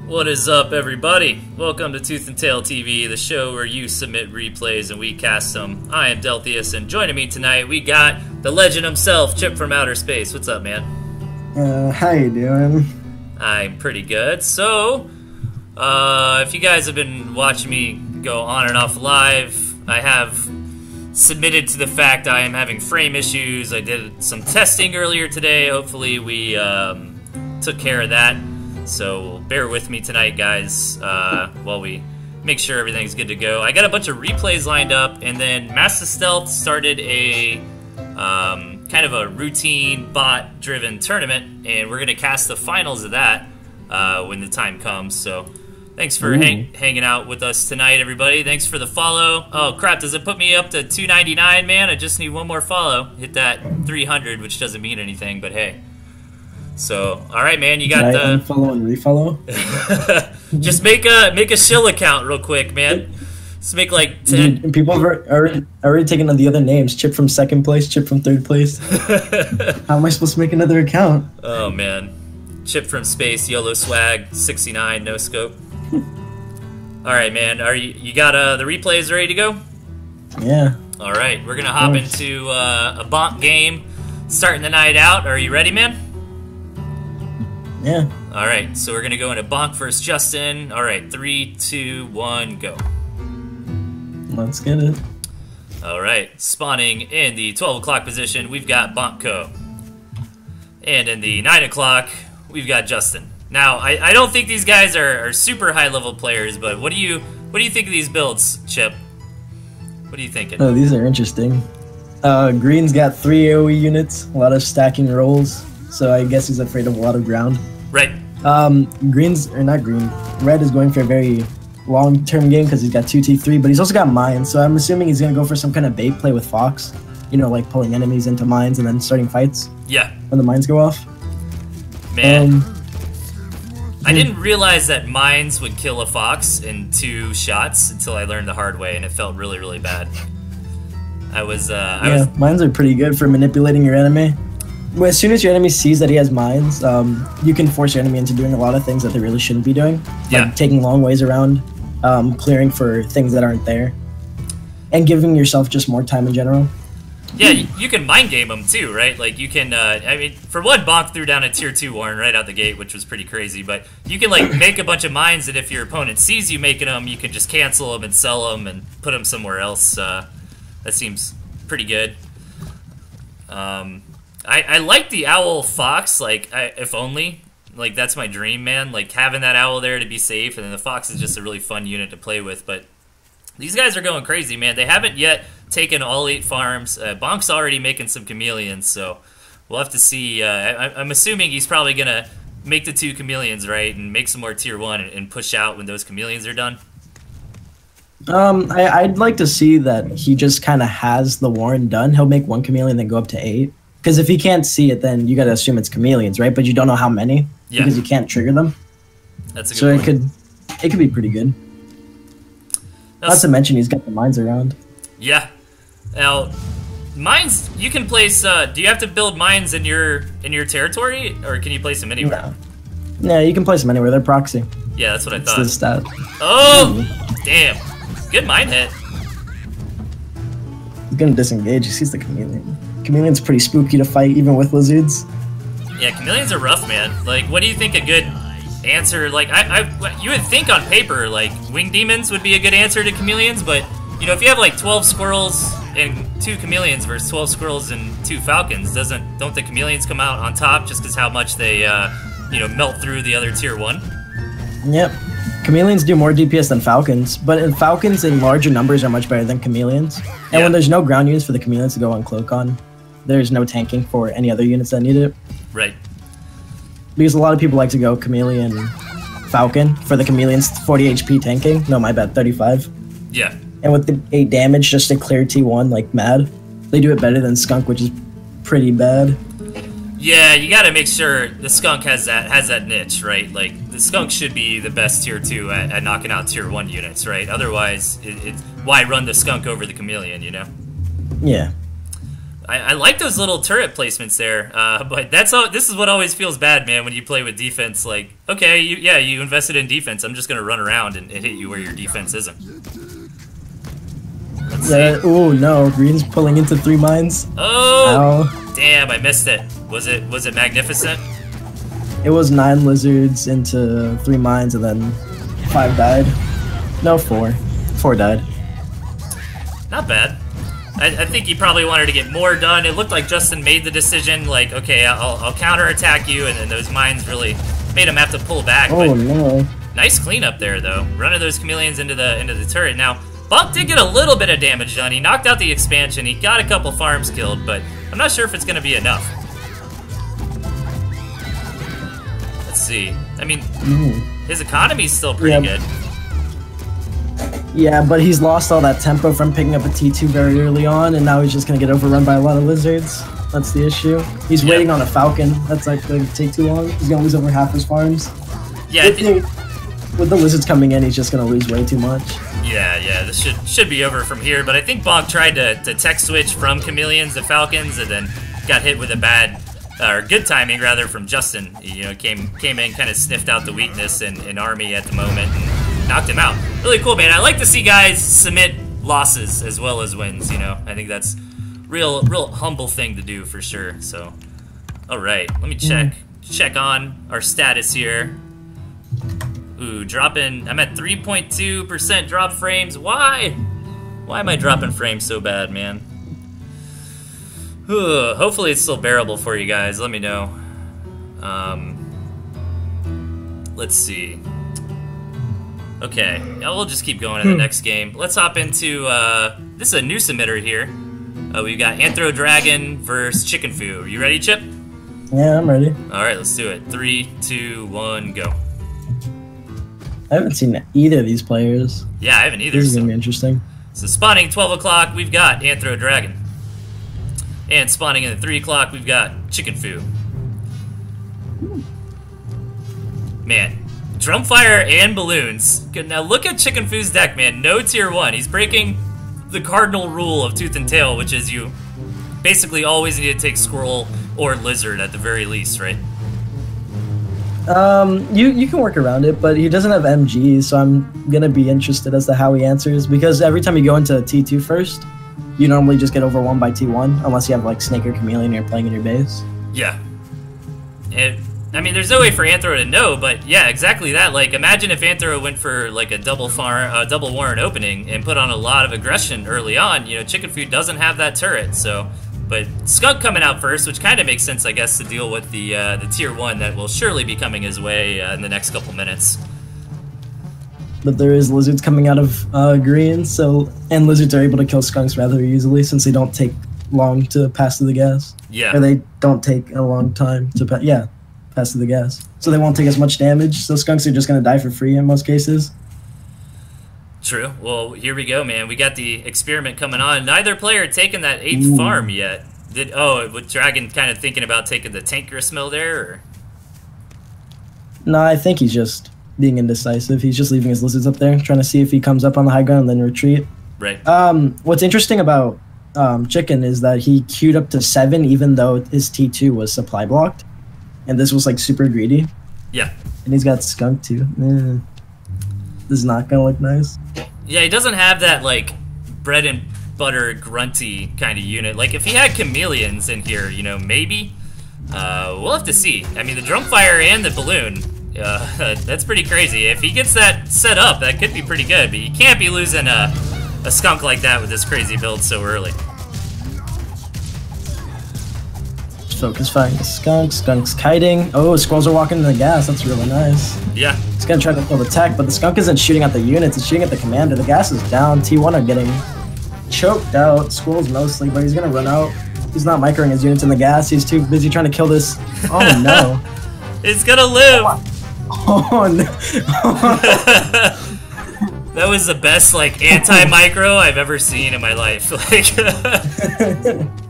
What is up, everybody? Welcome to ToothAndTailTV, the show where you submit replays and we cast them. I am Delthius, and joining me tonight, we got the legend himself, Chip from outer space. What's up, man? How you doing? I'm pretty good. So, if you guys have been watching me go on and off live, I have submitted to the fact I am having frame issues. I did some testing earlier today. Hopefully we took care of that. So bear with me tonight, guys, while we make sure everything's good to go. I got a bunch of replays lined up, and then Master Stealth started a kind of a routine bot-driven tournament, and we're gonna cast the finals of that when the time comes. So thanks for hanging out with us tonight, everybody. Thanks for the follow. Oh crap, does it put me up to 299, man? I just need one more follow. Hit that 300, which doesn't mean anything, but hey. So, all right, man, you got the unfollow and refollow. Just make a shill account real quick, man. Just make like 10. Dude, people have already taken on the other names. Chip from second place, Chip from third place. How am I supposed to make another account? Oh man, Chip from space, YOLO swag, 69, no scope. All right, man, you got the replays ready to go? Yeah. All right, we're gonna hop into a bonk game, starting the night out. Are you ready, man? Yeah. Alright, so we're gonna go into Bonk versus Justin. Alright, 3, 2, 1, go. Let's get it. Alright, spawning in the 12 o'clock position, we've got Bonkco. And in the 9 o'clock, we've got Justin. Now, I don't think these guys are super high level players, but what do you think of these builds, Chip? What are you thinking? Oh, these are interesting. Green's got 3 AoE units, a lot of stacking rolls. So I guess he's afraid of a lot of ground. Right. Red is going for a very long-term game because he's got 2 T3, but he's also got mines. So I'm assuming he's going to go for some kind of bait play with Fox. You know, like pulling enemies into mines and then starting fights. Yeah. When the mines go off. Man. I didn't realize that mines would kill a Fox in 2 shots until I learned the hard way, and it felt really, really bad. Mines are pretty good for manipulating your enemy. As soon as your enemy sees that he has mines, you can force your enemy into doing a lot of things that they really shouldn't be doing. Like taking long ways around, clearing for things that aren't there, and giving yourself just more time in general. Yeah, you can mind game them too, right? Like you can, I mean, for one, Bonk threw down a tier 2 Warren right out the gate, which was pretty crazy, but you can like make a bunch of mines, and if your opponent sees you making them, you can just cancel them and sell them and put them somewhere else. That seems pretty good. I like the owl fox, like, if only. Like, that's my dream, man. Like, having that owl there to be safe, and then the fox is just a really fun unit to play with. But these guys are going crazy, man. They haven't yet taken all 8 farms. Bonk's already making some chameleons, so we'll have to see. I'm assuming he's probably going to make the 2 chameleons, right, and make some more tier 1 and push out when those chameleons are done. I'd like to see that he just kind of has the Warren done. He'll make 1 chameleon, then go up to 8. Because if he can't see it, then you gotta assume it's chameleons, right? But you don't know how many because you can't trigger them. That's a good point. It could be pretty good. Not to mention he's got the mines around. Yeah. Now, mines you can place. Do you have to build mines in your territory, or can you place them anywhere? No. Yeah, you can place them anywhere. They're proxy. Yeah, that's what I thought. It's the stat. Oh, damn! Good mine hit. He's gonna disengage. He sees the chameleon. Chameleon's pretty spooky to fight, even with lizards. Yeah, chameleons are rough, man. Like, what do you think a good answer? Like, you would think on paper, like, winged demons would be a good answer to chameleons, but, you know, if you have, like, 12 squirrels and 2 chameleons versus 12 squirrels and 2 falcons, don't the chameleons come out on top just because how much they, you know, melt through the other tier 1? Yep. Chameleons do more DPS than falcons, but falcons in larger numbers are much better than chameleons. And when there's no ground units for the chameleons to go on cloak on, there's no tanking for any other units that need it. Right. Because a lot of people like to go chameleon falcon for the chameleon's 40 HP tanking. No, my bad, 35. Yeah. And with the 8 damage just to clear T1 like mad. They do it better than skunk, which is pretty bad. Yeah, you gotta make sure the skunk has that niche, right? Like, the skunk should be the best tier 2 at knocking out tier 1 units, right? Otherwise, why run the skunk over the chameleon, you know? Yeah. I like those little turret placements there, but this is what always feels bad, man, when you play with defense. Like, okay, you invested in defense. I'm just gonna run around and hit you where your defense isn't. Yeah. Oh no, green's pulling into 3 mines. Oh, ow. Damn! I missed it. Was it magnificent? It was 9 lizards into 3 mines, and then 5 died. No, 4. 4 died. Not bad. I think he probably wanted to get more done. It looked like Justin made the decision, like, okay, I'll counterattack you, and then those mines really made him have to pull back. Oh, no. Nice cleanup there, though. Running those chameleons into the turret. Now, Bonk did get a little bit of damage done. He knocked out the expansion. He got a couple farms killed, but I'm not sure if it's going to be enough. Let's see. I mean, his economy's still pretty good. Yeah, but he's lost all that tempo from picking up a T2 very early on, and now he's just going to get overrun by a lot of lizards. That's the issue. He's waiting on a falcon. That's like going to take too long. He's going to lose over half his farms. Yeah, with the lizards coming in, he's just going to lose way too much. Yeah, this should be over from here, but I think Bonk tried to tech switch from chameleons to falcons, and then got hit with a bad, or good timing rather, from Justin. You know, came in, kind of sniffed out the weakness in Army at the moment, and knocked him out. Really cool, man. I like to see guys submit losses as well as wins, you know. I think that's real humble thing to do for sure. So, all right, let me check on our status here. Ooh, dropping. I'm at 3.2% drop frames. Why? Why am I dropping frames so bad, man? Ooh, hopefully it's still bearable for you guys. Let me know. Let's see. Okay, now we'll just keep going in the next game. Let's hop into, this is a new submitter here. We've got Anthro Dragon versus Chicken Foo. Are you ready, Chip? Yeah, I'm ready. Alright, let's do it. 3, 2, 1, go. I haven't seen either of these players. Yeah, I haven't either. This is going to be interesting. So spawning 12 o'clock, we've got Anthro Dragon. And spawning in at 3 o'clock, we've got Chicken Foo. Man. Drumfire and balloons. Now look at Chicken Foo's deck, man. No tier 1. He's breaking the cardinal rule of Tooth and Tail, which is you basically always need to take squirrel or lizard at the very least, right? You can work around it, but he doesn't have MGs, so I'm gonna be interested as to how he answers, because every time you go into T2 first, you normally just get overwhelmed by T1, unless you have like Snake or Chameleon and you're playing in your base. Yeah. I mean, there's no way for Anthro to know, but yeah, exactly that. Like, imagine if Anthro went for like a double Warren opening and put on a lot of aggression early on. You know, Chicken Foo doesn't have that turret, so. But Skunk coming out first, which kind of makes sense, I guess, to deal with the tier 1 that will surely be coming his way in the next couple minutes. But there is lizards coming out of green, and lizards are able to kill skunks rather easily since they don't take long to pass through the gas. Yeah. Or they don't take a long time to pass through the gas. So they won't take as much damage, so skunks are just going to die for free in most cases. True. Well, here we go, man. We got the experiment coming on. Neither player taken that 8th farm yet. With Dragon kind of thinking about taking the tank gristmill there, or? No, I think he's just being indecisive. He's just leaving his lizards up there, trying to see if he comes up on the high ground and then retreat. Right. What's interesting about Chicken is that he queued up to 7 even though his T2 was supply blocked. And this was like super greedy. Yeah. And he's got skunk too. This is not gonna look nice. Yeah, he doesn't have that like bread and butter grunty kind of unit. Like if he had chameleons in here, you know, maybe. We'll have to see. I mean, the Drumfire and the balloon, that's pretty crazy. If he gets that set up, that could be pretty good. But you can't be losing a skunk like that with this crazy build so early. Focus firing the skunk. Skunk's kiting. Oh, squirrels are walking in the gas. That's really nice. Yeah. He's gonna try to kill the tech, but the skunk isn't shooting at the units. It's shooting at the commander. The gas is down. T1 are getting choked out. Squirrels mostly, but he's gonna run out. He's not microing his units in the gas. He's too busy trying to kill this. Oh no. It's gonna live. Oh no. That was the best like anti-micro I've ever seen in my life. Like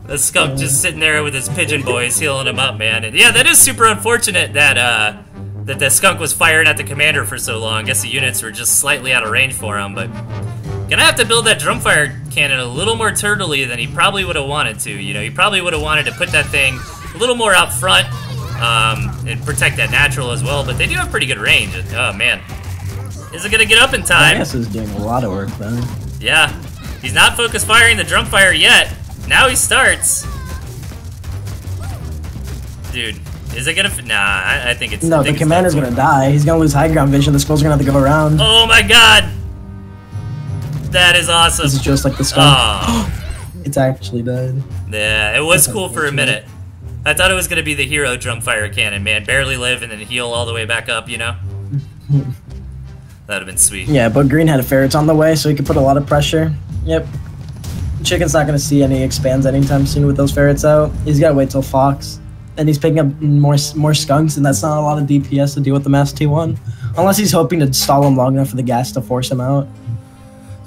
the skunk just sitting there with his pigeon boys healing him up, man. And yeah, that is super unfortunate that that the skunk was firing at the commander for so long. I guess the units were just slightly out of range for him, but Gonna have to build that drumfire cannon a little more turtley than he probably would have wanted to. You know, he probably would have wanted to put that thing a little more out front and protect that natural as well. But they do have pretty good range. Oh man, is it gonna get up in time? Delthius is doing a lot of work though. Yeah, he's not focus firing the drumfire yet. Now he starts. Dude, is it gonna? Nah, I think it's. No, the commander's gonna die. He's gonna lose high ground vision. The skull's gonna have to go around. Oh my god! That is awesome. This is just like the skull. Oh. It's actually dead. Yeah, it was cool for a minute. I thought it was gonna be the hero drumfire cannon, man. Barely live and then heal all the way back up, you know? That'd have been sweet. Yeah, but green had a ferrets on the way, so he could put a lot of pressure. Yep. Chicken's not gonna see any expands anytime soon with those ferrets out. He's gotta wait till Fox. And he's picking up more skunks, and that's not a lot of DPS to deal with the Mass T1. Unless he's hoping to stall him long enough for the gas to force him out.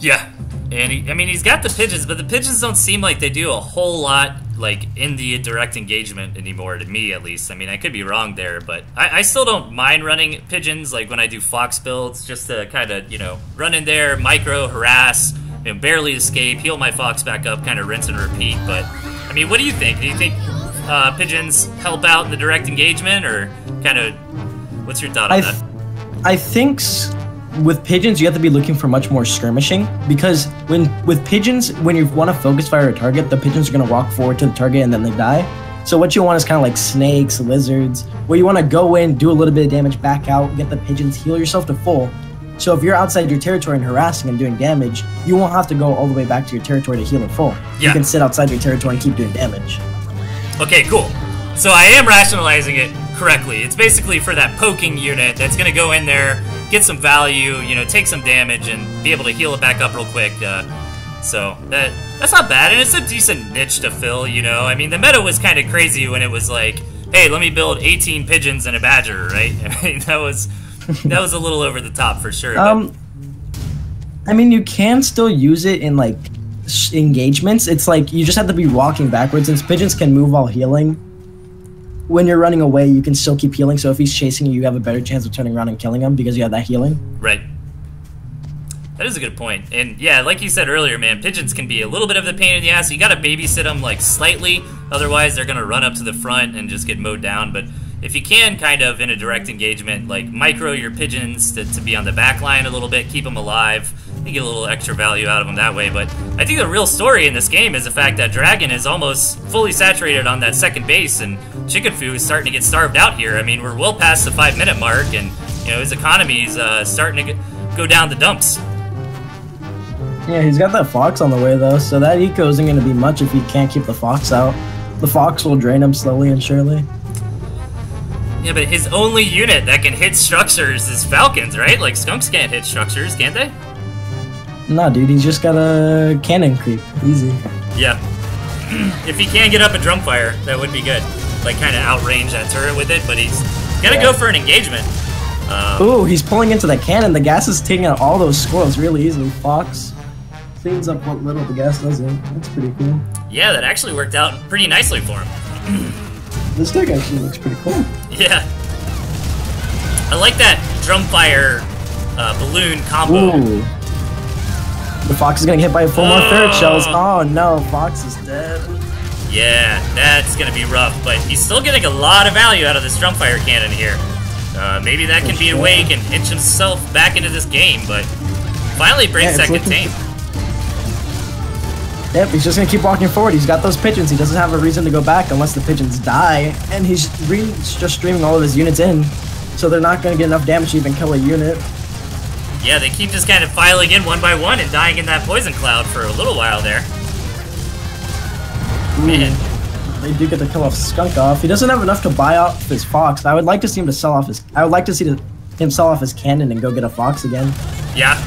Yeah, and he's got the pigeons, but the pigeons don't seem like they do a whole lot, like, in the direct engagement anymore, to me at least. I mean, I could be wrong there, but I still don't mind running pigeons, like when I do Fox builds, just to kind of, you know, run in there, micro, harass, you know, barely escape, heal my Fox back up, kind of rinse and repeat. But, I mean, what do you think? Do you think pigeons help out in the direct engagement, or kind of, what's your thought on that? I think with pigeons, you have to be looking for much more skirmishing, because with pigeons, when you want to focus fire a target, the pigeons are going to walk forward to the target and then they die. So what you want is kind of like snakes, lizards, where you want to go in, do a little bit of damage, back out, get the pigeons, heal yourself to full. So if you're outside your territory and harassing and doing damage, you won't have to go all the way back to your territory to heal in full. Yeah. You can sit outside your territory and keep doing damage. Okay, cool. So I am rationalizing it correctly. It's basically for that poking unit that's going to go in there, get some value, you know, take some damage, and be able to heal it back up real quick. So that's not bad, and it's a decent niche to fill, you know. I mean, the meta was kind of crazy when it was like, hey, let me build 18 pigeons and a badger, right? I mean, that was a little over the top for sure. I mean, you can still use it in, like, engagements. It's like you just have to be walking backwards, since pigeons can move while healing. When you're running away, you can still keep healing, so if he's chasing you, you have a better chance of turning around and killing him because you have that healing. Right. That is a good point. And yeah, like you said earlier, man, pigeons can be a little bit of a pain in the ass. You gotta babysit them, like, slightly, otherwise they're gonna run up to the front and just get mowed down. But if you can, kind of, in a direct engagement, like, micro your pigeons to be on the back line a little bit, keep them alive, you get a little extra value out of them that way. But I think the real story in this game is the fact that Dragon is almost fully saturated on that second base, and Chicken Fu is starting to get starved out here. I mean, we're well past the 5-minute mark, and, you know, his economy is starting to go down the dumps. Yeah, he's got that Fox on the way, though, so that eco isn't going to be much if he can't keep the Fox out. The Fox will drain him slowly and surely. Yeah, but his only unit that can hit structures is Falcons, right? Like, skunks can't hit structures, can't they? Nah, dude, he's just got a cannon creep. Easy. Yeah. If he can get up a drumfire, that would be good. Like, kind of outrange that turret with it, but he's gonna go for an engagement. Ooh, he's pulling into the cannon. The gas is taking out all those squirrels really easily. Fox cleans up what little the gas doesn't. That's pretty cool. Yeah, that actually worked out pretty nicely for him. This deck actually looks pretty cool. Yeah. I like that drumfire balloon combo. Ooh. The Fox is gonna get hit by 4 more ferret shells. Oh no, Fox is dead. Yeah, that's gonna be rough, but he's still getting a lot of value out of this drumfire cannon here. Maybe that can be a way he can inch himself back into this game, but finally breaks that contain. Yep, he's just gonna keep walking forward. He's got those pigeons. He doesn't have a reason to go back unless the pigeons die, and he's just streaming all of his units in, so they're not gonna get enough damage to even kill a unit. Yeah, they keep just kind of filing in one by one and dying in that poison cloud for a little while there. Man. They do get the kill off Skunk off. He doesn't have enough to buy off his Fox. I would like to see him to sell off his. I would like to see him sell off his cannon and go get a Fox again. Yeah.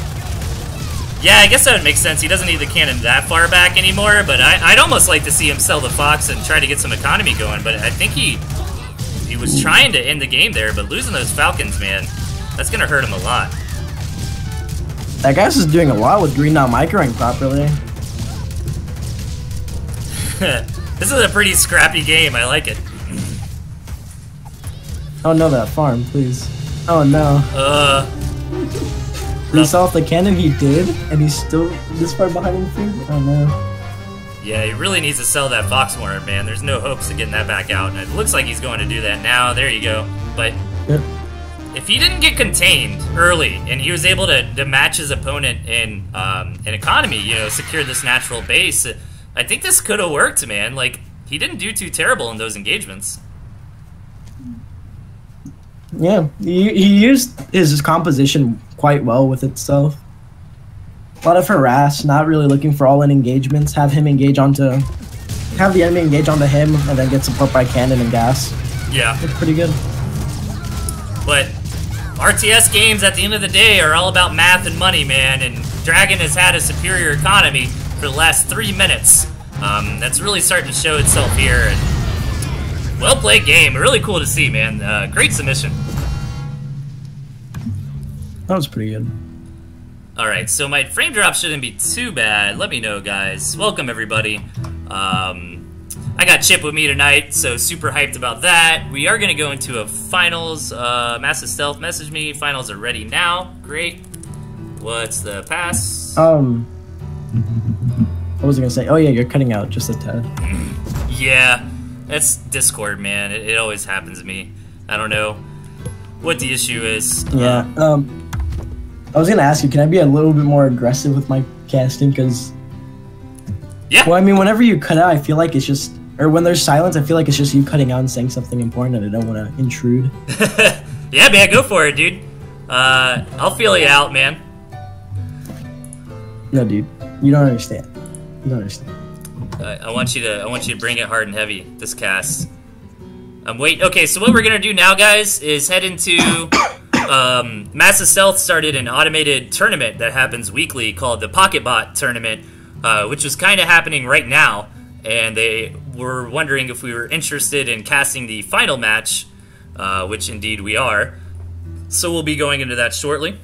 Yeah, I guess that would make sense. He doesn't need the cannon that far back anymore, but I'd almost like to see him sell the Fox and try to get some economy going. But I think he was trying to end the game there, but losing those Falcons, man, that's gonna hurt him a lot. That guy's just doing a lot with green not microing properly. This is a pretty scrappy game. I like it. Oh no, that farm, please. Oh no. he saw off the cannon, he did, and he's still this far behind in food? Oh no. Yeah, he really needs to sell that Fox Horn, man. There's no hopes of getting that back out, and it looks like he's going to do that now. There you go. But yep. If he didn't get contained early, and he was able to match his opponent in economy, you know, secure this natural base, I think this could have worked, man. Like, he didn't do too terrible in those engagements. Yeah, he used his composition quite well with itself. A lot of harass, not really looking for all-in engagements. Have the enemy engage onto him, and then get support by cannon and gas. Yeah, it's pretty good. But RTS games, at the end of the day, are all about math and money, man. And Dragon has had a superior economy for the last 3 minutes. That's really starting to show itself here. And well played game, really cool to see, man. Great submission. That was pretty good. Alright, so my frame drop shouldn't be too bad. Let me know, guys. Welcome, everybody. I got Chip with me tonight, so super hyped about that. We are going to go into a finals. Massive Stealth messaged me. Finals are ready now. Great. What's the pass? What was I going to say? Oh, yeah, you're cutting out just a tad. Yeah, that's Discord, man. It always happens to me. I don't know what the issue is. Yeah, I was gonna ask you, can I be a little bit more aggressive with my casting? Because, yeah. Well, I mean, whenever you cut out, I feel like it's just, or when there's silence, I feel like it's just you cutting out and saying something important, and I don't want to intrude. Yeah, man, go for it, dude. I'll feel you out, man. No, dude, you don't understand. You don't understand. I want you to bring it hard and heavy this cast. Okay, so what we're gonna do now, guys, is head into. Massive Stealth started an automated tournament that happens weekly called the Pocketbot Tournament, which is kind of happening right now, and they were wondering if we were interested in casting the final match, which indeed we are. So we'll be going into that shortly.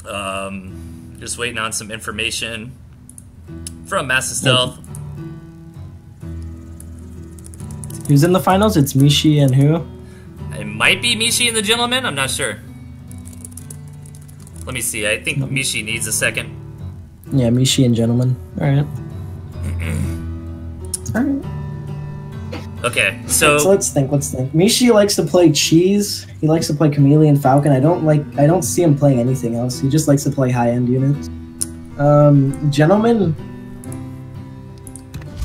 Just waiting on some information from Massive Stealth. Who's in the finals? It's Mishi and who? It might be Mishi and the Gentleman, I'm not sure. Let me see, I think Mishi needs a second. Yeah, Mishi and Gentleman. Alright. Alright. Okay, so let's think. Mishi likes to play Cheese. He likes to play Chameleon Falcon. I don't see him playing anything else. He just likes to play high-end units. Gentleman,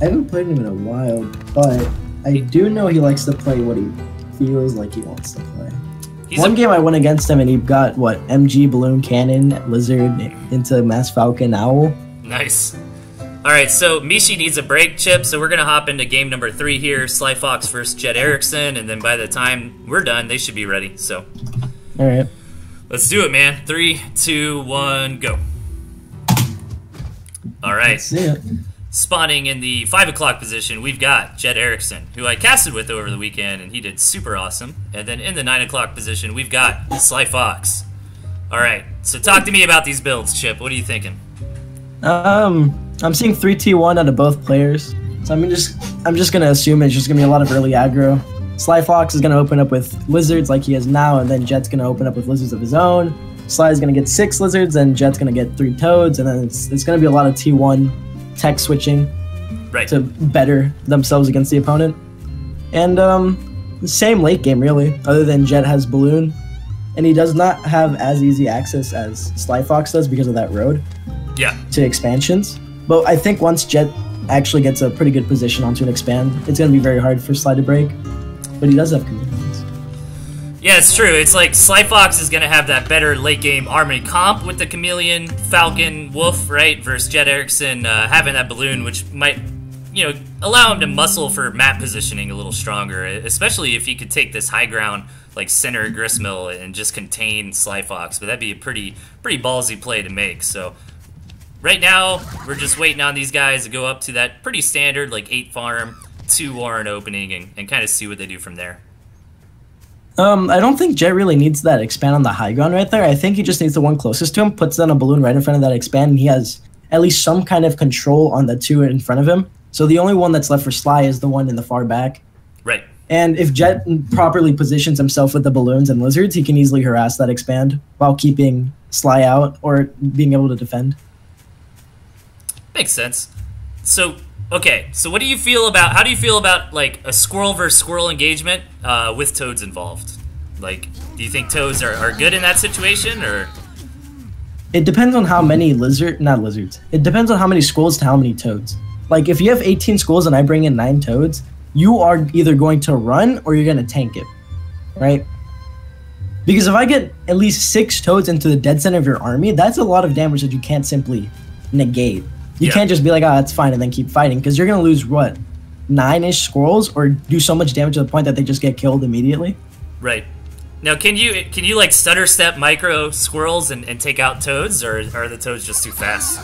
I haven't played him in a while, but I do know he likes to play what he feels like he wants to play. One game I went against him and he got, what, MG, Balloon, Cannon, Lizard, into Mass Falcon, Owl. Nice. Alright, so Mishi needs a break, Chip, so we're going to hop into game number 3 here, Sly Fox versus Jet Erickson, and then by the time we're done, they should be ready, so. Alright. Let's do it, man. 3, 2, 1, go. Alright. Let's see it. Spawning in the 5 o'clock position, we've got Jet Erickson, who I casted with over the weekend, and he did super awesome. And then in the 9 o'clock position, we've got Sly Fox. Alright, so talk to me about these builds, Chip. What are you thinking? I'm seeing 3T1 out of both players. So I'm just gonna assume it's just gonna be a lot of early aggro. Sly Fox is gonna open up with lizards like he is now, and then Jet's gonna open up with lizards of his own. Sly's gonna get 6 lizards, and Jet's gonna get 3 toads, and then it's gonna be a lot of T1 tech switching to better themselves against the opponent. And same late game really, other than Jet has Balloon, and he does not have as easy access as Sly Fox does because of that road to expansions. But I think once Jet actually gets a pretty good position onto an expand, it's going to be very hard for Sly to break. But he does have commitments. Yeah, it's true. It's like Sly Fox is going to have that better late game armory comp with the Chameleon, Falcon, Wolf, right? Versus Jet Erickson having that Balloon, which might, you know, allow him to muscle for map positioning a little stronger, especially if he could take this high ground like center Gristmill and just contain Sly Fox. But that'd be a pretty ballsy play to make. So right now, we're just waiting on these guys to go up to that pretty standard like 8 farm, 2 Warren opening and kind of see what they do from there. I don't think Jet really needs that expand on the high ground right there. I think he just needs the one closest to him, puts down a Balloon right in front of that expand, and he has at least some kind of control on the 2 in front of him. So the only one that's left for Sly is the one in the far back. Right. And if Jet properly positions himself with the balloons and lizards, he can easily harass that expand while keeping Sly out or being able to defend. Makes sense. So, okay, so what do you feel about, how do you feel about, like, a squirrel versus squirrel engagement with toads involved? Like, do you think toads are good in that situation, or? It depends on how many It depends on how many squirrels to how many toads. Like, if you have 18 squirrels and I bring in 9 toads, you are either going to run or you're going to tank it, right? Because if I get at least 6 toads into the dead center of your army, that's a lot of damage that you can't simply negate. You can't just be like, oh, it's fine, and then keep fighting, because you're going to lose, what, 9-ish squirrels, or do so much damage to the point that they just get killed immediately? Right. Now, can you like stutter step micro squirrels and take out toads, or are the toads just too fast?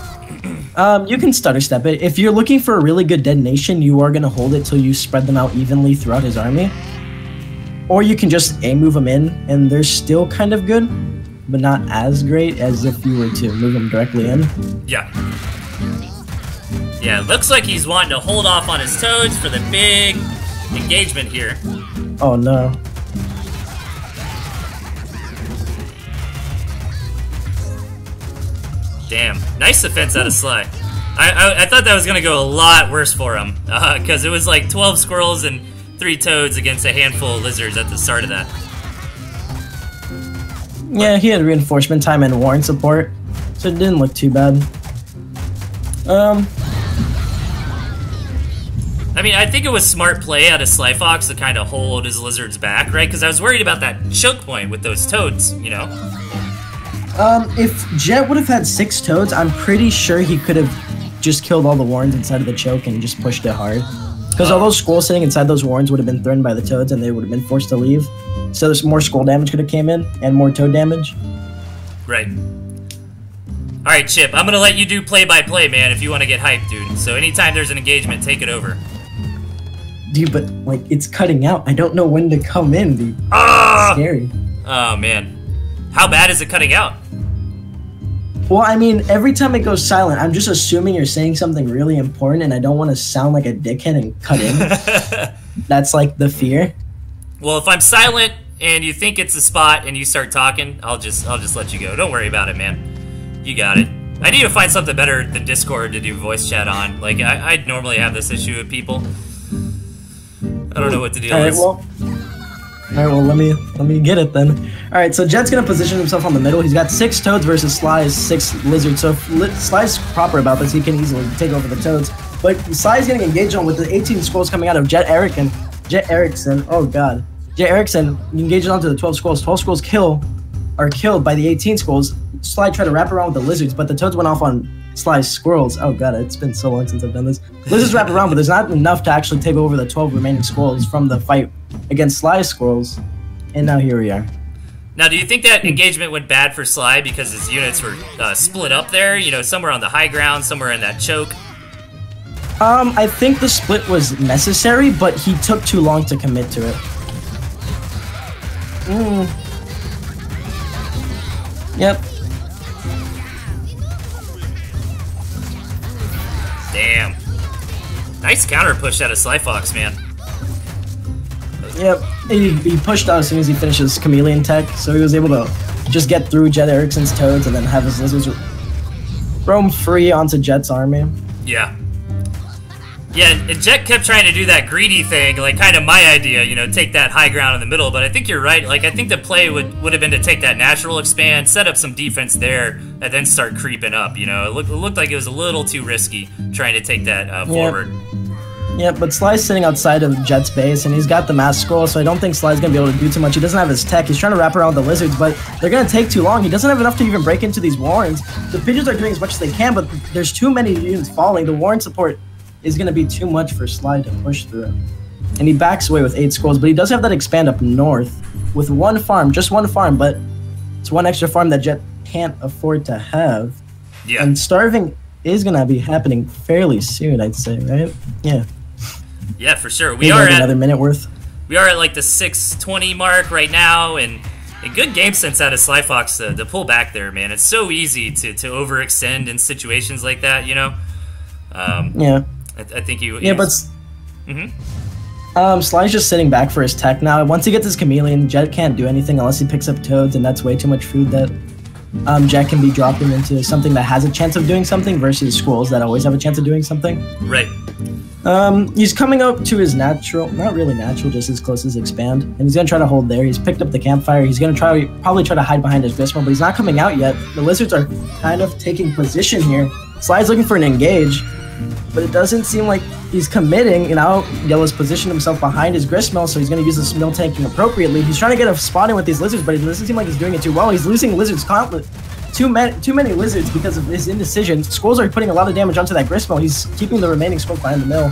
You can stutter step it. If you're looking for a really good detonation, you are going to hold it till you spread them out evenly throughout his army. Or you can just move them in, and they're still kind of good, but not as great as if you were to move them directly in. Yeah. Yeah, it looks like he's wanting to hold off on his toads for the big engagement here. Oh, no. Damn, nice defense out of Sly. I thought that was going to go a lot worse for him, because it was like 12 squirrels and 3 toads against a handful of lizards at the start of that. Yeah, he had reinforcement time and warrant support, so it didn't look too bad. I mean, I think it was smart play out of Sly Fox to kind of hold his lizards back, right? Because I was worried about that choke point with those toads, you know? If Jet would have had 6 toads, I'm pretty sure he could have just killed all the warrens inside of the choke and just pushed it hard. Because all those squirrels sitting inside those warrens would have been threatened by the toads and they would have been forced to leave. So there's more squirrel damage could have came in and more toad damage. Right. Alright, Chip, I'm gonna let you do play-by-play, man, if you want to get hyped, dude. So anytime there's an engagement, take it over. Dude, but, like, it's cutting out. I don't know when to come in, dude. It's scary. Oh, man. How bad is it cutting out? Well, I mean, every time it goes silent, I'm just assuming you're saying something really important, and I don't want to sound like a dickhead and cut in. That's, like, the fear. Well, if I'm silent and you think it's a spot and you start talking, I'll just let you go. Don't worry about it, man. You got it. I need to find something better than Discord to do voice chat on. Like, I normally have this issue with people. I don't know what to do. All right, well, let me get it then. All right, so Jet's gonna position himself on the middle. He's got 6 toads versus Sly's 6 lizards. So if Sly's proper about this, he can easily take over the toads. But Sly's getting engaged on with the 18 squirrels coming out of Jet Erickson. Oh god, Jet Erickson engaged onto the 12 squirrels. 12 squirrels are killed by the 18 squirrels. Sly tried to wrap around with the lizards, but the toads went off on Sly's squirrels. Oh god, it's been so long since I've done this. Lizards wrap around, but there's not enough to actually take over the 12 remaining squirrels from the fight against Sly's squirrels. And now here we are. Now, do you think that engagement went bad for Sly because his units were split up there? You know, somewhere on the high ground, somewhere in that choke? I think the split was necessary, but he took too long to commit to it. Yep. Damn. Nice counter push out of Sly Fox, man. Yep. He pushed out as soon as he finished his chameleon tech, so he was able to just get through Jet Erickson's toads and then have his lizards roam free onto Jet's army. Yeah. Yeah, and Jet kept trying to do that greedy thing, like kind of my idea, you know, take that high ground in the middle, but I think you're right. Like, I think the play would have been to take that natural expand, set up some defense there, and then start creeping up, you know. It looked like it was a little too risky trying to take that forward. Yeah, but Sly's sitting outside of Jet's base, and he's got the mass scroll, so I don't think Sly's going to be able to do too much. He doesn't have his tech. He's trying to wrap around the lizards, but they're going to take too long. He doesn't have enough to even break into these warrens. The pigeons are doing as much as they can, but there's too many units falling. The warren support is going to be too much for Sly to push through. And he backs away with 8 scrolls, but he does have that expand up north with 1 farm, just 1 farm, but it's 1 extra farm that Jet can't afford to have. Yeah. And starving is going to be happening fairly soon, I'd say, right? Yeah. Yeah, for sure. We are at another minute worth. We are at like the 6:20 mark right now, and a good game sense out of Sly Fox to pull back there, man. It's so easy to overextend in situations like that, you know. Yeah. I think you. Yeah, but Sly's just sitting back for his tech now. Once he gets his chameleon, Jet can't do anything unless he picks up toads, and that's way too much food that Jet can be dropping into something that has a chance of doing something versus squirrels that always have a chance of doing something. Right. He's coming up to his natural, not really natural, just as close as expand, and he's gonna try to hold there. He's picked up the campfire. He's gonna probably try to hide behind his Grismo, but he's not coming out yet. The lizards are kind of taking position here. Sly's looking for an engage, but it doesn't seem like he's committing. You know, Yellow's positioned himself behind his Gristmill, so he's going to use this mill tanking appropriately. He's trying to get a spot in with these lizards, but it doesn't seem like he's doing it too well. He's losing lizards countless. Too many lizards because of his indecision. Squirrels are putting a lot of damage onto that Gristmill. He's keeping the remaining smoke behind the mill.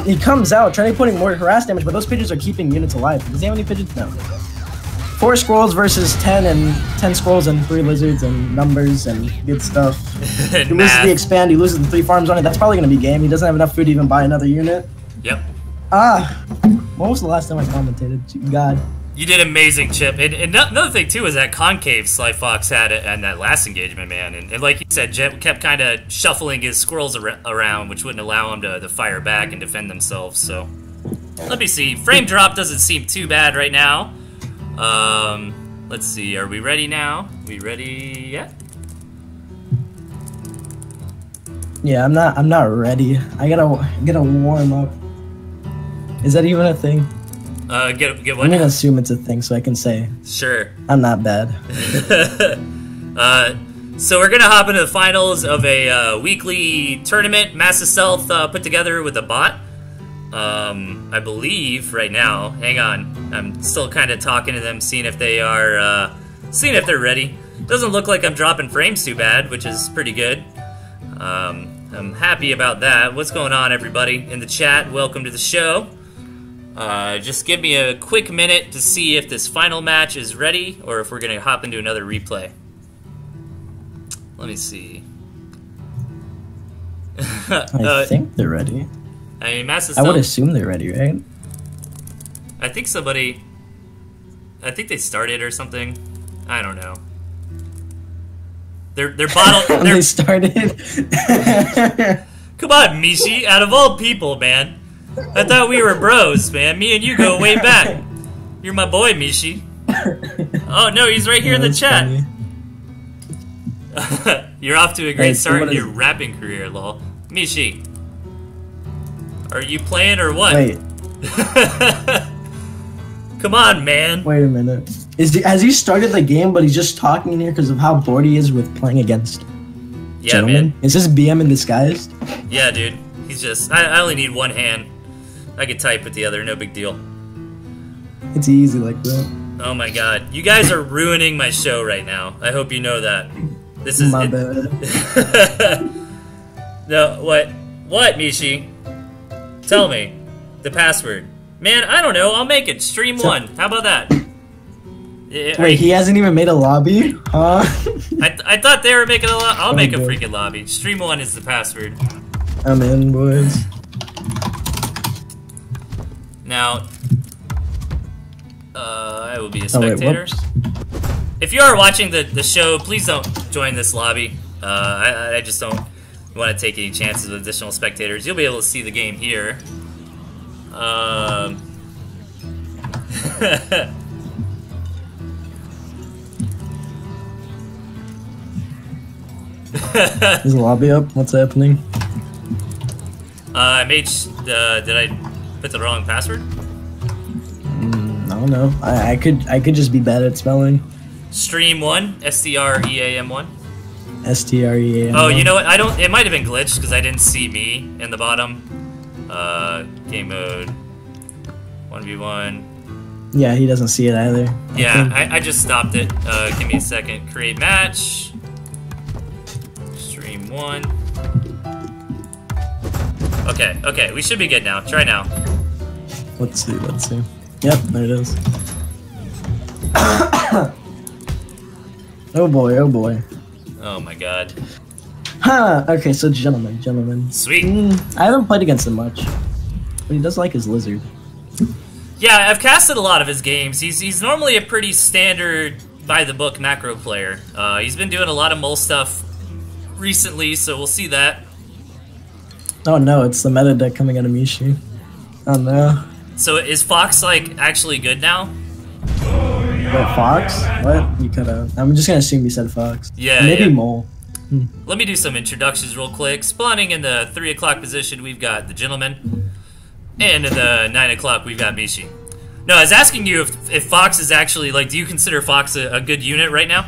He comes out, trying to putting more harass damage, but those pigeons are keeping units alive. Does he have any pigeons? No. 4 squirrels versus 10, and 10 squirrels and 3 lizards and numbers and good stuff. He loses the expand, he loses the 3 farms on it. That's probably going to be game. He doesn't have enough food to even buy another unit. Yep. When was the last time I commentated? God. You did amazing, Chip. And another thing, too, is that concave Sly Fox had it and that last engagement, man. And like you said, Jet kept kind of shuffling his squirrels around, which wouldn't allow him to fire back and defend themselves. So, let me see. Frame drop doesn't seem too bad right now. Let's see. Are we ready now? We ready yet? Yeah, I'm not ready. I gotta warm up. Is that even a thing? Get what? I'm gonna assume it's a thing so I can say. Sure. I'm not bad. So we're gonna hop into the finals of a weekly tournament, Massive Stealth put together with a bot. I believe right now. Hang on, I'm still kind of talking to them, seeing if they are, seeing if they're ready. Doesn't look like I'm dropping frames too bad, which is pretty good. I'm happy about that. What's going on, everybody in the chat? Welcome to the show. Just give me a quick minute to see if this final match is ready or if we're gonna hop into another replay. Let me see. I think they're ready. I mean, I would assume they're ready, right? I think they started or something. I don't know. They're bottled. They started. Come on, Mishi. Out of all people, man. I thought we were bros, man. Me and you go way back. You're my boy, Mishi. Oh no, he's right here in the chat. You're off to a great start in your rapping career, lol. Mishi, are you playing or what? Wait. Come on, man. Wait a minute. Has he started the game, but he's just talking in here because of how bored he is with playing against gentlemen? Man. Is this BM in disguise? Yeah, dude. He's just... I only need one hand. I could type with the other, no big deal. It's easy like that. Oh my god. You guys are ruining my show right now. I hope you know that. This is... My bad. No, what? What, Mishi? Tell me. The password. Man, I don't know. I'll make it. Stream 1. How about that? Wait, he hasn't even made a lobby? Huh? I thought they were making a lobby. I'll make a freaking lobby. Stream 1 is the password. I'm in, boys. Now, I will be a spectator. Wait, if you are watching the show, please don't join this lobby. I just don't want to take any chances with additional spectators. You'll be able to see the game here. Is the lobby up? What's happening? I made. Did I put the wrong password? I don't know. I could just be bad at spelling. Stream 1, STREAM 1. STREAM. Oh, you know what? I don't. It might have been glitched because I didn't see me in the bottom. Game mode 1v1. Yeah, he doesn't see it either. Yeah, I just stopped it. Give me a second. Create match. Stream 1. Okay, we should be good now. Try now. Let's see. Yep, there it is. Oh boy. Oh my god. Huh, okay, so gentlemen. Sweet. I haven't played against him much, but he does like his lizard. Yeah, I've casted a lot of his games. He's normally a pretty standard by-the-book macro player. He's been doing a lot of mole stuff recently, so we'll see that. Oh no, it's the meta deck coming out of Mishi. Oh no. So is Fox like actually good now? What, Fox? What? You coulda. I'm just gonna assume you said Fox. Yeah. Maybe Mole. Let me do some introductions real quick. Spawning in the 3 o'clock position, we've got the Gentleman. And in the 9 o'clock, we've got Mishi. No, I was asking you if Fox is actually, like, do you consider Fox a good unit right now?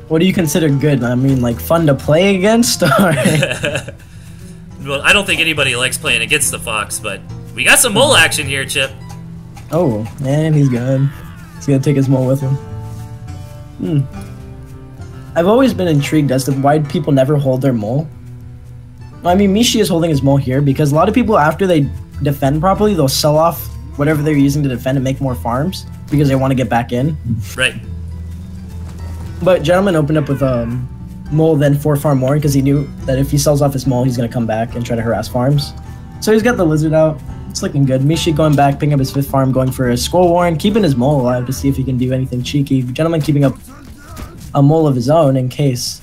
What do you consider good? I mean, like, fun to play against? Or... Well, I don't think anybody likes playing against the Fox, but we got some mole action here, Chip. Oh, man, he's good. He's gonna take his mole with him. I've always been intrigued as to why people never hold their mole. I mean, Mishi is holding his mole here because a lot of people, after they defend properly, they'll sell off whatever they're using to defend and make more farms because they want to get back in. Right. But Gentleman opened up with mole, then 4 farm more because he knew that if he sells off his mole, he's going to come back and try to harass farms. So he's got the lizard out. It's looking good. Mishi going back, picking up his 5th farm, going for a Skull Warren, keeping his mole alive to see if he can do anything cheeky. Gentleman keeping up a mole of his own in case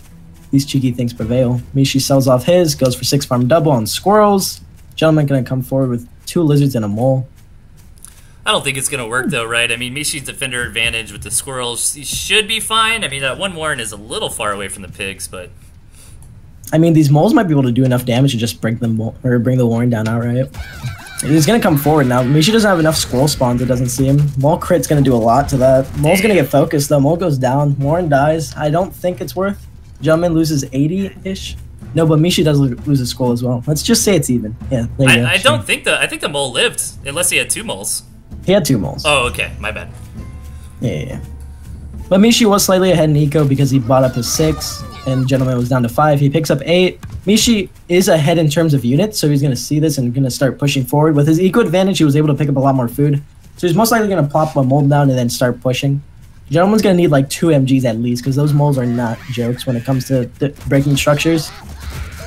these cheeky things prevail. Mishi sells off his, goes for 6 farm double on squirrels. Gentleman gonna come forward with 2 lizards and a mole. I don't think it's gonna work though, right? I mean, Mishi's defender advantage with the squirrels, he should be fine. I mean, that 1 Warren is a little far away from the pigs, but... I mean, these moles might be able to do enough damage to just break them or bring the Warren down outright. He's gonna come forward now. Mishi doesn't have enough squirrel spawns, it doesn't see him. Mole crit's gonna do a lot to that. Mole's gonna get focused though. Mole goes down. Warren dies. I don't think it's worth. Gentleman loses 80-ish. No, but Mishi does lose a skull as well. Let's just say it's even. Yeah, there you go. I don't think I think the mole lived, unless he had 2 moles. He had 2 moles. Oh, okay. My bad. Yeah. But Mishi was slightly ahead in eco because he bought up his 6, and Gentleman was down to 5. He picks up 8. Mishi is ahead in terms of units, so he's going to see this and going to start pushing forward. With his eco advantage, he was able to pick up a lot more food. So he's most likely going to plop a mole down and then start pushing. Gentleman's going to need like 2 MGs at least, because those moles are not jokes when it comes to breaking structures.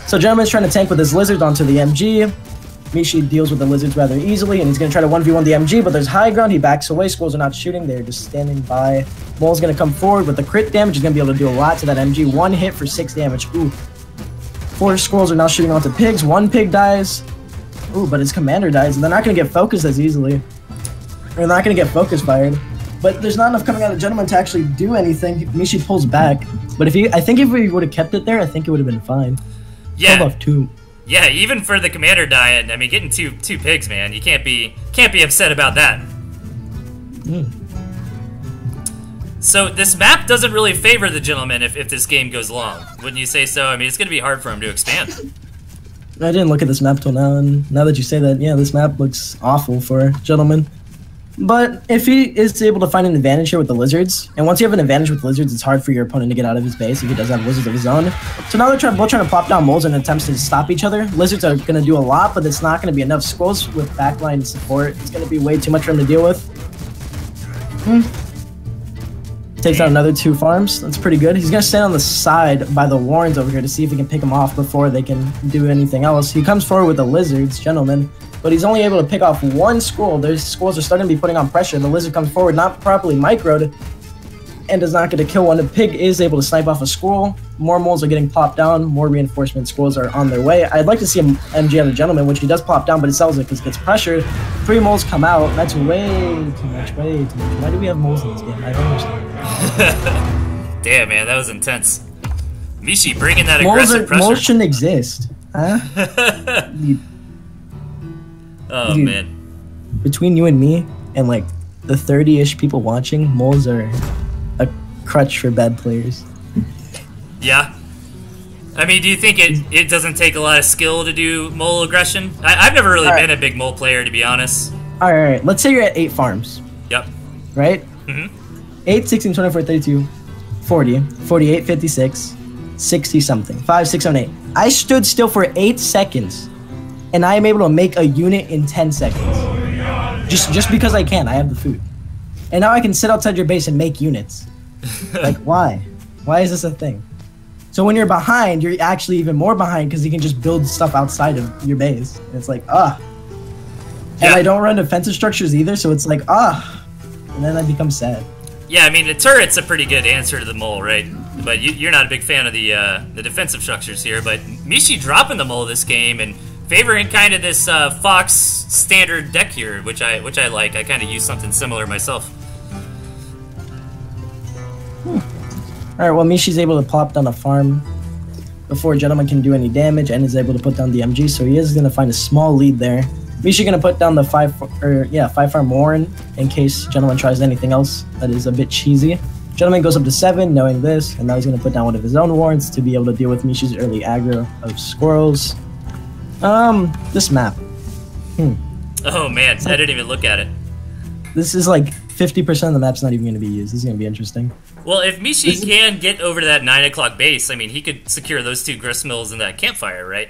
So Gentleman's trying to tank with his lizards onto the MG. Mishi deals with the lizards rather easily, and he's going to try to 1v1 the MG, but there's high ground. He backs away. Squirrels are not shooting. They're just standing by. Mole's going to come forward with the crit damage. He's going to be able to do a lot to that MG. 1 hit for 6 damage. Ooh. 4 squirrels are now shooting onto pigs. 1 pig dies. Ooh, but his commander dies, and they're not going to get focused as easily. They're not going to get focus fired. But there's not enough coming out of Gentleman to actually do anything. Mishi pulls back. But I think if we would have kept it there, I think it would have been fine. Yeah. Off 2. Yeah, even for the commander dying, I mean, getting two pigs, man, you can't be upset about that. So this map doesn't really favor the Gentleman if this game goes long. Wouldn't you say so? I mean, it's going to be hard for him to expand. I didn't look at this map till now, and now that you say that, yeah, this map looks awful for Gentleman. But if he is able to find an advantage here with the lizards, and once you have an advantage with lizards, it's hard for your opponent to get out of his base if he does have lizards of his own. So now they're both trying to plop down moles in attempts to stop each other. Lizards are going to do a lot, but it's not going to be enough. Squirrels with backline support, it's going to be way too much for him to deal with. Takes out another 2 farms. That's pretty good. He's going to stand on the side by the Warrens over here to see if he can pick them off before they can do anything else. He comes forward with the lizards, Gentleman, but he's only able to pick off 1 squirrel. Those squirrels are starting to be putting on pressure. The lizard comes forward, not properly microed, and is not going to kill one. The pig is able to snipe off a squirrel. More moles are getting plopped down. More reinforcement squirrels are on their way. I'd like to see him MG on the Gentleman, which he does plop down, but it sells it because it gets pressured. 3 moles come out. That's way too much, way too much. Why do we have moles in this game? I don't understand. Damn, man, that was intense. Mishi bringing that aggressive pressure. Moles shouldn't exist. Huh? Oh, man. Between you and me and like the 30-ish people watching, moles are a crutch for bad players. Yeah. I mean, do you think it doesn't take a lot of skill to do mole aggression? I've never really been a big mole player, to be honest. All right. Let's say you're at 8 farms. Yep. Right? 8, 16, 24, 32, 40, 48, 56, 60 something. 5, 6, 7, 8. I stood still for 8 seconds, and I am able to make a unit in 10 seconds. Just because I can. I have the food. And now I can sit outside your base and make units. Like, why? Why is this a thing? So when you're behind, you're actually even more behind because you can just build stuff outside of your base. And it's like, And I don't run defensive structures either, so it's like, And then I become sad. Yeah, I mean, the turret's a pretty good answer to the mole, right? But you're not a big fan of the defensive structures here. But Mishi dropping the mole this game and favoring kind of this Fox standard deck here, which I like. I kind of use something similar myself. Alright, well, Mishi's able to plop down a farm before Gentleman can do any damage and is able to put down the MG, so he is going to find a small lead there. Mishi going to put down the 5-farm Warren in case Gentleman tries anything else that is a bit cheesy. Gentleman goes up to 7, knowing this, and now he's going to put down one of his own Warrens to be able to deal with Mishi's early aggro of squirrels. This map. Oh man, I didn't even look at it. This is like 50% of the map's not even going to be used. This is going to be interesting. Well, if Mishi can get over to that 9 o'clock base, I mean, he could secure those 2 gristmills and that campfire, right?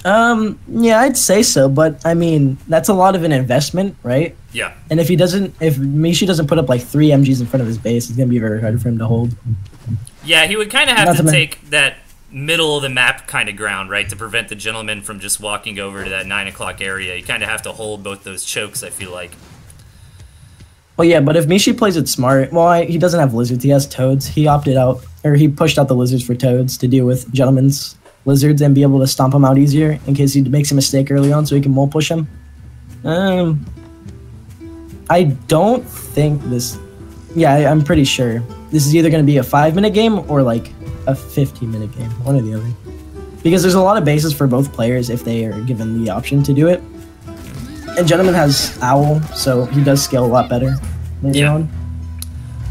Yeah, I'd say so, but I mean, that's a lot of an investment, right? Yeah. And if Mishi doesn't put up like 3 MGs in front of his base, it's going to be very hard for him to hold. Yeah, he would kind of have to take that middle of the map kind of ground, right, to prevent the Gentleman from just walking over to that 9 o'clock area. You kind of have to hold both those chokes, I feel like. Well, yeah, but if Mishi plays it smart, well, he doesn't have lizards, he has toads. He opted out, or he pushed out the lizards for toads to deal with Gentleman's lizards and be able to stomp him out easier in case he makes a mistake early on so he can mole push him. I don't think this... Yeah, I'm pretty sure. This is either going to be a 5-minute game or like a 15-minute game, one or the other. Because there's a lot of bases for both players if they are given the option to do it. And Gentleman has Owl, so he does scale a lot better later on.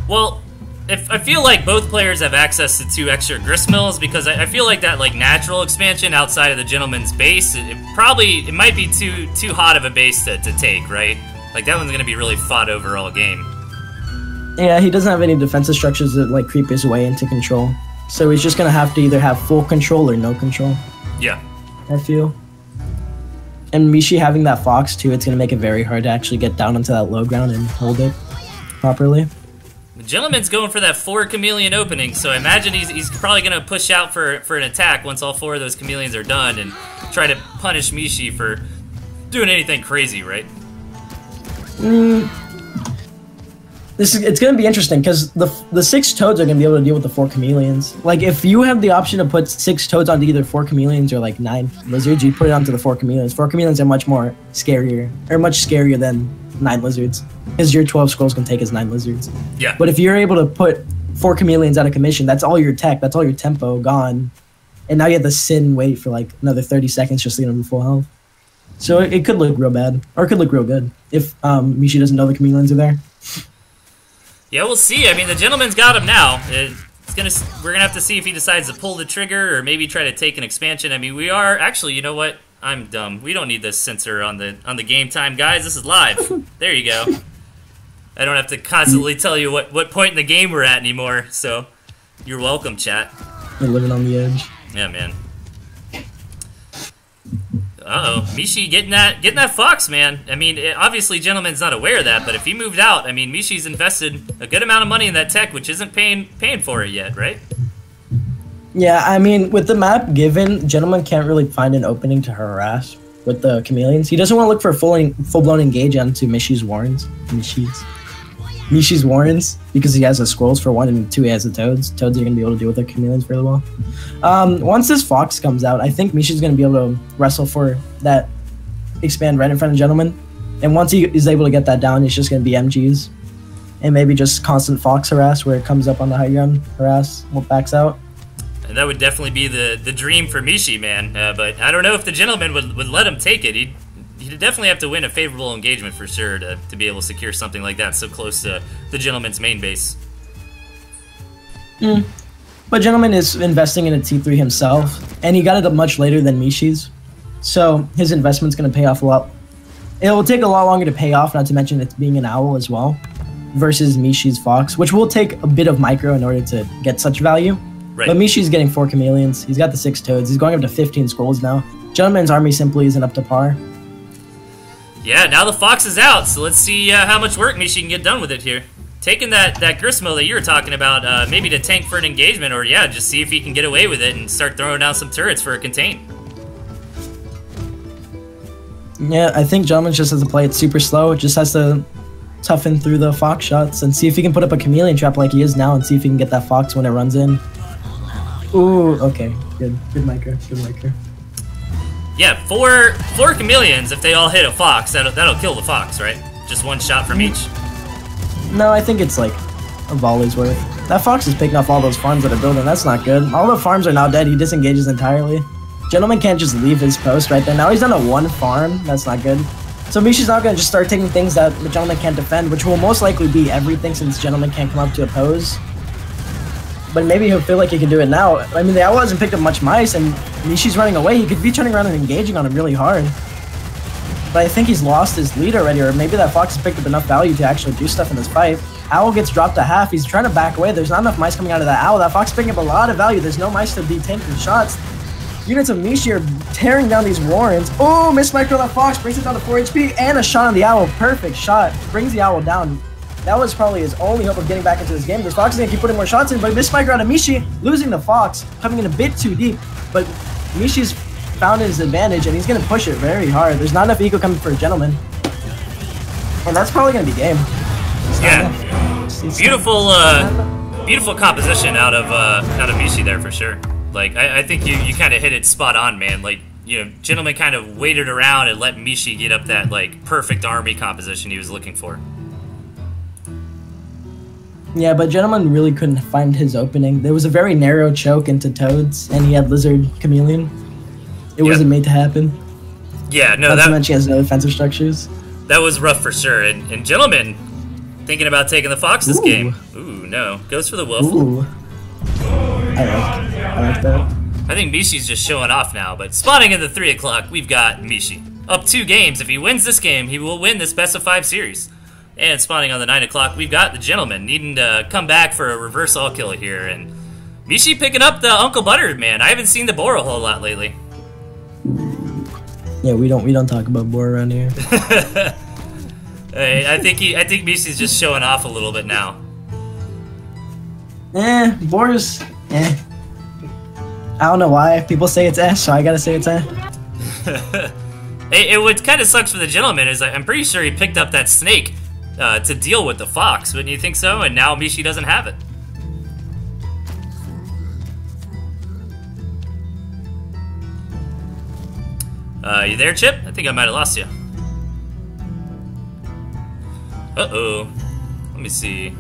Well, I feel like both players have access to 2 extra gristmills because I feel like that like natural expansion outside of the Gentleman's base, it might be too hot of a base to take, right? Like that one's gonna be really fought over all game. Yeah, he doesn't have any defensive structures that like creep his way into control, so he's just gonna have to either have full control or no control. Yeah, I feel. And Mishi having that Fox too, it's gonna make it very hard to actually get down onto that low ground and hold it properly. The Gentleman's going for that 4 chameleon opening, so I imagine he's probably going to push out for an attack once all 4 of those chameleons are done and try to punish Mishi for doing anything crazy, right? It's going to be interesting because the 6 toads are going to be able to deal with the 4 chameleons. Like, if you have the option to put 6 toads onto either 4 chameleons or like 9 lizards, you put it onto the 4 chameleons. 4 chameleons are much scarier than 9 lizards, because your 12 scrolls can take as 9 lizards. Yeah. But if you're able to put 4 chameleons out of commission, that's all your tech, that's all your tempo gone. And now you have to sit and wait for like another 30 seconds just to get them to full health. So it could look real bad, or it could look real good if Mishi doesn't know the chameleons are there. Yeah, we'll see. I mean, the Gentleman's got him now. We're gonna have to see if he decides to pull the trigger or maybe try to take an expansion. I mean, we are actually, you know what? I'm dumb. We don't need this censor on the game time, guys. This is live. There you go. I don't have to constantly tell you what point in the game we're at anymore. So, you're welcome, chat. You're living on the edge. Yeah, man. Uh-oh, Mishi getting that Fox, man. I mean, obviously, Gentleman's not aware of that, but if he moved out, I mean, Mishi's invested a good amount of money in that tech, which isn't paying for it yet, right? Yeah, I mean, with the map given, Gentleman can't really find an opening to harass with the chameleons. He doesn't want to look for a full-blown engage onto Mishi's Warrens. Mishi's Warrens, because he has the scrolls for 1, and 2 he has the toads. Toads are going to be able to deal with the chameleons fairly well. Once this Fox comes out, I think Mishi's going to be able to wrestle for that expand right in front of Gentleman. And once he is able to get that down, it's just going to be MGs. And maybe just constant Fox harass where it comes up on the high ground, harass, backs out. And that would definitely be the dream for Mishi, man. But I don't know if the Gentleman would let him take it. He'd definitely have to win a favorable engagement for sure to be able to secure something like that so close to the Gentleman's main base. But Gentleman is investing in a T3 himself, and he got it up much later than Mishi's. So his investment's going to pay off a lot. It will take a lot longer to pay off, not to mention it's being an owl as well, versus Mishi's Fox, which will take a bit of micro in order to get such value. Right. But Mishi's getting 4 chameleons. He's got the 6 toads. He's going up to 15 scrolls now. Gentleman's army simply isn't up to par. Yeah, now the Fox is out, so let's see how much work Mishi can get done with it here. Taking that gristmill that you were talking about, maybe to tank for an engagement, or yeah, just see if he can get away with it and start throwing down some turrets for a contain. Yeah, I think Gentleman just has to play it super slow. Just has to toughen through the Fox shots and see if he can put up a chameleon trap like he is now and see if he can get that Fox when it runs in. Ooh, okay. Good micro. Yeah, four chameleons. If they all hit a fox, that'll kill the fox, right? Just one shot from each. No, I think it's like a volley's worth. That fox is picking off all those farms that are building. That's not good. All the farms are now dead. He disengages entirely. Gentleman can't just leave his post right there. Now he's down to one farm. That's not good. So Mishi's now going to just start taking things that the Gentleman can't defend, which will most likely be everything since Gentleman can't come up to oppose. But maybe he'll feel like he can do it now. I mean, the Owl hasn't picked up much mice, and Mishi's running away. He could be turning around and engaging on him really hard. But I think he's lost his lead already, or maybe that fox has picked up enough value to actually do stuff in this fight. Owl gets dropped to half. He's trying to back away. There's not enough mice coming out of that Owl. That fox is picking up a lot of value. There's no mice to be tanking shots. Units of Mishi are tearing down these warrens. Oh, miss micro that fox, brings it down to 4 HP, and a shot on the Owl. Perfect shot. Brings the Owl down. That was probably his only hope of getting back into this game. This fox is going to keep putting more shots in, but miss micro out of Mishi, losing the fox, coming in a bit too deep. But Mishi's found his advantage, and he's going to push it very hard. There's not enough eco coming for a Gentleman. And that's probably going to be game. Yeah. Beautiful, beautiful composition out of Mishi there for sure. Like, I think you kind of hit it spot on, man. Like, you know, Gentleman kind of waited around and let Mishi get up that, like, perfect army composition he was looking for. Yeah, but Gentleman really couldn't find his opening. There was a very narrow choke into Toads, and he had Lizard Chameleon. It wasn't made to happen. Yeah, no, Not to mention he has no defensive structures. That was rough for sure. And Gentleman thinking about taking the fox this game. Ooh, no. Goes for the wolf. Ooh. I like that. I think Mishi's just showing off now, but spawning in the 3 o'clock, we've got Mishi. Up 2 games. If he wins this game, he will win this best of 5 series. And spawning on the 9 o'clock, we've got the Gentleman needing to come back for a reverse all kill here. And Mishi picking up the Uncle Butter, man. I haven't seen the boar a whole lot lately. Yeah, we don't talk about boar around here. I think Mishi's just showing off a little bit now. Boars. I don't know why people say it's so I gotta say it's What kind of sucks for the Gentleman is I'm pretty sure he picked up that snake to deal with the fox. Wouldn't you think so? And now Mishi doesn't have it. You there, Chip? I think I might have lost you. Uh-oh. Let me see.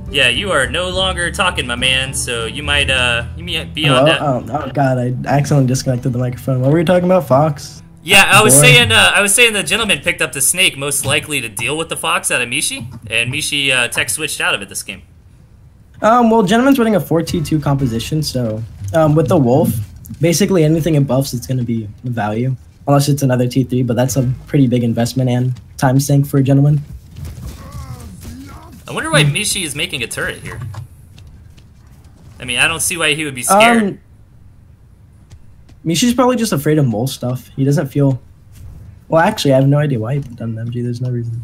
Yeah, you are no longer talking, my man, so you might be on that. Oh god, I accidentally disconnected the microphone. What were you talking about, Fox? Yeah, I was saying the Gentleman picked up the snake most likely to deal with the fox out of Mishi, and Mishi tech switched out of it this game. Well, Gentleman's running a 4T2 composition, so with the wolf, basically anything it buffs, it's gonna be value. Unless it's another T3, but that's a pretty big investment and time sink for a Gentleman. I wonder why Mishi is making a turret here. I mean, I don't see why he would be scared. Mishi's probably just afraid of mole stuff. He doesn't feel... Well, actually, I have no idea why he done MG. There's no reason.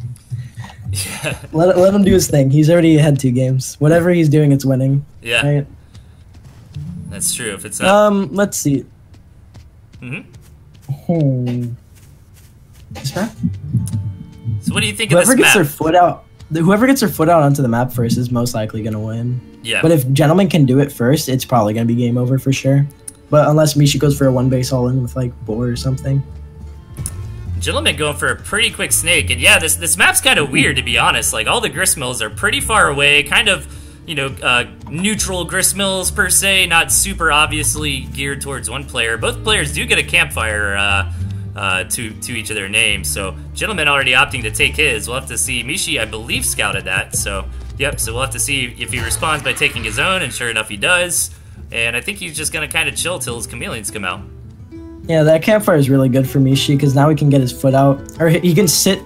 Yeah. Let him do his thing. He's already had 2 games. Whatever he's doing, it's winning. Yeah. Right? That's true. If it's not... Let's see. This map? So what do you think of this map? Whoever gets their foot out onto the map first is most likely going to win. Yeah. But if Gentleman can do it first, it's probably going to be game over for sure. But unless Mishi goes for a 1-base all-in with, like, boar or something. Gentleman going for a pretty quick snake. And yeah, this map's kind of weird, to be honest. Like, all the gristmills are pretty far away. Kind of, you know, neutral gristmills, per se. Not super obviously geared towards one player. Both players do get a campfire to each of their names. So Gentleman already opting to take his. We'll have to see. Mishi, I believe, scouted that. So, yep. So we'll have to see if he responds by taking his own. And sure enough, he does. And I think he's just going to kind of chill till his chameleons come out. Yeah, that campfire is really good for Mishi because now he can get his foot out. Or he can sit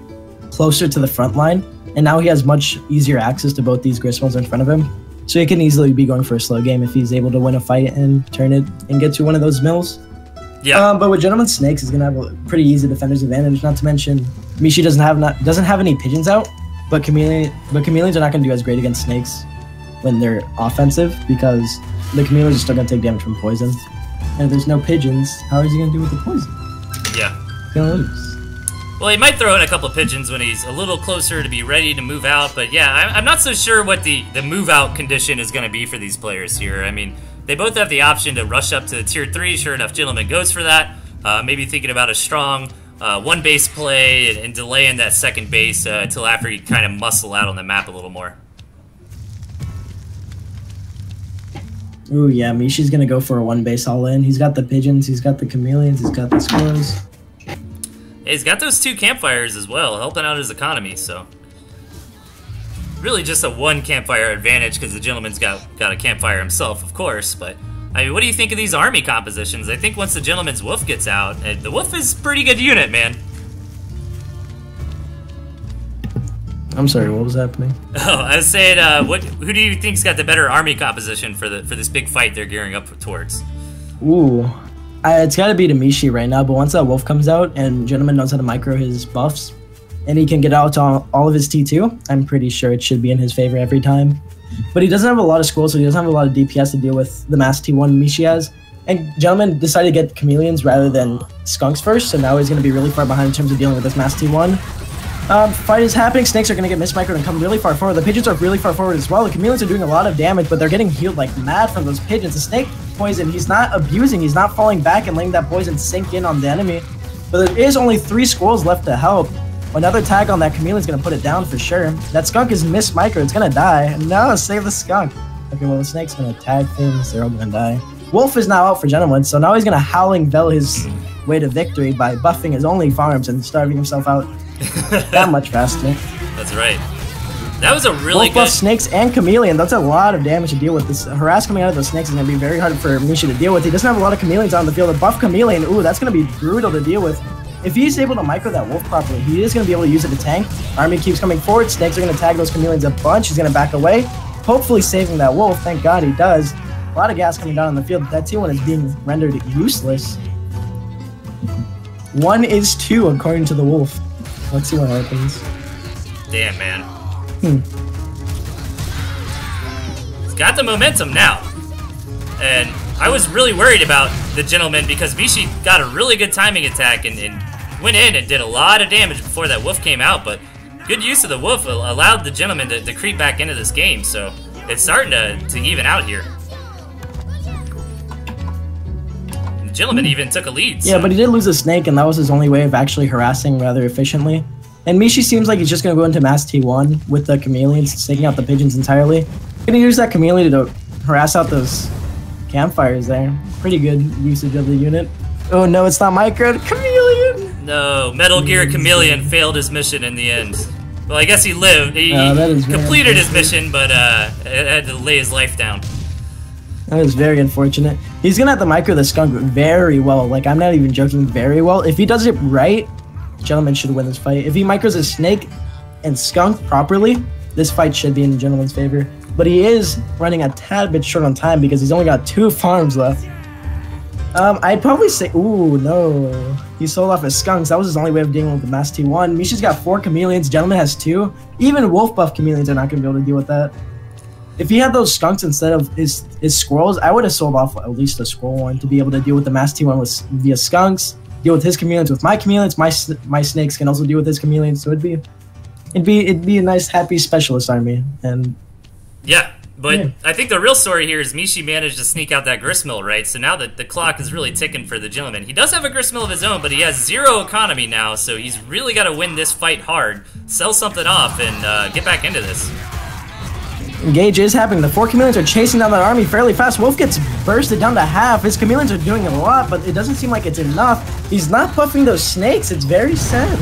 closer to the front line. And now he has much easier access to both these gristmills in front of him. So he can easily be going for a slow game if he's able to win a fight and turn it and get to one of those mills. Yeah. But with Gentleman Snakes, he's going to have a pretty easy defender's advantage. Not to mention, Mishi doesn't have any pigeons out. But chameleons are not going to do as great against snakes when they're offensive because the chameleons are still going to take damage from poison. And if there's no pigeons, how is he going to do with the poison? Yeah. He's going to lose. Well, he might throw in a couple of pigeons when he's a little closer to be ready to move out. But yeah, I'm not so sure what the move out condition is going to be for these players here. I mean, they both have the option to rush up to tier 3. Sure enough, Gentleman goes for that. maybe thinking about a strong one base play and delaying that second base until after you kind of muscle out on the map a little more. Ooh, yeah, Mishi's gonna go for a one base all in. He's got the pigeons, he's got the chameleons, he's got the squirrels. Hey, he's got those 2 campfires as well, helping out his economy, so. Really just a 1 campfire advantage because the gentleman's got a campfire himself, of course, but I mean, what do you think of these army compositions? I think once the gentleman's wolf gets out, the wolf is a pretty good unit, man. I'm sorry, what was happening? Oh, I was saying, who do you think's got the better army composition for this big fight they're gearing up towards? Ooh, it's got to be to Mishi right now. But once that wolf comes out and gentleman knows how to micro his buffs, and he can get out to all of his T2, I'm pretty sure it should be in his favor every time. But he doesn't have a lot of squirrels, so he doesn't have a lot of DPS to deal with the mass T1 Mishi has. And gentleman decided to get chameleons rather than skunks first, so now he's going to be really far behind in terms of dealing with this mass T1. Fight is happening. Snakes are going to get mismicroed and come really far forward. The pigeons are really far forward as well. The chameleons are doing a lot of damage, but they're getting healed like mad from those pigeons. The snake poison, he's not abusing. He's not falling back and letting that poison sink in on the enemy. But there is only 3 squirrels left to help. Another tag on that chameleon's going to put it down for sure. That skunk is mismicroed. It's going to die. No, save the skunk. Okay, well, the snake's going to tag things. They're all going to die. Wolf is now out for gentlemen, so now he's going to Howling Vel his way to victory by buffing his only farms and starving himself out that much faster. That's right. That was a really Wolf buff snakes and chameleon. That's a lot of damage to deal with. This harass coming out of those snakes is going to be very hard for Misha to deal with. He doesn't have a lot of chameleons on the field. A buff chameleon, ooh, that's going to be brutal to deal with. If he's able to micro that wolf properly, he is going to be able to use it to tank. Army keeps coming forward. Snakes are going to tag those chameleons a bunch. He's going to back away, hopefully saving that wolf. Thank God he does. A lot of gas coming down on the field. That T1 is being rendered useless. 1 is 2 according to the wolf. Let's see what happens. Damn, man. He's got the momentum now. And I was really worried about the gentleman because Mishi got a really good timing attack and went in and did a lot of damage before that wolf came out, but good use of the wolf allowed the gentleman to creep back into this game, so it's starting to even out here. The gentleman even took a lead. Yeah, but he did lose a snake, and that was his only way of actually harassing rather efficiently. And Mishi seems like he's just going to go into mass T1 with the chameleons, taking out the pigeons entirely. Going to use that chameleon to harass out those campfires there. Pretty good usage of the unit. Oh no, it's not micro. Chameleon! No, Metal Gear Chameleon failed his mission in the end. Well, I guess he lived. He completed his mission, but had to lay his life down. That is very unfortunate. He's going to have to micro the skunk very well. Like, I'm not even joking, very well. If he does it right, gentleman should win this fight. If he micros a snake and skunk properly, this fight should be in the gentleman's favor. But he is running a tad bit short on time because he's only got 2 farms left. I'd probably say, ooh, no. He sold off his skunks. That was his only way of dealing with the mass T1. Misha's got 4 chameleons. Gentleman has 2. Even wolf buff chameleons are not going to be able to deal with that. If he had those skunks instead of his squirrels, I would have sold off at least a squirrel one to be able to deal with the mass T1 via skunks, deal with his chameleons with my chameleons. My snakes can also deal with his chameleons. So it'd be a nice, happy specialist army. And yeah, but I think the real story here is Mishi managed to sneak out that gristmill, right? So now that the clock is really ticking for the gentleman. He does have a gristmill of his own, but he has 0 economy now, so he's really got to win this fight hard, sell something off, and get back into this. Engage is happening. The 4 chameleons are chasing down that army fairly fast. Wolf gets bursted down to half. His chameleons are doing a lot, but it doesn't seem like it's enough. He's not buffing those snakes. It's very sad.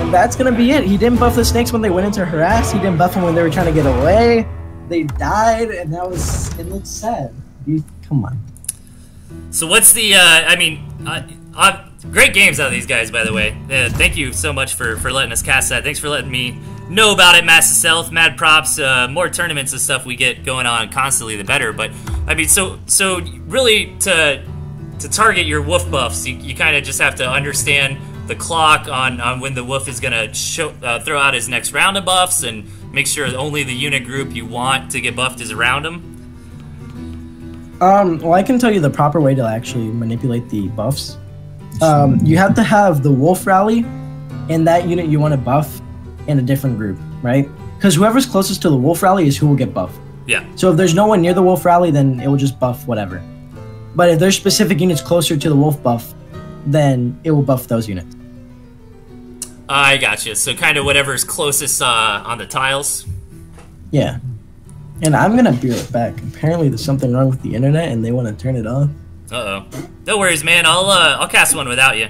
And that's going to be it. He didn't buff the snakes when they went into harass. He didn't buff them when they were trying to get away. They died, and it looks sad. Come on. So what's the, great games out of these guys, by the way. Thank you so much for letting us cast that. Thanks for letting me know about it, Massive Stealth, mad props, more tournaments and stuff we get going on constantly, the better. But, I mean, so really to target your wolf buffs, you kind of just have to understand the clock on when the wolf is going to throw out his next round of buffs and make sure only the unit group you want to get buffed is around him. Well, I can tell you the proper way to actually manipulate the buffs. You have to have the wolf rally and that unit you want to buff in a different group, right? Because whoever's closest to the wolf rally is who will get buffed. Yeah. So if there's no one near the wolf rally, then it will just buff whatever. But if there's specific units closer to the wolf buff, then it will buff those units. I gotcha. So kind of whatever's closest on the tiles. Yeah. And I'm gonna be right back. Apparently there's something wrong with the internet and they want to turn it off. Uh-oh. No worries, man. I'll cast one without you.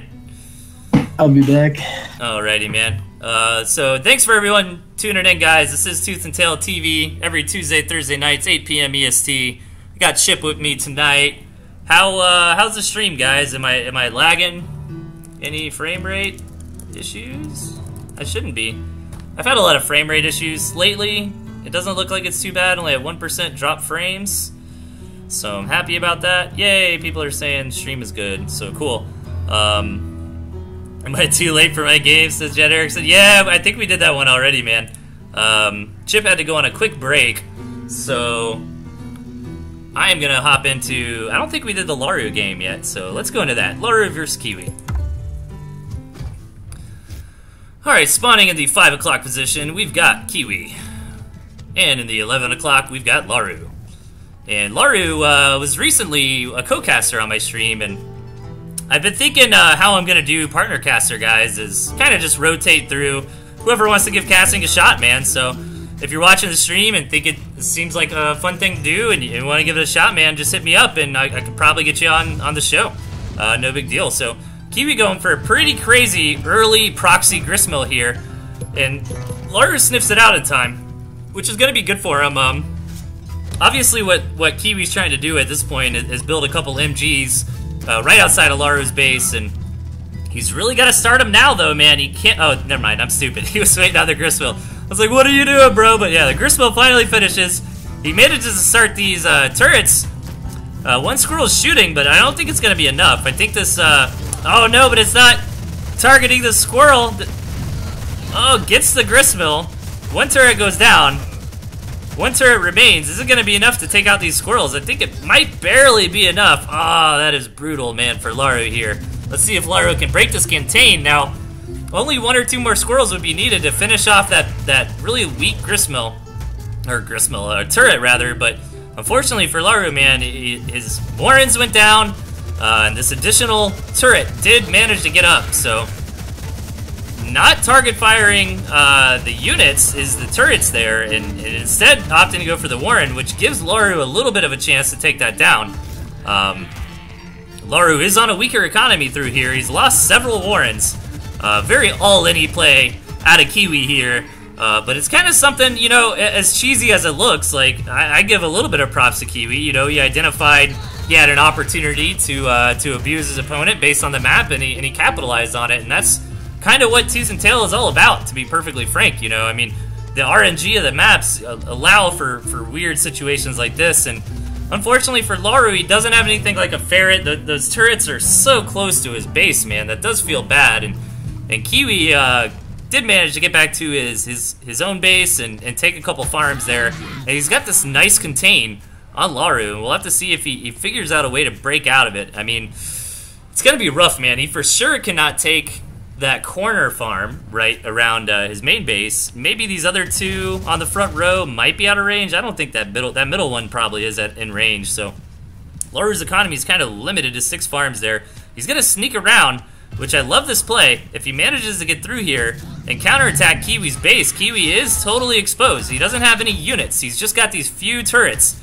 I'll be back. Alrighty, man. So thanks for everyone tuning in, guys. This is Tooth and Tail TV every Tuesday, Thursday nights, 8 p.m. EST. I got Chip with me tonight. How's the stream, guys? Am I lagging? Any frame rate issues? I shouldn't be. I've had a lot of frame rate issues lately. It doesn't look like it's too bad. Only at 1% drop frames. So I'm happy about that. Yay, people are saying stream is good. So cool. Am I too late for my game, says Jet Erickson? Yeah, I think we did that one already, man. Chip had to go on a quick break. So I am going to hop into... I don't think we did the Laru game yet. So let's go into that. Laru versus Kiwi. Alright, spawning in the 5 o'clock position, we've got Kiwi. And in the 11 o'clock, we've got Laru. And Laru was recently a co-caster on my stream, and I've been thinking how I'm going to do partner caster, guys, is kind of just rotate through whoever wants to give casting a shot, man. So if you're watching the stream and think it seems like a fun thing to do and you want to give it a shot, man, just hit me up, and I could probably get you on the show. No big deal. So Kiwi going for a pretty crazy early proxy gristmill here, and Laru sniffs it out in time, which is going to be good for him. Obviously, what Kiwi's trying to do at this point is build a couple MGs right outside of Laru's base, and he's really got to start him now, though, man. He can't... Oh, never mind. I'm stupid. He was waiting on the gristmill. I was like, what are you doing, bro? But yeah, the gristmill finally finishes. He manages to start these turrets. One squirrel's shooting, but I don't think it's going to be enough. I think this... Oh, no, but it's not targeting the squirrel. Oh, gets the gristmill. One turret goes down. One turret remains. Is it going to be enough to take out these squirrels? I think it might barely be enough. Oh, that is brutal, man, for Laru here. Let's see if Laru can break this contain. Now, only 1 or 2 more squirrels would be needed to finish off that really weak gristmill. Or turret, rather. But unfortunately for Laru, man, his Warrens went down. And this additional turret did manage to get up, so... Not target firing the units is the turrets there, and instead opting to go for the Warren, which gives Laru a little bit of a chance to take that down. Laru is on a weaker economy through here. He's lost several Warrens. Very all-in-y play out of Kiwi here. But it's kind of something, you know, as cheesy as it looks, like, I give a little bit of props to Kiwi. You know, he identified he had an opportunity to abuse his opponent based on the map, and he capitalized on it, and that's kind of what Tooth and Tail is all about, to be perfectly frank. You know, I mean, the RNG of the maps allow for weird situations like this, and unfortunately for Laru, he doesn't have anything like a ferret. Those turrets are so close to his base, man. That does feel bad, and Kiwi did manage to get back to his own base and take a couple farms there, and he's got this nice contain on Laru, and we'll have to see if he figures out a way to break out of it. I mean, it's gonna be rough, man. He for sure cannot take that corner farm right around his main base. Maybe these other 2 on the front row might be out of range. I don't think that middle one probably is in range. So Laru's economy is kind of limited to 6 farms there. He's gonna sneak around, which I love this play. If he manages to get through here and counterattack Kiwi's base, Kiwi is totally exposed. He doesn't have any units. He's just got these few turrets.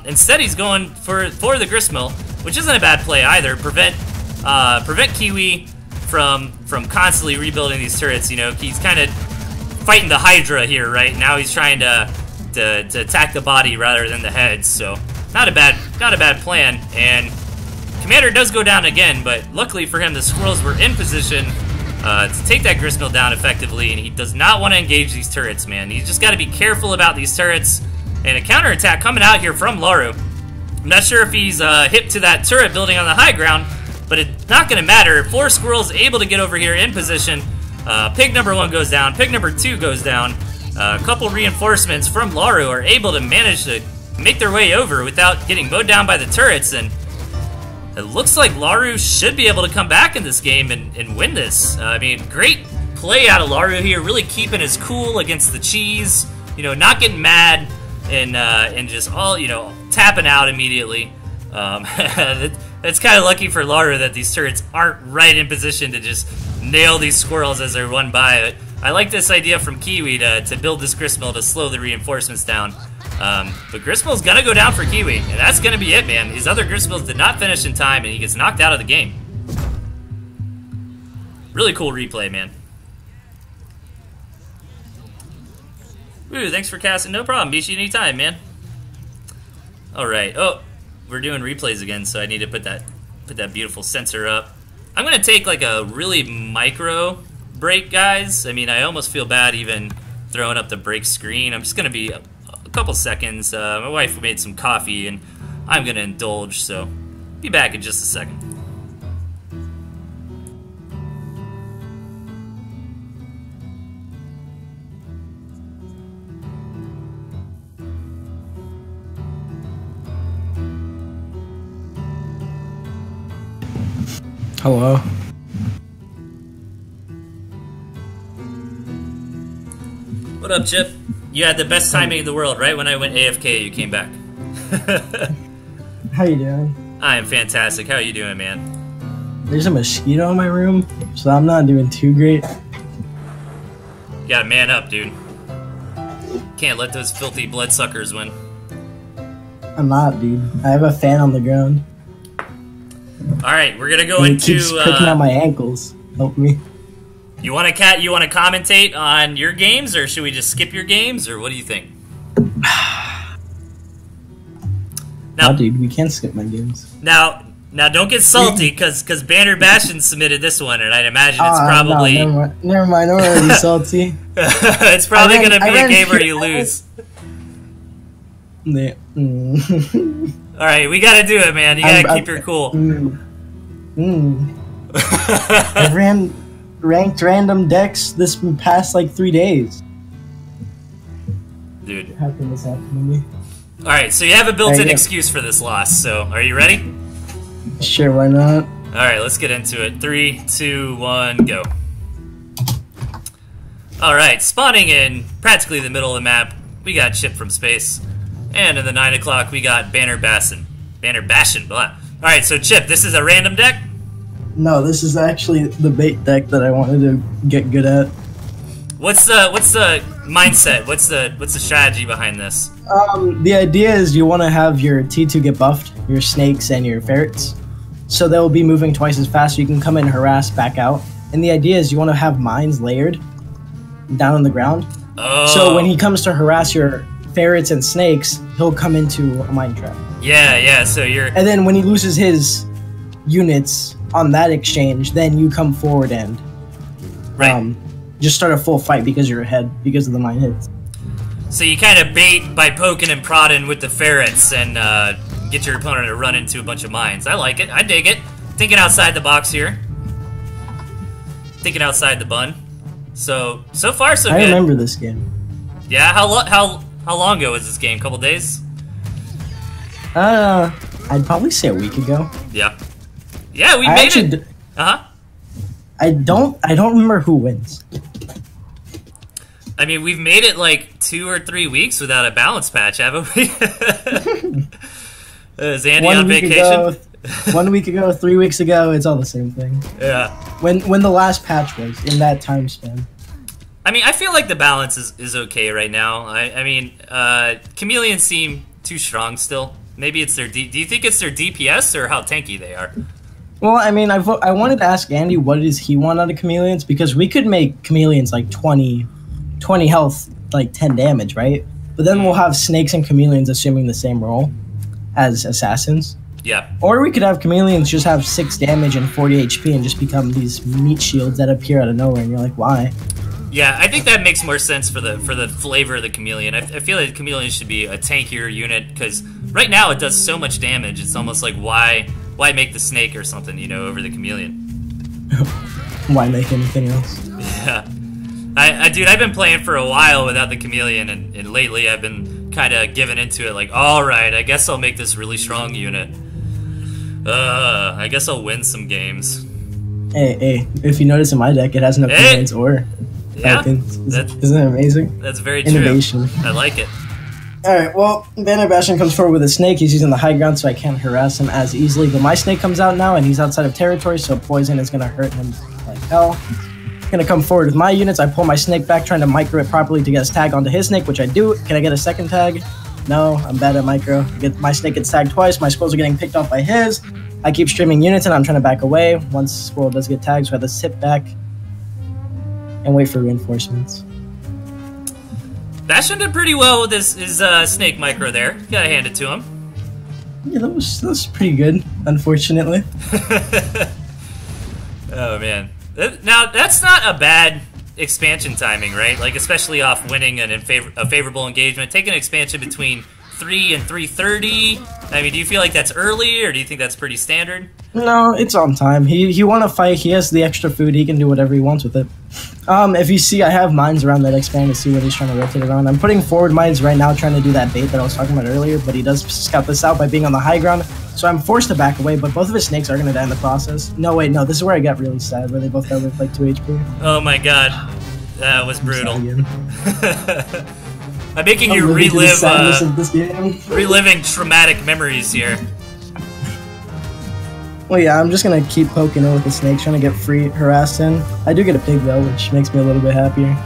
Instead, he's going for the gristmill, which isn't a bad play either. Prevent Kiwi from constantly rebuilding these turrets. You know, he's kind of fighting the Hydra here, right? Now he's trying to attack the body rather than the head. So not a bad plan. And Commander does go down again, but luckily for him, the squirrels were in position to take that gristmill down effectively, and he does not want to engage these turrets, man. He's just got to be careful about these turrets. And a counterattack coming out here from Laru. I'm not sure if he's hip to that turret building on the high ground, but it's not going to matter. 4 squirrels able to get over here in position. Pig number 1 goes down. Pig number 2 goes down. A couple reinforcements from Laru are able to manage to make their way over without getting mowed down by the turrets, and it looks like Laru should be able to come back in this game and win this. I mean, great play out of Laru here, really keeping his cool against the cheese, you know, not getting mad and just all, you know, tapping out immediately. It's kind of lucky for Lara that these turrets aren't right in position to just nail these squirrels as they run by. I like this idea from Kiwi to build this gristmill to slow the reinforcements down. But Gristmill's gonna go down for Kiwi, and that's gonna be it, man. His other Gristmills did not finish in time, and he gets knocked out of the game. Really cool replay, man. Ooh, thanks for casting. No problem. Beat you anytime, man. Alright. Oh, we're doing replays again, so I need to put that beautiful sensor up. I'm gonna take like a really micro break, guys. I mean, I almost feel bad even throwing up the break screen. I'm just gonna be a couple seconds. My wife made some coffee, and I'm gonna indulge, so be back in just a second. Hello. What up, Chip? You had the best timing in the world, right? When I went AFK, you came back. How you doing? I am fantastic. How are you doing, man? There's a mosquito in my room, so I'm not doing too great. You gotta man up, dude. Can't let those filthy bloodsuckers win. I'm not, dude. I have a fan on the ground. Alright, we're gonna go and into... It keeps pricking out my ankles. Help me. You want to commentate on your games, or should we just skip your games, or what do you think? Now, dude, we can't skip my games. Now, don't get salty, because Banner Bastion submitted this one, and I'd imagine it's probably... No, never mind, I'm already salty. It's probably going to be a game where you lose. Alright, we got to do it, man. You got to keep your cool. I ran ranked random decks this past like 3 days. Dude. How can this happen to me? Alright, so you have a built-in excuse for this loss, so are you ready? Sure, why not? Alright, let's get into it. 3, 2, 1, go. Alright, spawning in practically the middle of the map, we got ChipFromSpace. And in the 9 o'clock, we got Banner Bastion. Blah. Alright, so Chip, this is a random deck? No, this is actually the bait deck that I wanted to get good at. What's the mindset? What's the strategy behind this? The idea is you want to have your T2 get buffed, your snakes and your ferrets, so they'll be moving twice as fast. So you can come in, harass, back out. And the idea is you want to have mines layered down on the ground. Oh. So when he comes to harass your ferrets and snakes, he'll come into a mine trap. Yeah. So you're. And then when he loses his units on that exchange, then you come forward and just start a full fight because you're ahead because of the mine hits. So you kind of bait by poking and prodding with the ferrets and get your opponent to run into a bunch of mines. I like it. I dig it. Thinking outside the box here. Thinking outside the bun. So far so good. I remember this game. Yeah. How long ago was this game? Couple days? I'd probably say a week ago. Yeah. Yeah, we made it. I don't remember who wins. I mean, we've made it like 2 or 3 weeks without a balance patch, haven't we? Is Andy on vacation? 1 week ago, 3 weeks ago, it's all the same thing. Yeah. When the last patch was in that time span. I mean, I feel like the balance is okay right now. I mean, Chameleons seem too strong still. Maybe it's their do you think it's their DPS or how tanky they are? Well, I mean, I wanted to ask Andy what does he want out of Chameleons, because we could make Chameleons like 20 health, like 10 damage, right? But then we'll have Snakes and Chameleons assuming the same role as Assassins. Yeah. Or we could have Chameleons just have 6 damage and 40 HP and just become these meat shields that appear out of nowhere, and you're like, why? Yeah, I think that makes more sense for the flavor of the Chameleon. I feel like the Chameleon should be a tankier unit, because right now it does so much damage. It's almost like why make the Snake or something, over the Chameleon? Why make anything else? Yeah. Dude, I've been playing for a while without the Chameleon, and lately I've been kind of giving into it, like, alright, I guess I'll make this really strong unit. I guess I'll win some games. Hey, if you notice in my deck, it has no Chameleons or Falcons. Isn't that amazing? That's very Innovation. true. I like it. Alright, well, Banner Bastion comes forward with a snake. He's using the high ground, so I can't harass him as easily. But my snake comes out now, and he's outside of territory, so poison is going to hurt him like hell. Going to come forward with my units. I pull my snake back, trying to micro it properly to get his tag onto his snake, which I do. Can I get a second tag? No, I'm bad at micro. My snake gets tagged twice. My squirrels are getting picked off by his. I keep streaming units, and I'm trying to back away. Once squirrel does get tagged, so I have to sit back and wait for reinforcements. Bastion did pretty well with his snake micro there. Gotta hand it to him. Yeah, that was pretty good, unfortunately. Oh, man. Now, that's not a bad expansion timing, right? Like, especially off winning a favorable engagement. Take an expansion between 3 and 3:30. I mean, do you feel like that's early, or do you think that's pretty standard? No, it's on time. He want to fight. He has the extra food. He can do whatever he wants with it. If you see, I have mines around that expand to see what he's trying to rotate it on. I'm putting forward mines right now, trying to do that bait that I was talking about earlier, but he does scout this out by being on the high ground, so I'm forced to back away, but both of his snakes are going to die in the process. No, wait, no, this is where I got really sad, where they both got with like 2 HP. Oh my god. That was brutal. I'm making you relive, reliving traumatic memories here. Well, yeah, I'm just gonna keep poking it with the snake, trying to get free harassed in. I do get a pig though, which makes me a little bit happier.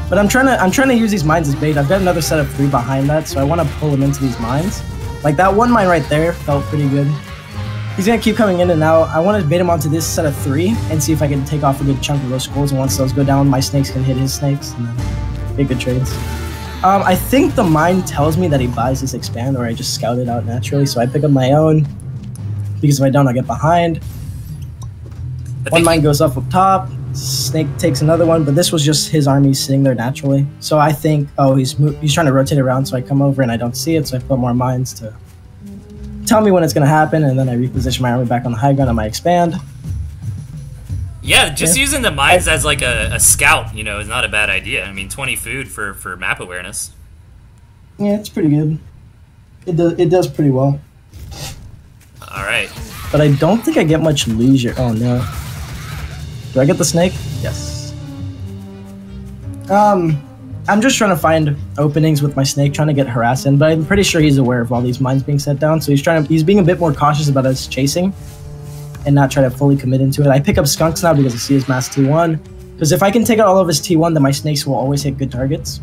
But I'm trying to use these mines as bait. I've got another set of 3 behind that, so I want to pull him into these mines. Like that one mine right there felt pretty good. He's gonna keep coming in and out. I want to bait him onto this set of 3 and see if I can take off a good chunk of those skulls. And once those go down, my snakes can hit his snakes and then get good trades. I think the mine tells me that he buys this expand, or I just scout it out naturally, so I pick up my own. Because if I don't, I'll get behind. One mine goes up top. Snake takes another one, but this was just his army sitting there naturally. So I think, oh, he's trying to rotate around, so I come over and I don't see it, so I put more mines to tell me when it's going to happen, and then I reposition my army back on the high ground and I expand. Yeah, just using the mines as like a scout, you know, is not a bad idea. I mean, 20 food for map awareness. Yeah, it's pretty good. It does pretty well. All right. But I don't think I get much leisure. Oh no. Do I get the snake? Yes. I'm just trying to find openings with my snake, trying to get harassed in, but I'm pretty sure he's aware of all these mines being set down, so he's being a bit more cautious about us chasing and not try to fully commit into it. I pick up skunks now because I see his mass T1. Because if I can take out all of his T1, then my snakes will always hit good targets.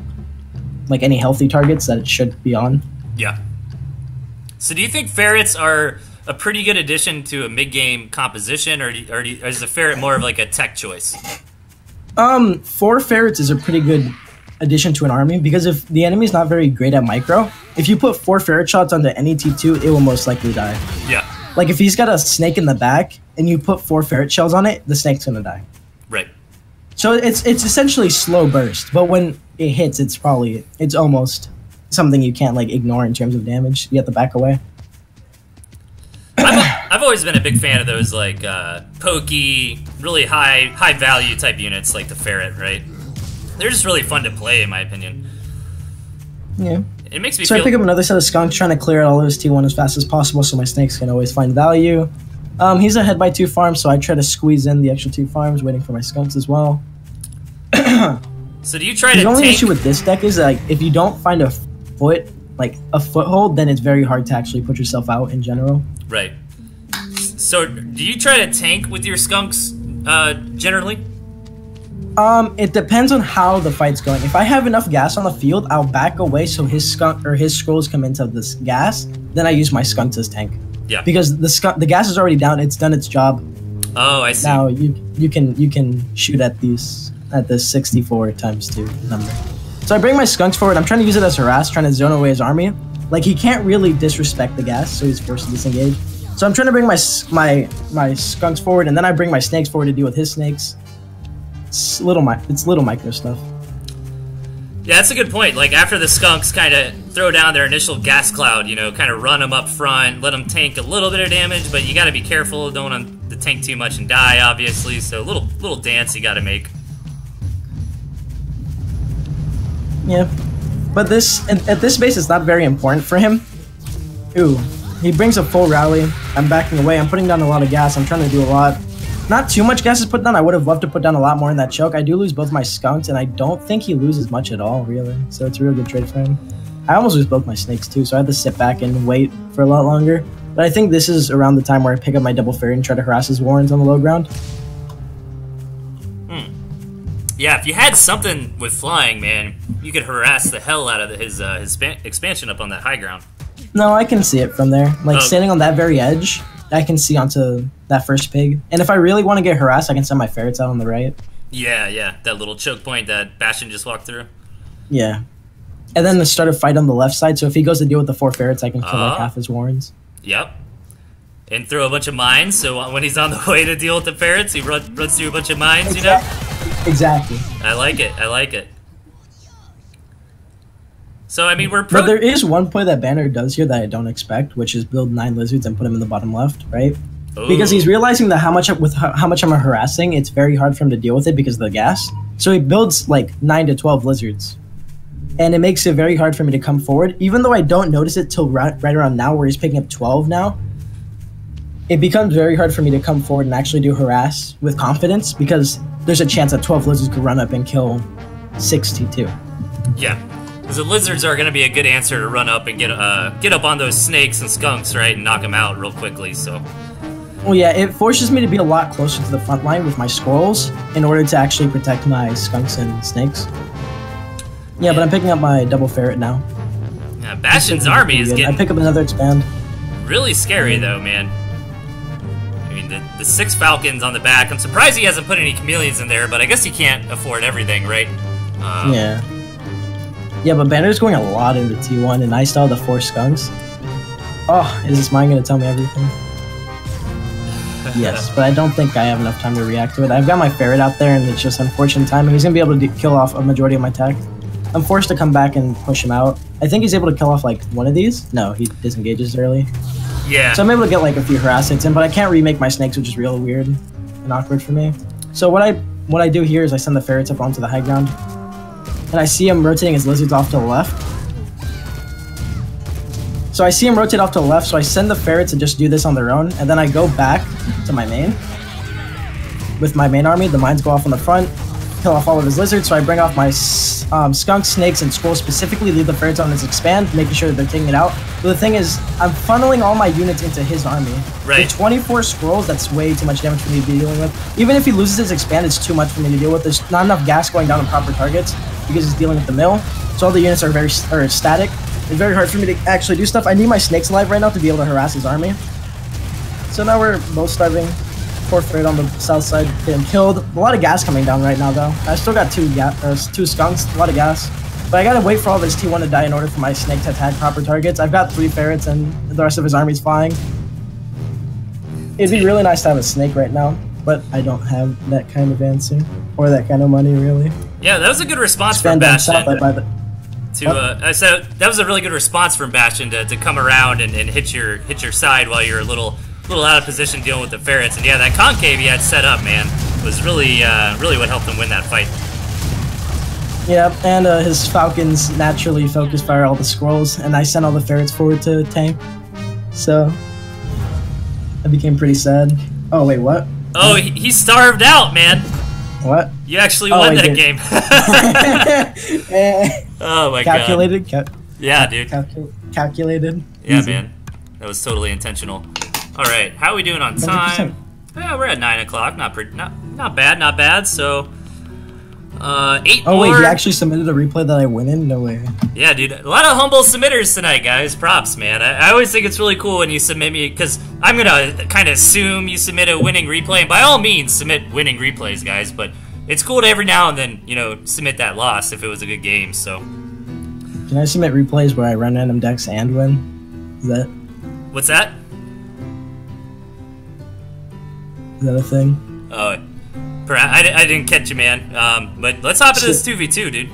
Like any healthy targets that it should be on. Yeah. So do you think ferrets are a pretty good addition to a mid-game composition, or is the ferret more of like a tech choice? 4 ferrets is a pretty good addition to an army, because if the enemy's not very great at micro, if you put 4 ferret shots onto any T2, it will most likely die. Yeah. Like if he's got a snake in the back and you put 4 ferret shells on it, the snake's gonna die. Right. So it's essentially slow burst, but when it hits, it's almost something you can't like ignore in terms of damage. You have to back away. I've always been a big fan of those like pokey, really high value type units like the ferret, right? They're just really fun to play, in my opinion. Yeah. It makes me so feel... I pick up another set of skunks, trying to clear out all of his T1 as fast as possible so my snakes can always find value. He's ahead by 2 farms, so I try to squeeze in the extra 2 farms, waiting for my skunks as well. So do you try to The only tank... issue with this deck is like if you don't find a foothold, then it's very hard to actually put yourself out in general. Right. So do you try to tank with your skunks generally? It depends on how the fight's going. If I have enough gas on the field, I'll back away so his skunk or his scrolls come into this gas. Then I use my skunks as tank. Yeah. Because the gas is already down. It's done its job. Oh, I see. Now you can shoot at this 64 times 2 number. So I bring my skunks forward. I'm trying to use it as harass, trying to zone away his army. Like he can't really disrespect the gas, so he's forced to disengage. So I'm trying to bring my skunks forward, and then I bring my snakes forward to deal with his snakes. It's little micro stuff. Yeah, that's a good point. Like, after the skunks kind of throw down their initial gas cloud, you know, kind of run them up front, let them tank a little bit of damage, but you got to be careful, don't want to tank too much and die, obviously, so little dance you got to make. Yeah, but at this base, it's not very important for him. Ooh, he brings a full rally. I'm backing away. I'm putting down a lot of gas. I'm trying to do a lot. Not too much gas is put down. I would have loved to put down a lot more in that choke. I do lose both my skunks, and I don't think he loses much at all, really. So it's a real good trade for him. I almost just broke my snakes too, so I had to sit back and wait for a lot longer. But I think this is around the time where I pick up my double ferret and try to harass his warrens on the low ground. Yeah, if you had something with flying, man, you could harass the hell out of his expansion up on that high ground. No, I can see it from there. Like, standing on that very edge, I can see onto that first pig. And if I really want to get harassed, I can send my ferrets out on the right. Yeah, that little choke point that Bastion just walked through. Yeah. And then start a fight on the left side, so if he goes to deal with the 4 ferrets, I can kill like half his warrens. Yep. And throw a bunch of mines, so when he's on the way to deal with the ferrets, he runs through a bunch of mines, you know? Exactly. I like it. So, I mean, But there is one play that Banner does here that I don't expect, which is build 9 lizards and put them in the bottom left, right? Ooh. Because he's realizing that how much I'm harassing, it's very hard for him to deal with it because of the gas. So he builds like 9 to 12 lizards. And it makes it very hard for me to come forward, even though I don't notice it till right around now where he's picking up 12 now. It becomes very hard for me to come forward and actually do harass with confidence because there's a chance that 12 lizards could run up and kill 62. Yeah, because the lizards are going to be a good answer to run up and get up on those snakes and skunks, right, and knock them out real quickly, so... Well, yeah, it forces me to be a lot closer to the front line with my squirrels in order to actually protect my skunks and snakes. Yeah, but I'm picking up my double ferret now. Yeah, Bastion's army is getting... I pick up another expand. Really scary, though, man. I mean, the 6 falcons on the back. I'm surprised he hasn't put any chameleons in there, but I guess he can't afford everything, right? Yeah. Yeah, but Banner's going a lot into T1, and I still have the 4 skunks. Oh, is this mine going to tell me everything? Yes, but I don't think I have enough time to react to it. I've got my ferret out there, and it's just unfortunate timing. He's going to be able to kill off a majority of my tech. I'm forced to come back and push him out. I think he's able to kill off, like, one of these. No, he disengages early. Yeah. So I'm able to get, like, a few harass hits in, but I can't remake my snakes, which is real weird and awkward for me. So what I do here is I send the ferrets up onto the high ground, and I see him rotating his lizards off to the left. So I see him rotate off to the left, so I send the ferrets to just do this on their own, and then I go back to my main. With my main army, the mines go off on the front, kill off all of his lizards, so I bring off my skunks, snakes, and squirrels, specifically leave the ferrets on his expand, making sure that they're taking it out. But the thing is, I'm funneling all my units into his army. Right. With 24 squirrels, that's way too much damage for me to be dealing with. Even if he loses his expand, it's too much for me to deal with. There's not enough gas going down on proper targets because he's dealing with the mill. So all the units are very static. It's very hard for me to actually do stuff. I need my snakes alive right now to be able to harass his army. So now we're both starving. 4 ferret on the south side getting killed. A lot of gas coming down right now, though. I still got 2 skunks, a lot of gas. But I gotta wait for all of his T1 to die in order for my snake to attack proper targets. I've got 3 ferrets and the rest of his army's flying. It'd be really nice to have a snake right now, but I don't have that kind of answer. Or that kind of money, really. Yeah, that was a good response from Bastion. I said that was a really good response from Bastion to come around and hit your side while you're a little out of position dealing with the ferrets. And yeah, that concave he had set up, man, was really what helped him win that fight. Yeah, and his falcons naturally focus fire all the squirrels, and I sent all the ferrets forward to tank. So I became pretty sad. Oh wait, what? Oh, he starved out, man. What? You actually won that game. Oh my calculated? god. Yeah, dude. Calculated? Yeah, easy. man. That was totally intentional. Alright, how are we doing on time? 100%. Yeah, we're at 9 o'clock. Not bad. So, 8 more. Oh, wait, you actually submitted a replay that I win in? No way. Yeah, dude. A lot of humble submitters tonight, guys. Props, man. I always think it's really cool when you submit me, because I'm going to kind of assume you submit a winning replay. And by all means, submit winning replays, guys. But it's cool to every now and then, you know, submit that loss if it was a good game, so. Can I submit replays where I run random decks and win? Is that? What's that? Is that a thing? Oh, I didn't catch you, man. But let's hop into this 2v2, dude.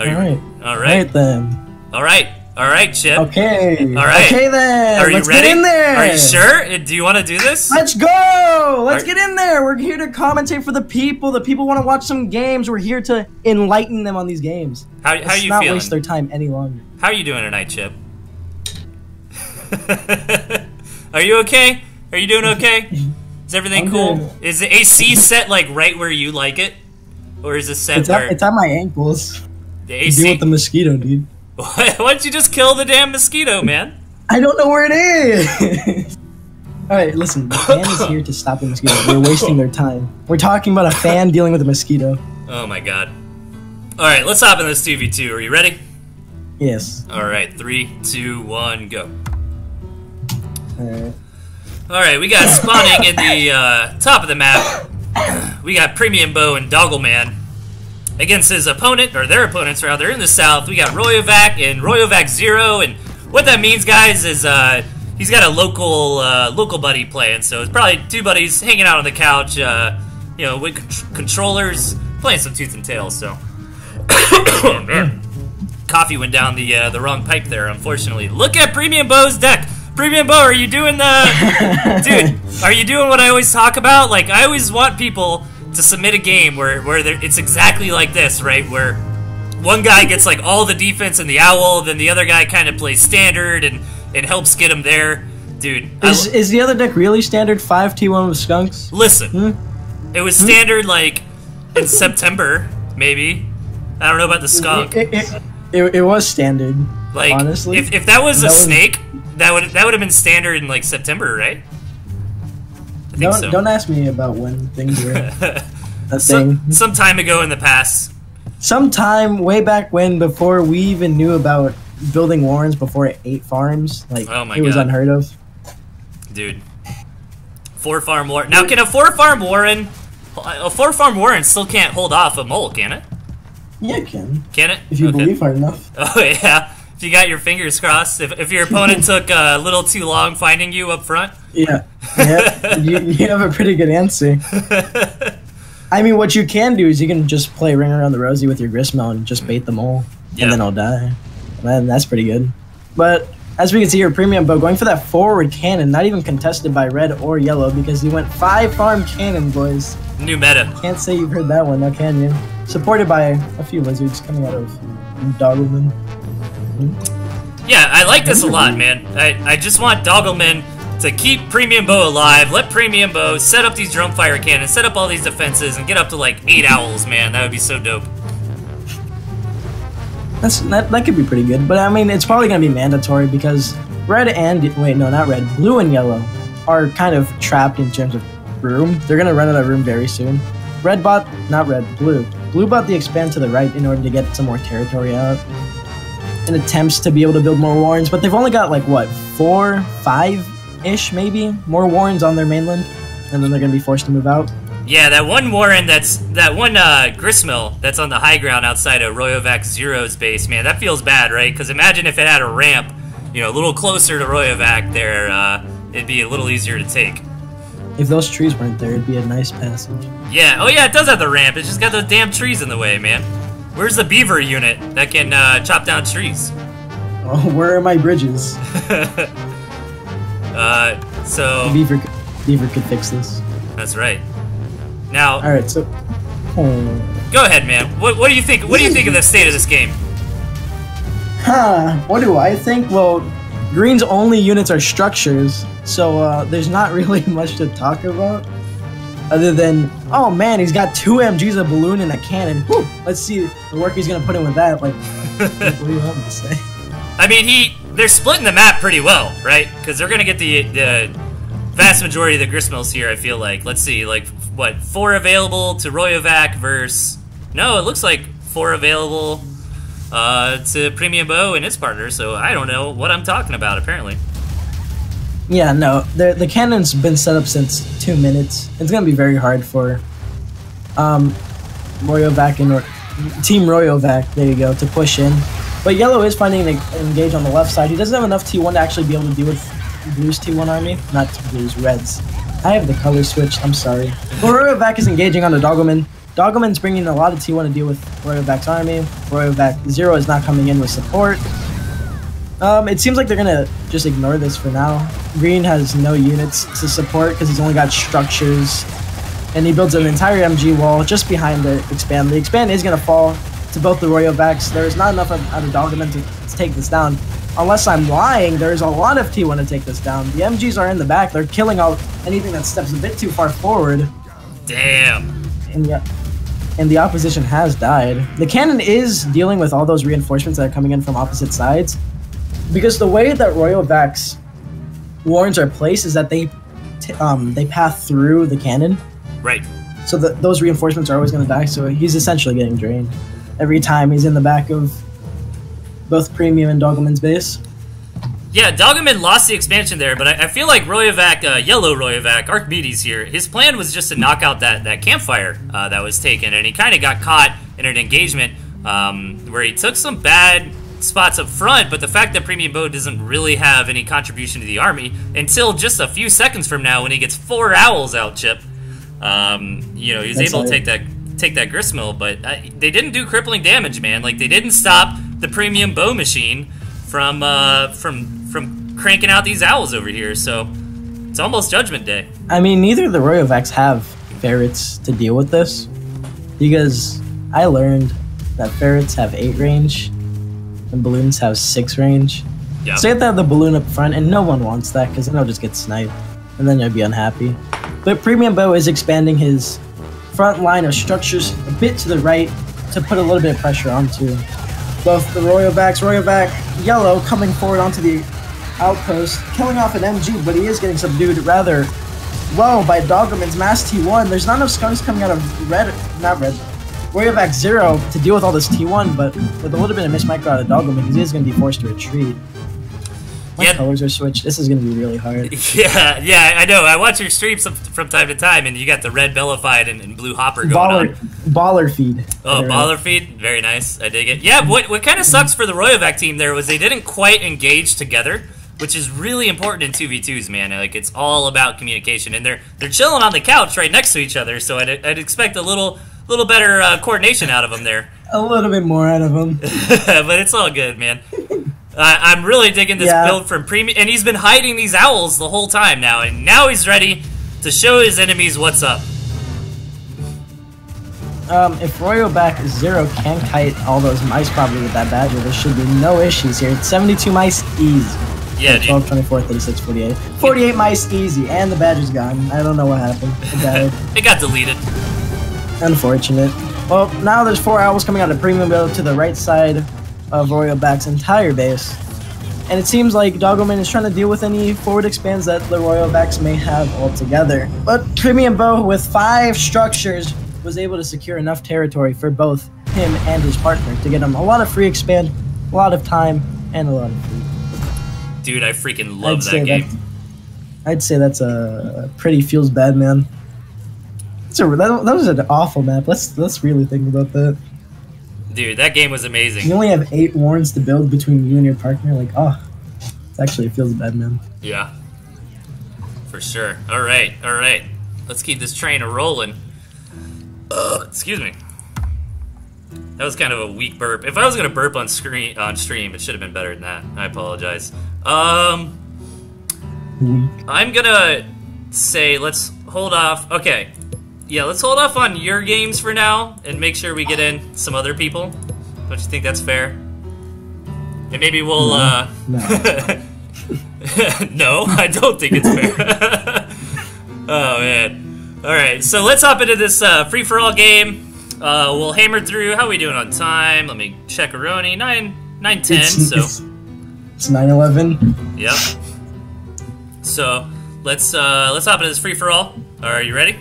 Alright. Alright then. Alright, Chip. Okay. Alright. Okay then. Are you Let's ready? Get in there. Are you sure? Do you want to do this? Let's go. Let's get in there. We're here to commentate for the people. The people want to watch some games. We're here to enlighten them on these games. How you feeling? Not waste their time any longer. How are you doing tonight, Chip? Are you okay? Are you doing okay? Is everything cool? Good. Is the AC set like right where you like it, or is it set where it's at my ankles? The AC. Deal with the mosquito, dude. Why don't you just kill the damn mosquito, man? I don't know where it is. All right, listen. The fan is here to stop the mosquito. We're wasting their time. We're talking about a fan dealing with a mosquito. Oh my god. All right, let's hop in this TV2. Are you ready? Yes. All right, 3, 2, 1, go. All right, we got spawning in the top of the map. We got Premium Bow and Doggleman against his opponent, or their opponents rather, in the south. We got Royovac and Royovac Zero, and what that means, guys, is he's got a local buddy playing. So it's probably two buddies hanging out on the couch, with controllers, playing some Tooth and Tail. So, oh, man. Coffee went down the wrong pipe there, unfortunately. Look at Premium Bow's deck. Premium Bow, are you doing dude, are you doing what I always talk about? Like, I always want people to submit a game where it's exactly like this, right? Where one guy gets like all the defense and the owl, then the other guy kind of plays standard and helps get him there. Dude. Is the other deck really standard 5 T1 with skunks? Listen, it was standard like in September, maybe. I don't know about the skunk. It was standard, like, honestly. If that was a snake, that would have been standard in like September, right? I think so. Don't ask me about when things were a thing. Some time ago in the past. Sometime way back when, before we even knew about building warrens, before it ate farms, like, oh my it was unheard of. Dude. 4-farm warren. Now, can a 4-farm warren... A 4-farm warren still can't hold off a mole, can it? Yeah, it can. Can it? If you believe hard enough. Oh, yeah. If you got your fingers crossed. If your opponent took a little too long finding you up front. Yeah. You have a pretty good answer. I mean, what you can do is you can just play Ring Around the Rosie with your Gristmill and just bait the mole. Yeah. And then I'll die. Man, that's pretty good. But as we can see here, Premium Bow going for that forward cannon, not even contested by red or yellow, because he went 5-farm cannon, boys. New meta. Can't say you've heard that one, now can you? Supported by a few lizards coming out of Doggleman. Yeah, I like this a lot, man. I just want Doggleman to keep Premium Bow alive, let Premium Bow set up these drumfire cannons, set up all these defenses, and get up to like 8 owls, man. That would be so dope. That could be pretty good, but I mean, it's probably going to be mandatory because blue and yellow are kind of trapped in terms of room. They're going to run out of room very soon. Blue bought the expand to the right in order to get some more territory out in attempts to be able to build more warrens, but they've only got like, what, 4, 5-ish maybe more warrens on their mainland, and then they're going to be forced to move out. Yeah, that one warren gristmill that's on the high ground outside of Royovac Zero's base, man, that feels bad, right? Because imagine if it had a ramp, a little closer to Royovac there, it'd be a little easier to take. If those trees weren't there, it'd be a nice passage. Yeah, oh yeah, it does have the ramp. It's just got those damn trees in the way, man. Where's the beaver unit that can chop down trees? Oh, where are my bridges? So... Beaver could fix this. That's right. Now... Alright, so... Go ahead, man. What do you think? What do you think of the state of this game? What do I think? Well, Green's only units are structures, so there's not really much to talk about. Other than, oh man, he's got 2 MGs, a balloon, and a cannon. Whew, let's see the work he's gonna put in with that. Like, what do you want me to say? I mean, they're splitting the map pretty well, right? Because they're gonna get the vast majority of the gristmills here. I feel like. Let's see, like what, 4 available to Royovac versus. No, it looks like 4 available to Premium Bow and its partner. So I don't know what I'm talking about. Apparently. Yeah, no, the cannon's been set up since 2 minutes. It's gonna be very hard for Royovac and Team Royovac, there you go, to push in. But Yellow is finding an engage on the left side. He doesn't have enough T1 to actually be able to deal with Blue's T1 army. Not Blue's, Red's. I have the color switched, I'm sorry. But Royovac is engaging on the Doggleman. Doggleman's bringing a lot of T1 to deal with Royovac's army. Royovac Zero is not coming in with support. It seems like they're gonna just ignore this for now. Green has no units to support because he's only got structures, and he builds an entire MG wall just behind the expand. The expand is gonna fall to both the Royovacs. There's not enough out of Doggleman to take this down. Unless I'm lying, there's a lot of T1 to take this down. The MGs are in the back. They're killing out anything that steps a bit too far forward. Damn. And yeah. and the opposition has died. The cannon is dealing with all those reinforcements that are coming in from opposite sides, because the way that Royal Vac's warns are placed is that they path through the cannon. Right. So those reinforcements are always going to die, so he's essentially getting drained every time he's in the back of both Premium and Dogleman's base. Yeah, Dogleman lost the expansion there, but I feel like Royovac, Yellow Royovac, Archimedes here, his plan was just to knock out that campfire that was taken, and he kind of got caught in an engagement where he took some bad spots up front, but the fact that Premium Bow doesn't really have any contribution to the army until just a few seconds from now when he gets 4 owls out, Chip. You know, he's able to take that gristmill, but they didn't do crippling damage, man. Like, they didn't stop the Premium Bow machine from cranking out these owls over here, so it's almost Judgment Day. I mean, neither of the Royovacs have ferrets to deal with this, because I learned that ferrets have 8 range and balloons have 6 range. Yep. So you have to have the balloon up front, and no one wants that, because then they'll just get sniped, and then you'll be unhappy. But Premium Bow is expanding his front line of structures a bit to the right to put a little bit of pressure onto both the Royovacs. Royovac Yellow coming forward onto the outpost, killing off an MG, but he is getting subdued rather well by Doggerman's Mass T1. There's not enough skunks coming out of Royovac 0 to deal with all this T1, but with a little bit of mismicro out of Doggerman, he is going to be forced to retreat. My colors are switched. This is going to be really hard. Yeah, I know. I watch your streams from time to time, and you got the red Bellified and blue Hopper going on. Baller feed. Oh, baller feed? Very nice. I dig it. Yeah, what kind of sucks for the Royovac team there was they didn't quite engage together, which is really important in 2v2s, man. Like, it's all about communication, and they're chilling on the couch right next to each other, so I'd expect a little better coordination out of them there. A little bit more out of them. But it's all good, man. I'm really digging this build from Premium, and he's been hiding these owls the whole time now, and now he's ready to show his enemies what's up. If Royovac 0 can kite all those mice probably with that badger, there should be no issues here. It's 72 mice easy. Yeah, 12, 24, 36, 48. 48 mice easy, and the badger's gone. I don't know what happened. It got deleted. Unfortunate. Well, now there's 4 owls coming out of Premium Build to the right side of Royovac's entire base. And it seems like Dogleman is trying to deal with any forward expands that the Royovacs may have altogether. But Premium Bow, with 5 structures, was able to secure enough territory for both him and his partner to get him a lot of free expand, a lot of time, and a lot of food. Dude, I freaking love that game. I'd say that's a pretty feels bad, man. That was an awful map. Let's really think about that. Dude, that game was amazing. You only have 8 warns to build between you and your partner. Like, it feels bad, man. Yeah, for sure. All right. Let's keep this train a-rolling. Excuse me. That was kind of a weak burp. If I was gonna burp on stream, it should have been better than that. I apologize. I'm gonna say let's hold off. Okay. Yeah, let's hold off on your games for now and make sure we get in some other people. Don't you think that's fair? And maybe we'll, No. No, I don't think it's fair. Oh, man. Alright, so let's hop into this free-for-all game. We'll hammer through. How are we doing on time? Let me check Aroni. 9:10, so... It's 9:11. Yep. So, let's hop into this free-for-all. Are you ready?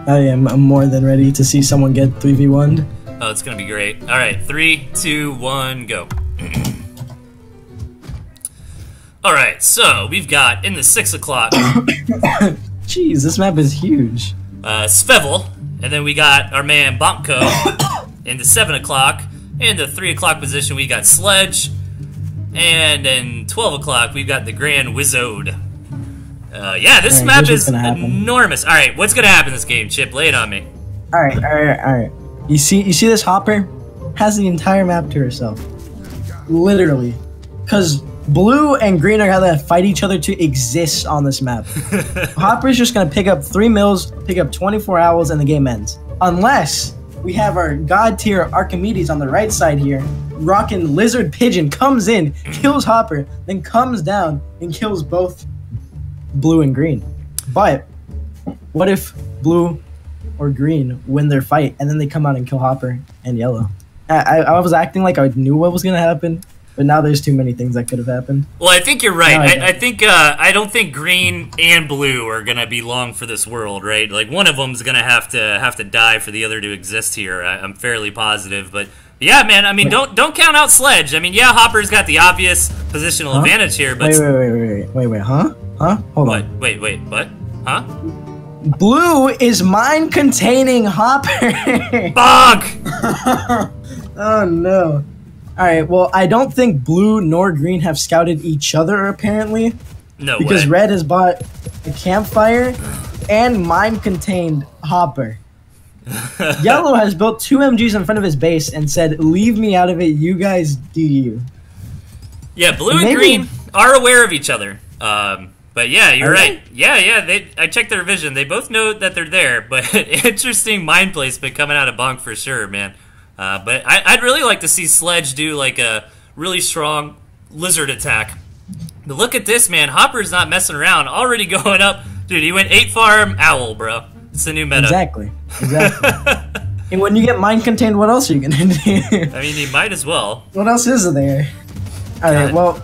I am. I'm more than ready to see someone get 3v1'd. Oh, it's gonna be great. Alright, 3, 2, 1, go. Alright, so we've got in the 6 o'clock. Jeez, this map is huge. Svevel, and then we got our man Bonkko in the 7 o'clock. In the 3 o'clock position, we got Sledge. And in 12 o'clock, we've got the Grand Wizard. Yeah, this map is enormous. All right, what's gonna happen in this game, Chip? Lay it on me. All right. You see this Hopper has the entire map to herself, literally, because blue and green are gonna fight each other to exist on this map. Hopper's just gonna pick up 3 mills, pick up 24 owls, and the game ends. Unless we have our god tier Archimedes on the right side here, rocking Lizard Pigeon, comes in, kills Hopper, then comes down and kills both blue and green. But what if blue or green win their fight, and then they come out and kill Hopper and yellow. I was acting like I knew what was gonna happen, but now there's too many things that could have happened. Well, I think you're right. I don't think green and blue are gonna be long for this world, right? Like one of them's gonna have to die for the other to exist here. I'm fairly positive, but yeah, man. I mean, don't count out Sledge. I mean, yeah, Hopper's got the obvious positional advantage here, but wait, huh? Hold on. Wait, what? Huh? Blue is mine containing Hopper. Bonk! Oh no. Alright, well, I don't think blue nor green have scouted each other, apparently. No because way. red has bought a campfire and mine contained Hopper. Yellow has built 2 MGs in front of his base and said, leave me out of it, you guys do you. Yeah, blue and green are aware of each other. But yeah, you're right. Yeah, I checked their vision. They both know that they're there, but interesting mind placement coming out of Bonk for sure, man. But I'd really like to see Sledge do like a really strong lizard attack. But look at this, man. Hopper's not messing around. Already going up. Dude, he went 8 farm owl, bro. It's the new meta. Exactly. And when you get mine contained, what else are you gonna do? I mean, you might as well. What else is there? Alright, well,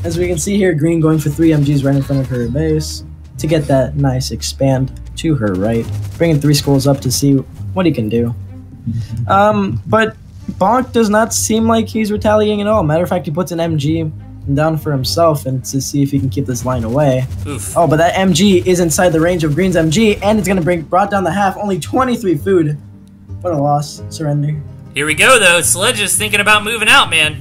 as we can see here, green going for 3 MGs right in front of her base to get that nice expand to her right. Bringing 3 skulls up to see what he can do. But Bonk does not seem like he's retaliating at all. Matter of fact, he puts an MG down for himself and to see if he can keep this line away. Oof. Oh, but that MG is inside the range of green's MG, and it's going to brought down the half. Only 23 food. What a loss. Surrender. Here we go, though. Sledge is thinking about moving out, man.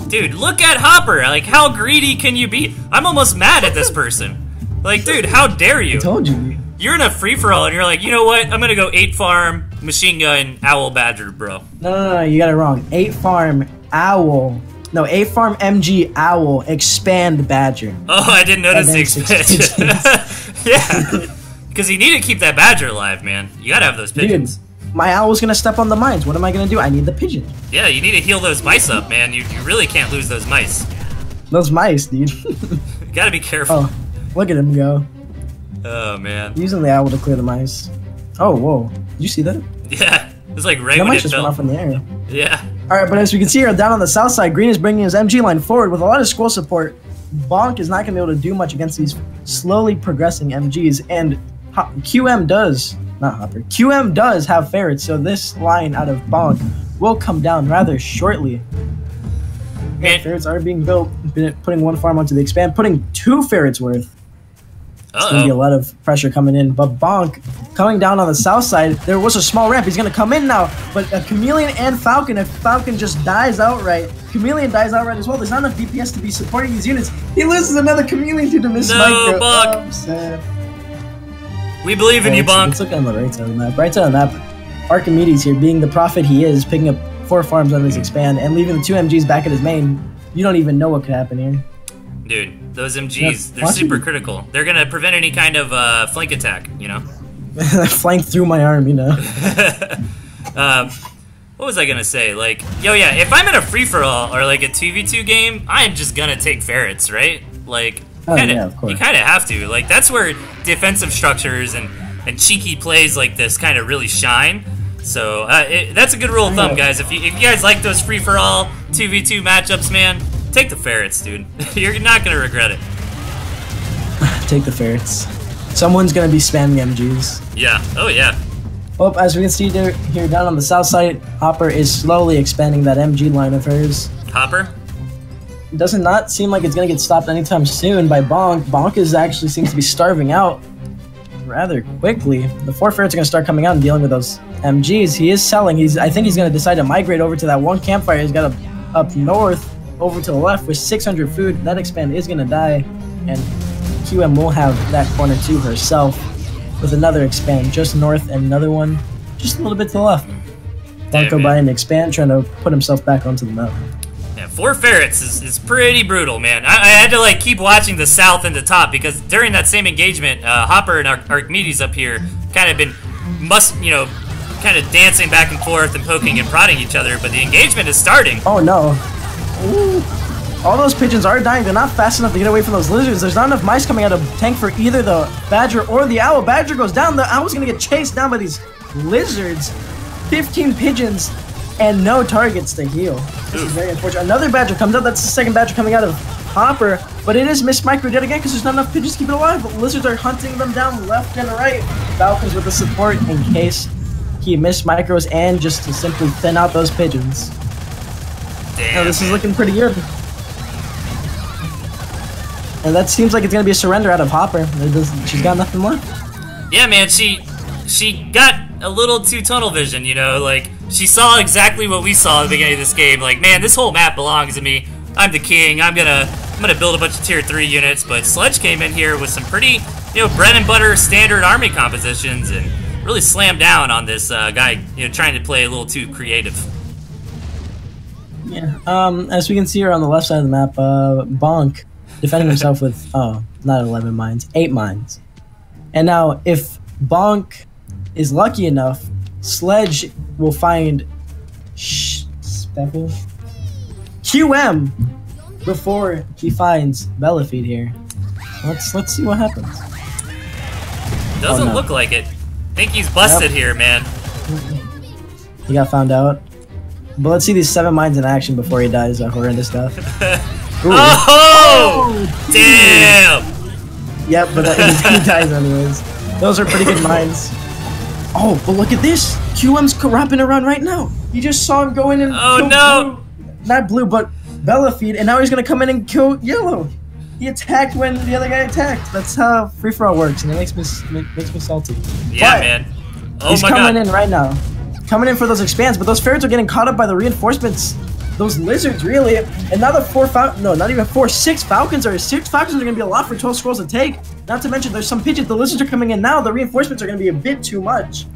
Dude, look at Hopper. Like, how greedy can you be? I'm almost mad at this person. Like, dude, how dare you? I told you. You're in a free-for-all, and you're like, you know what? I'm going to go 8 farm, machine gun, owl badger, bro. No, you got it wrong. 8 farm, owl. No, 8 farm MG, owl, expand badger. Oh, I didn't notice the expansion. Yeah. Because you need to keep that badger alive, man. You got to have those pigeons. Dude, my owl's going to step on the mines. What am I going to do? I need the pigeon. Yeah, you need to heal those mice up, man. You really can't lose those mice. Those mice, dude. You got to be careful. Oh, look at him go. Oh, man. Using the owl to clear the mice. Oh, whoa. Did you see that? Yeah. It's like right that when mice it just fell. went off in the air. Yeah. Alright, but as we can see here, down on the south side, green is bringing his MG line forward with a lot of squirrel support. Bonk is not going to be able to do much against these slowly progressing MGs, and QM does have ferrets, so this line out of Bonk will come down rather shortly. And ferrets are being built, putting 1 farm onto the expand, putting 2 ferrets worth. It's going to be a lot of pressure coming in, but Bonk coming down on the south side, there was a small ramp. He's going to come in now, but a Chameleon and Falcon, if Falcon just dies outright, Chameleon dies outright as well. There's not enough DPS to be supporting these units. He loses another Chameleon due to miss micro. Bonk. Oh, I'm sad. We believe in you, Bonk. Let's look on the right side of the map. Right side of the map, Archimedes here, being the prophet he is, picking up 4 farms on his expand and leaving the 2 MGs back at his main. You don't even know what could happen here. Dude, those MGs, they're super critical. They're going to prevent any kind of flank attack, you know? Flank through my arm, you know? What was I going to say? Like, yo, yeah, if I'm in a free-for-all or like a 2v2 game, I'm just going to take ferrets, right? Like, yeah, of course. You kind of have to. Like, that's where defensive structures and cheeky plays like this kind of really shine. So, that's a good rule of thumb, guys. If you guys like those free-for-all 2v2 matchups, man, take the ferrets, dude. You're not going to regret it. Take the ferrets. Someone's going to be spamming MGs. Yeah. Oh, yeah. Well, as we can see here down on the south side, Hopper is slowly expanding that MG line of hers. Hopper? It does not seem like it's going to get stopped anytime soon by Bonk. Bonk actually seems to be starving out rather quickly. The 4 ferrets are going to start coming out and dealing with those MGs. He is selling. I think he's going to decide to migrate over to that 1 campfire he's got up north, over to the left with 600 food. That expand is going to die, and QM will have that corner to herself with another expand just north and another one just a little bit to the left. Don't go by an expand, trying to put himself back onto the map. Yeah, 4 ferrets is pretty brutal, man. I had to like keep watching the south and the top because during that same engagement, Hopper and Archimedes up here kind of been kind of dancing back and forth and poking and prodding each other, but the engagement is starting. Oh no. Ooh. All those pigeons are dying. They're not fast enough to get away from those lizards. There's not enough mice coming out of tank for either the badger or the owl. Badger goes down. The owl's gonna get chased down by these lizards. 15 pigeons and no targets to heal. This is very unfortunate. Another badger comes out. That's the second badger coming out of Hopper, but it is mismicroed yet again because there's not enough pigeons to keep it alive. But lizards are hunting them down left and right. Falcons with the support in case he mismicros and just to simply thin out those pigeons. Damn, this is looking pretty good. And that seems like it's gonna be a surrender out of Hopper. She's got nothing left. Yeah, man, she got a little too tunnel vision, you know, like, she saw exactly what we saw at the beginning of this game, like, man, this whole map belongs to me. I'm the king, I'm gonna build a bunch of tier 3 units, but Sledge came in here with some pretty, you know, bread and butter standard army compositions and really slammed down on this guy, you know, trying to play a little too creative. Yeah, as we can see here on the left side of the map, Bonk defending himself with, oh, not 11 mines, 8 mines. And now, if Bonk is lucky enough, Sledge will find QM before he finds Bellafeed here. Let's see what happens. Doesn't look like it. Think he's busted here, man. He got found out. But let's see these 7 mines in action before he dies a horrendous death. Oh! Damn! Yep, but he dies anyways. Those are pretty good mines. Oh, but look at this! QM's wrapping around right now. You just saw him go in and kill Blue. Not Blue, but Bellafeed, and now he's gonna come in and kill Yellow. He attacked when the other guy attacked. That's how free-for-all works, and it makes me salty. Yeah, but man. Oh he's my god. coming in right now. Coming in for those expands, but those ferrets are getting caught up by the reinforcements. Those lizards, really. And now the 6 falcons are 6 falcons are gonna be a lot for 12 scrolls to take. Not to mention there's some pigeons. The lizards are coming in now. The reinforcements are gonna be a bit too much.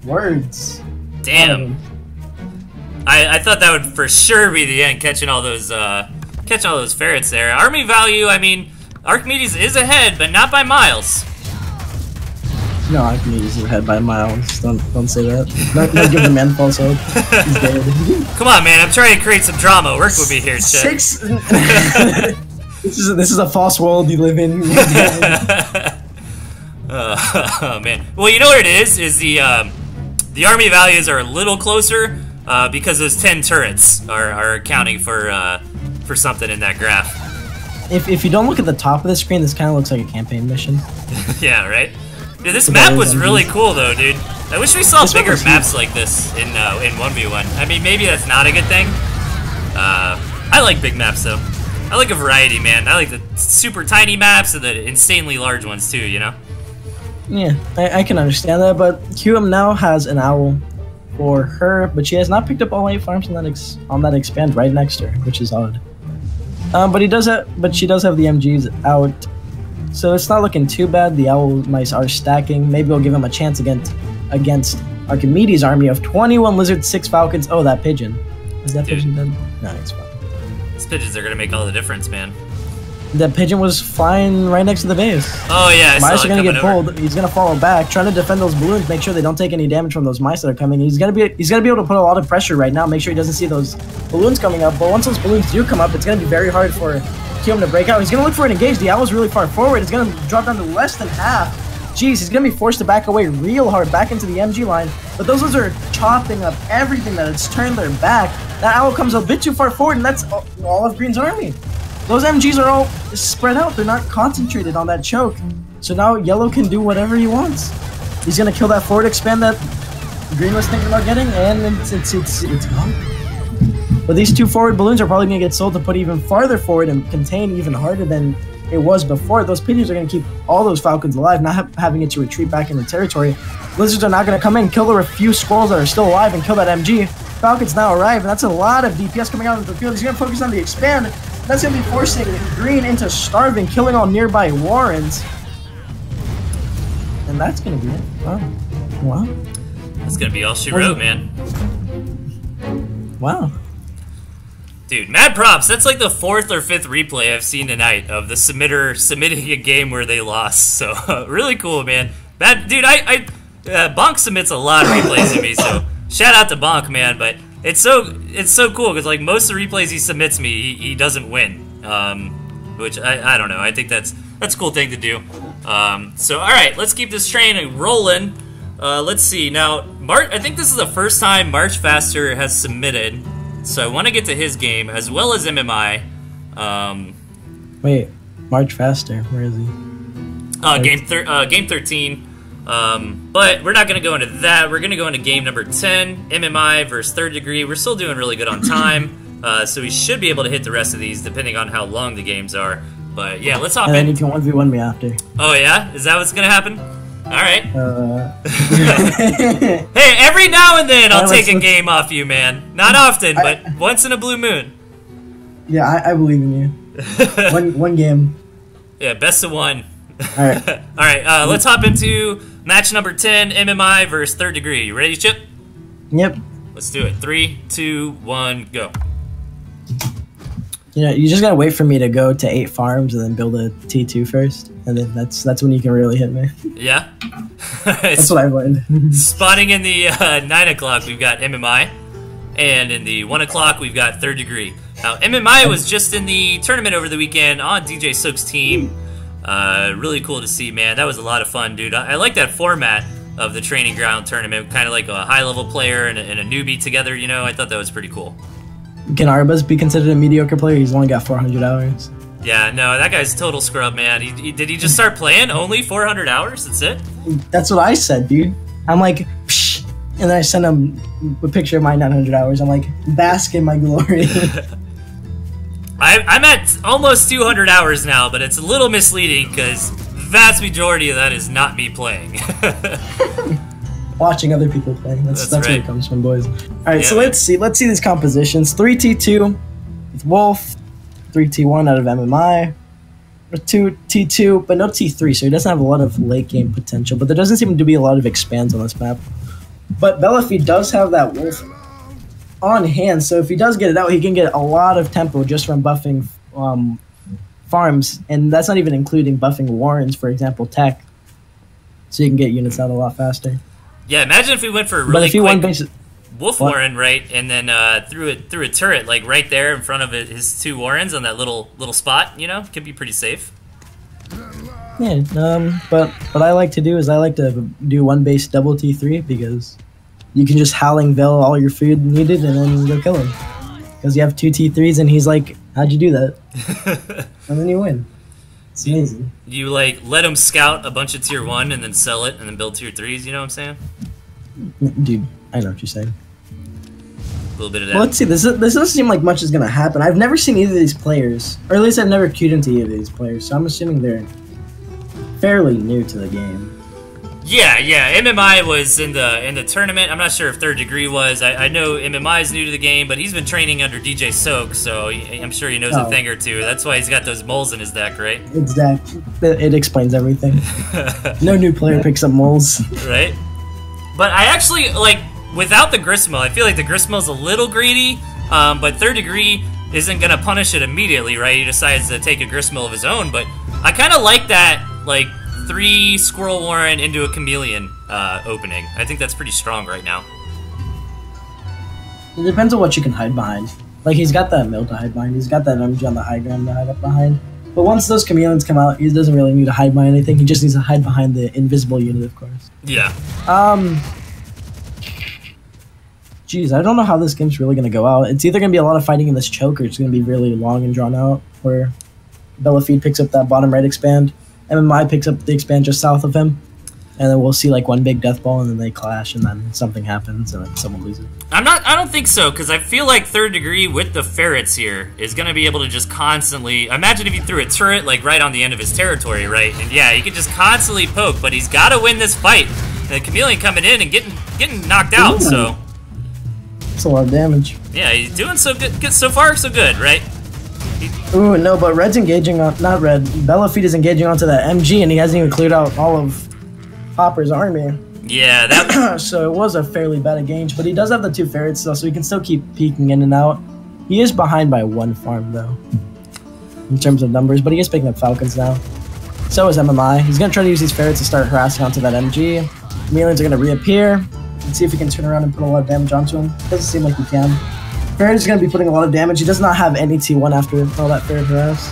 Words. Damn. I thought that would for sure be the end, catching all those ferrets there. Army value, I mean, Archimedes is ahead, but not by miles. No, Archimedes is ahead by miles. Don't say that. Don't give the man false hope. He's dead. Come on, man. I'm trying to create some drama. Work with me here, Chet. 6. This is a false world you live in. Oh man. Well, you know what it is? Is the army values are a little closer because those 10 turrets are accounting for something in that graph. If you don't look at the top of the screen, this kind of looks like a campaign mission. Yeah, right. Dude, this map was really cool though, dude. I wish we saw bigger maps like this in 1v1. I mean, maybe that's not a good thing. I like big maps though. I like a variety, man. I like the super tiny maps and the insanely large ones too, you know? Yeah, I can understand that, but QM now has an owl for her, but she has not picked up all 8 farms on that expand right next to her, which is odd. But she does have the MGs out, so it's not looking too bad. The owl mice are stacking. Maybe we'll give him a chance against Archimedes' army of 21 lizards, 6 falcons. Oh, that pigeon. Is that pigeon dead? No, it's fine. These pigeons are gonna make all the difference, man. That pigeon was flying right next to the base. Oh yeah, mice are gonna get pulled. He's gonna follow back, trying to defend those balloons, make sure they don't take any damage from those mice that are coming. He's gonna be able to put a lot of pressure right now, make sure he doesn't see those balloons coming up. But once those balloons do come up, it's gonna be very hard for QM to break out. He's gonna look for an engage. The owl's really far forward. It's gonna drop down to less than half. Jeez, he's gonna be forced to back away real hard, back into the MG line. But those ones are chopping up everything that it's turned their back. That owl comes a bit too far forward, and that's all of Green's army. Those MGs are all spread out. They're not concentrated on that choke. So now Yellow can do whatever he wants. He's gonna kill that forward expand that Green was thinking about getting, and it's gone. But these 2 forward balloons are probably gonna get sold to put even farther forward and contain even harder than it was before. Those pigeons are gonna keep all those falcons alive, not having it to retreat back into territory. Lizards are not gonna come in, kill the few squirrels that are still alive, and kill that MG. Falcons now arrive, and that's a lot of DPS coming out into the field. He's gonna focus on the expand. That's going to be forcing Green into starving, killing all nearby warrens. And that's going to be it. Wow. Wow. That's going to be all she wrote, man. Wow. Dude, mad props. That's like the 4th or 5th replay I've seen tonight of the submitter submitting a game where they lost. So, really cool, man. Dude, Bonk submits a lot of replays to me, so shout out to Bonk, man. But it's so cool because like most of the replays he submits me, he doesn't win. Which I don't know. I think that's a cool thing to do. So all right, let's keep this train rolling. Let's see now. I think this is the first time March Faster has submitted, so I want to get to his game as well as MMI. Wait, March Faster, where is he? Game 13. But we're not going to go into that. We're going to go into game number 10, MMI versus Third Degree. We're still doing really good on time, so we should be able to hit the rest of these depending on how long the games are. But yeah, let's hop in. And then you can 1v1 me after. Oh yeah? Is that what's going to happen? Alright. Hey, every now and then I'll take a game off you, man. Not often, but once in a blue moon. Yeah, I believe in you. one game. Yeah, best of one. Alright. Alright, let's hop into match number 10, MMI versus Third Degree. You ready, Chip? Yep. Let's do it. 3, 2, 1, go. You know, you just gotta wait for me to go to 8 farms and then build a T2 first, and then that's when you can really hit me. Yeah? That's what I've learned. Spawning in the 9 o'clock, we've got MMI, and in the 1 o'clock, we've got Third Degree. Now, MMI was just in the tournament over the weekend on DJ Soak's team. Really cool to see, man. That was a lot of fun, dude. I like that format of the training ground tournament, kind of like a high-level player and a newbie together, you know? I thought that was pretty cool. Can Arbas be considered a mediocre player? He's only got 400 hours. Yeah, no, that guy's total scrub, man. Did he just start playing? Only 400 hours? That's it? That's what I said, dude. I'm like, psh, and then I sent him a picture of my 900 hours. I'm like, bask in my glory. I'm at almost 200 hours now, but it's a little misleading because the vast majority of that is not me playing. Watching other people play. That's right. Where it comes from, boys. Alright, yeah, so let's see these compositions. 3T2 with Wolf, 3T1 out of MMI, 2T2, but no T3, so he doesn't have a lot of late game potential, but there doesn't seem to be a lot of expands on this map. But Delthius does have that Wolf on hand, so if he does get it out, he can get a lot of tempo just from buffing farms, and that's not even including buffing warrens, for example, tech, so you can get units out a lot faster. Yeah, imagine if we went for a really quick Wolf Warren, right, and then threw a turret like right there in front of his 2 Warrens on that little spot. You know, could be pretty safe. Yeah, but what I like to do is I like to do 1 base double T3 because you can just Howling Veil all your food needed and then go kill him. Because you have 2 T3s and he's like, how'd you do that? And then you win. It's amazing. You like let him scout a bunch of tier 1 and then sell it and then build tier 3s, you know what I'm saying? Dude, I know what you're saying. A little bit of that. Well, let's see, this doesn't seem like much is going to happen. I've never seen either of these players, or at least I've never queued into either of these players, so I'm assuming they're fairly new to the game. Yeah, MMI was in the tournament. I'm not sure if Third Degree was. I know MMI is new to the game, but he's been training under DJ Soak, so I'm sure he knows a thing or two. That's why he's got those moles in his deck, right? Exactly. It explains everything. No new player picks up moles. Right? But I actually, like, without the Gristmill, I feel like the Gristmill's a little greedy, but Third Degree isn't going to punish it immediately, right? He decides to take a Gristmill of his own, but I kind of like that, like, 3 Squirrel Warren into a Chameleon opening. I think that's pretty strong right now. It depends on what you can hide behind. Like, he's got that mill to hide behind. He's got that MG on the high ground to hide up behind. But once those Chameleons come out, he doesn't really need to hide behind anything. He just needs to hide behind the invisible unit, of course. Yeah. Jeez, I don't know how this game's really going to go out. It's either going to be a lot of fighting in this choke, or it's going to be really long and drawn out, where Delthius picks up that bottom right expand, MMI picks up the expand just south of him, and then we'll see like one big death ball, and then they clash, and then something happens, and then someone loses. I don't think so, because I feel like Third Degree with the ferrets here is going to be able to just constantly... Imagine if he threw a turret like right on the end of his territory, right? And yeah, he could just constantly poke, but he's got to win this fight. The Chameleon coming in and getting knocked out, so... That's a lot of damage. Yeah, he's doing so good. So far, so good, right? Ooh, no, but Red's engaging on... Not Red. Delthius is engaging onto that MG, and he hasn't even cleared out all of Hopper's army. Yeah, that... So it was a fairly bad engage, but he does have the 2 ferrets, though, so he can still keep peeking in and out. He is behind by 1 farm, though, in terms of numbers, but he is picking up Falcons now. So is MMI. He's going to try to use these ferrets to start harassing onto that MG. Chameleons are going to reappear. Let's see if he can turn around and put a lot of damage onto him. Doesn't seem like he can. Ferret is going to be putting a lot of damage. He does not have any T1 after all that Ferret harass.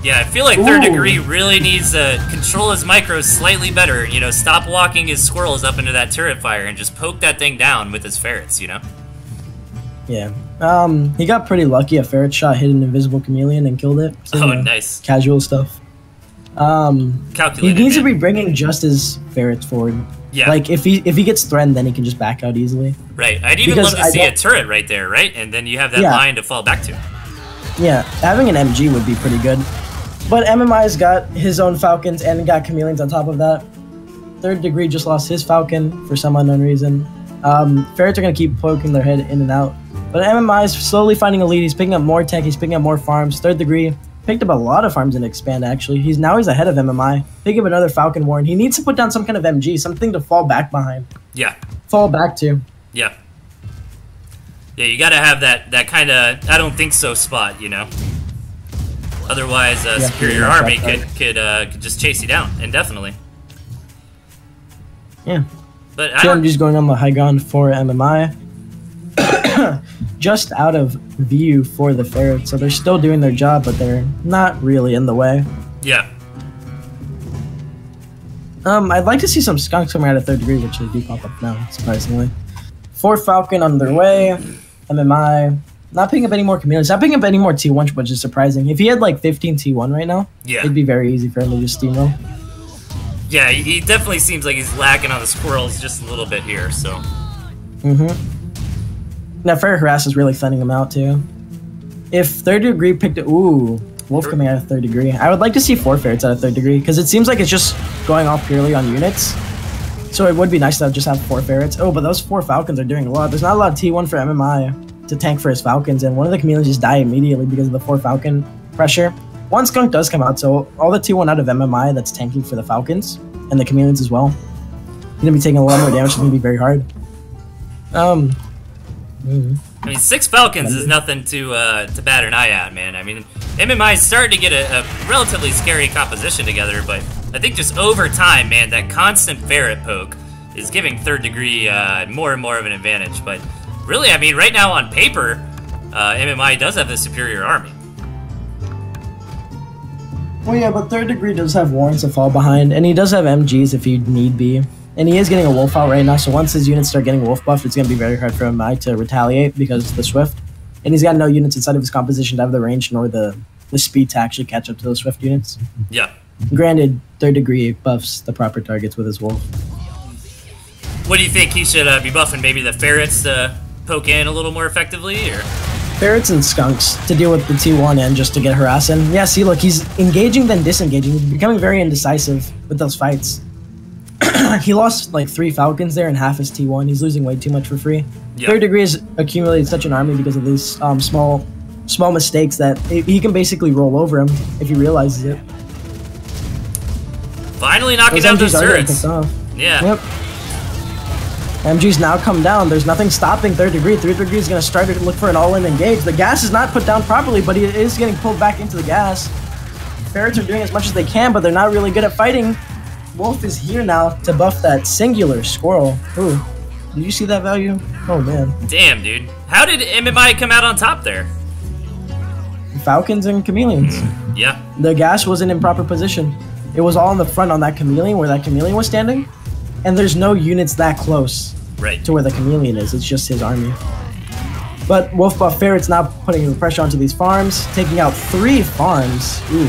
Yeah, I feel like Third Degree really needs to control his micros slightly better. You know, stop walking his squirrels up into that turret fire and just poke that thing down with his ferrets, you know? Yeah. He got pretty lucky. A ferret shot hit an invisible chameleon and killed it. So, oh, nice. Casual stuff. Calculated, he needs to man. be bringing just his ferrets forward. Yeah. Like, if he gets threatened, then he can just back out easily. Right. I'd even love to see a turret right there, right? And then you have that line to fall back to. Yeah, having an MG would be pretty good. But MMI's got his own falcons and got chameleons on top of that. Third Degree just lost his falcon for some unknown reason. Ferrets are going to keep poking their head in and out. But MMI is slowly finding a lead. He's picking up more tech. He's picking up more farms. Third Degree picked up a lot of farms in Expand, actually. He's ahead of MMI. Pick up another Falcon Warren. He needs to put down some kind of MG, something to fall back behind. Yeah. Fall back to. Yeah. Yeah, you got to have that kind of I don't think so spot, you know? Otherwise, Superior Army could just chase you down indefinitely. Yeah. But TMG's going on the high ground for MMI. Just out of view for the ferret, so they're still doing their job, but they're not really in the way. Yeah. I'd like to see some skunks coming out of Third Degree, which they do pop up now, surprisingly. 4 Falcon on their way. MMI not picking up any more chameleons, not picking up any more T1, which is surprising. If he had like 15 T1 right now, it'd be very easy for him to just steamroll. Yeah, he definitely seems like he's lacking on the squirrels just a little bit here, so. Now, Ferret Harass is really thinning him out, too. If Third Degree picked it... Ooh, Wolf coming out of Third Degree. I would like to see 4 Ferrets out of Third Degree, because it seems like it's just going off purely on units. So it would be nice to just have 4 Ferrets. Oh, but those 4 Falcons are doing a lot. There's not a lot of T1 for MMI to tank for his Falcons, and one of the chameleons just die immediately because of the 4 Falcon pressure. One Skunk does come out, so all the T1 out of MMI that's tanking for the Falcons, and the chameleons as well. He's going to be taking a lot more damage, it's going to be very hard. I mean, 6 Falcons is nothing to bat an eye at, man. I mean, MMI is starting to get a relatively scary composition together, but I think just over time, man, that constant ferret poke is giving Third Degree more and more of an advantage. But really, I mean, right now on paper, MMI does have the superior army. Well, yeah, but Third Degree does have warrants to fall behind, and he does have MGs if he need be. And he is getting a wolf out right now, so once his units start getting wolf buffed, it's going to be very hard for MMI to retaliate because of the Swift. And he's got no units inside of his composition to have the range nor the speed to actually catch up to those Swift units. Yeah. Granted, Third Degree buffs the proper targets with his wolf. What do you think he should be buffing? Maybe the ferrets to poke in a little more effectively, or? Ferrets and skunks to deal with the T1 and just to get harassing. Yeah, see, look, he's engaging then disengaging. He's becoming very indecisive with those fights. He lost like 3 Falcons there and half his T1. He's losing way too much for free. Yeah. Third Degree has accumulated such an army because of these small mistakes that he can basically roll over him if he realizes it. Finally knocking down those turrets. Yeah. Yep. MG's now come down. There's nothing stopping Third Degree. Third Degree is going to start to look for an all-in engage. The gas is not put down properly, but he is getting pulled back into the gas. Ferrets are doing as much as they can, but they're not really good at fighting. Wolf is here now to buff that singular squirrel. Ooh, did you see that value? Oh, man. Damn, dude. How did MMI come out on top there? Falcons and chameleons. Yeah. The gas wasn't in proper position. It was all in the front on that chameleon where that chameleon was standing. And there's no units that close to where the chameleon is. It's just his army. But Wolf buff Ferret's now putting the pressure onto these farms, taking out 3 farms. Ooh.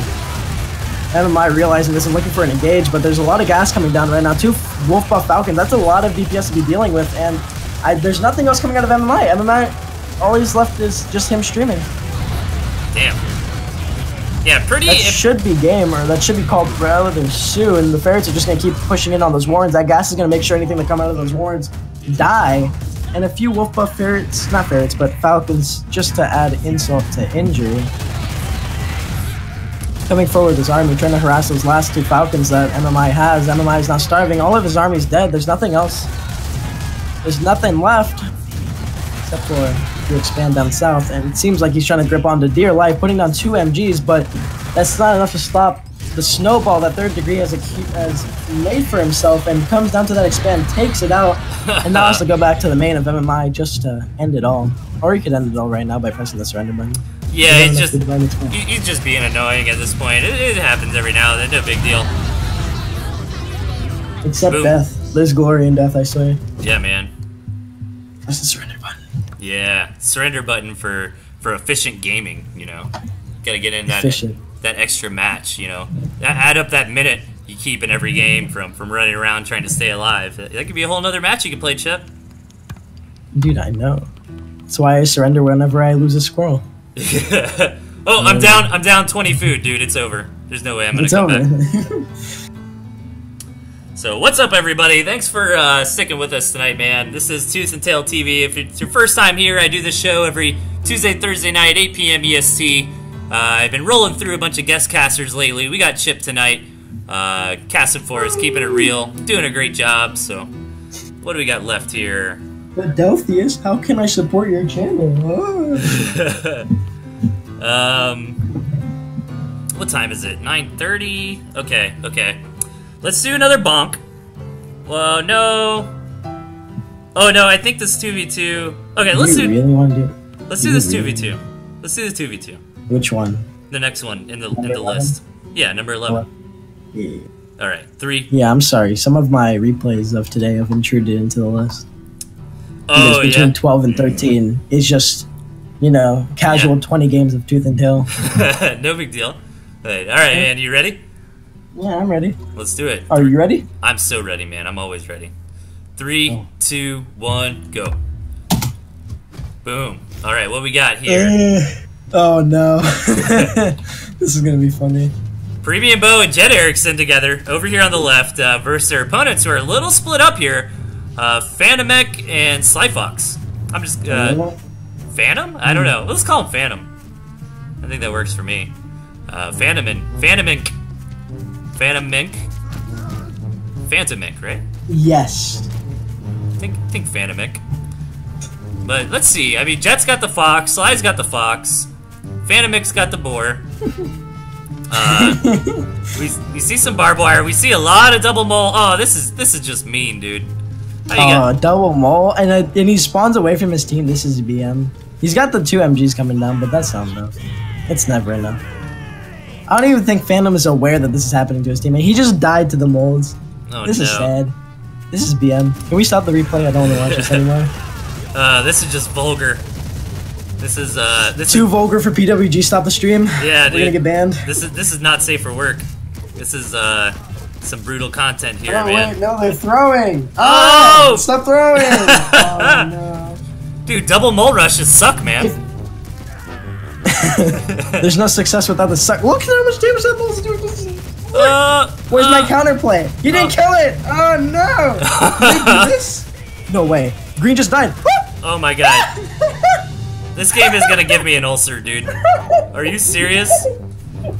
MMI realizing this and looking for an engage, but there's a lot of gas coming down right now. 2 Wolf buff Falcons, that's a lot of DPS to be dealing with, and there's nothing else coming out of MMI. MMI, all he's left is just him streaming. Damn. Yeah, pretty... That should be game, or that should be called rather soon. The Ferrets are just going to keep pushing in on those warrens. That gas is going to make sure anything that come out of those warrens die. And a few Wolf buff Ferrets, not Ferrets, but Falcons, just to add insult to injury. Coming forward, his army, trying to harass those last 2 Falcons that MMI has. MMI is now starving. All of his army is dead. There's nothing else. There's nothing left except for to expand down south. And it seems like he's trying to grip onto dear life, putting down 2 MGs, but that's not enough to stop the snowball that third degree has made for himself and comes down to that expand, takes it out, and now has to go back to the main of MMI just to end it all. Or he could end it all right now by pressing the surrender button. Yeah, he's just being annoying at this point. It happens every now and then, no big deal. Except Boom. Death. There's glory in death, I swear. Yeah, man. Press the surrender button. Yeah, surrender button for efficient gaming, you know. Gotta get in that extra match, you know. Add up that minute you keep in every game from running around trying to stay alive. That could be a whole nother match you can play, Chip. Dude, I know. That's why I surrender whenever I lose a squirrel. Oh, I'm down 20 food, dude. It's over. There's no way I'm gonna come back. So what's up, everybody? Thanks for sticking with us tonight, man. This is ToothAndTailTV. If it's your first time here, I do this show every Tuesday, Thursday night, 8 p.m. EST. I've been rolling through a bunch of guest casters lately. We got Chip tonight, casting for us, keeping it real, doing a great job. So what do we got left here? But Delthius, how can I support your channel? What time is it? 9:30? Okay. Let's do another bonk. Well, no. Oh no, I think this 2v2. Okay, let's do. Really want to do? Let's do this 2v2. Let's do the 2v2. Which one? The next one in the list. Yeah, number 11. Yeah. All right, 3. Yeah, I'm sorry. Some of my replays of today have intruded into the list. Oh, because between 12 and 13 is just, you know, casual 20 games of Tooth and Tail. No big deal. All right, man, you ready? Yeah, I'm ready. Let's do it. Are you ready? I'm so ready, man. I'm always ready. 3, 2, 1, go. Boom. All right, what we got here? Oh no. This is gonna be funny. Premium Bo and Jet Erickson together over here on the left versus their opponents who are a little split up here. Phantomek and Slyfox. I'm just Phantom? I don't know. Let's call him Phantom. I think that works for me. Phantomink, right? Yes. Think Phantomink. But let's see. I mean, Jet's got the fox, Sly's got the fox, Phantomik's got the boar. We see some barbed wire. We see a lot of double mole. Oh, this is just mean, dude. Double mole, and he spawns away from his team. This is BM. He's got the 2 MGs coming down, but that's not enough. It's never enough. I don't even think Phantom is aware that this is happening to his teammate. He just died to the moles. Oh, this is sad. This is BM. Can we stop the replay? I don't want to watch this anymore. This is just vulgar. This is too vulgar for PWG. Stop the stream. Yeah, we're gonna get banned. This is not safe for work. This is some brutal content here, man. Wait, no, they're throwing. Oh! Stop throwing! Oh no. Dude, double mole rushes suck, man. There's no success without the suck. Look at how much damage that mole's doing. Where's my counterplay? You didn't kill it! Oh no! Did you do this? No way. Green just died. Oh my god. This game is gonna give me an ulcer, dude. Are you serious?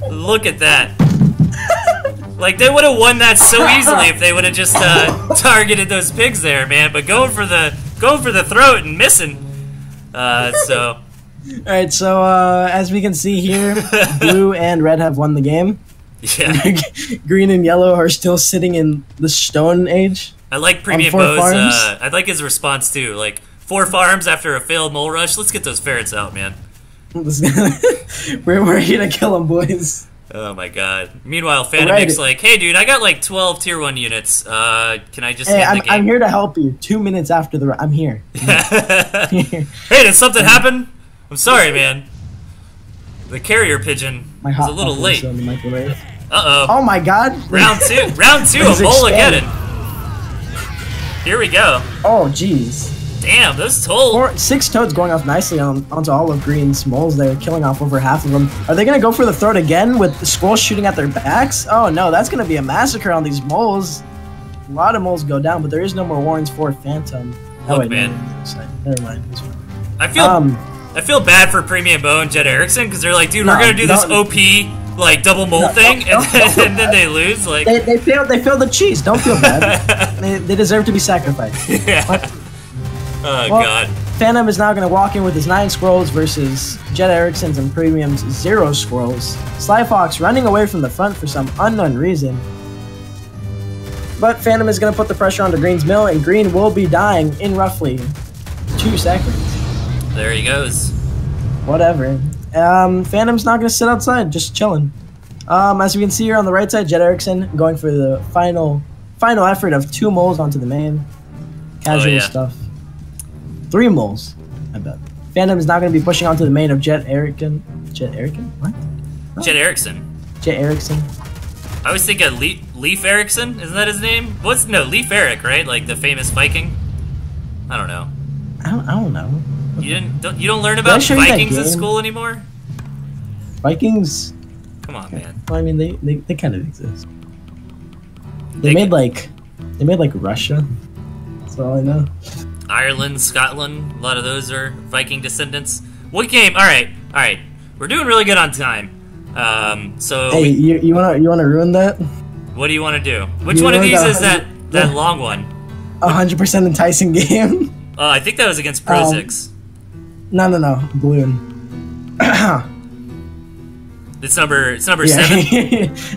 Look at that. Like, they would have won that so easily if they would have just targeted those pigs there, man. But going for the throat and missing. So. All right. So as we can see here, blue and red have won the game. Yeah. Green and yellow are still sitting in the Stone Age. I like Premium Bo's. I like his response too. Like 4 farms after a failed mole rush. Let's get those ferrets out, man. We're here to kill them, boys. Oh my god. Meanwhile, Phantomic's like, hey dude, I got like 12 tier 1 units. Can I just end the game? I'm here to help you. 2 minutes after I'm here. Hey, did something happen? I'm sorry, man. The carrier pigeon was a little late. Uh-oh. Oh my god. Round 2, a mole-again. Here we go. Oh jeez. Damn, those toads. 6 toads going off nicely onto all of Green's moles there, killing off over half of them. Are they going to go for the throat again with the squirrels shooting at their backs? Oh no, that's going to be a massacre on these moles. A lot of moles go down, but there is no more warrants for Phantom. Look, man. Never mind. I feel bad for Premium Bo and Jet Erickson because they're like, dude, we're going to do this OP like double mole thing, and then they lose. Like they failed the cheese. Don't feel bad. they deserve to be sacrificed. Yeah. Oh god. Phantom is now going to walk in with his 9 squirrels versus Jet Erickson's and Premium's 0 squirrels. Sly Fox running away from the front for some unknown reason. But Phantom is going to put the pressure onto Green's mill, and Green will be dying in roughly 2 seconds. There he goes. Whatever. Phantom's not going to sit outside, just chilling. As we can see here on the right side, Jet Erickson going for the final effort of 2 moles onto the main. Casual stuff. 3 moles, I bet. Phantom is not going to be pushing onto the main of Jet Erickson. Jet Erickson? What? Oh. Jet Erickson. Jet Erickson. I always think of Leif Erikson. Isn't that his name? No, Leif Erik, right? Like the famous Viking. I don't know. I don't know. You don't learn about Vikings in school anymore? Vikings. Come on, man. Well, I mean, they kind of exist. They made like Russia. That's all I know. Ireland, Scotland. A lot of those are Viking descendants. What game? All right. We're doing really good on time. So hey, you wanna ruin that? What do you want to do? Which one of these is that long one? 100% enticing game. I think that was against Prozix. No, Balloon. It's number 7.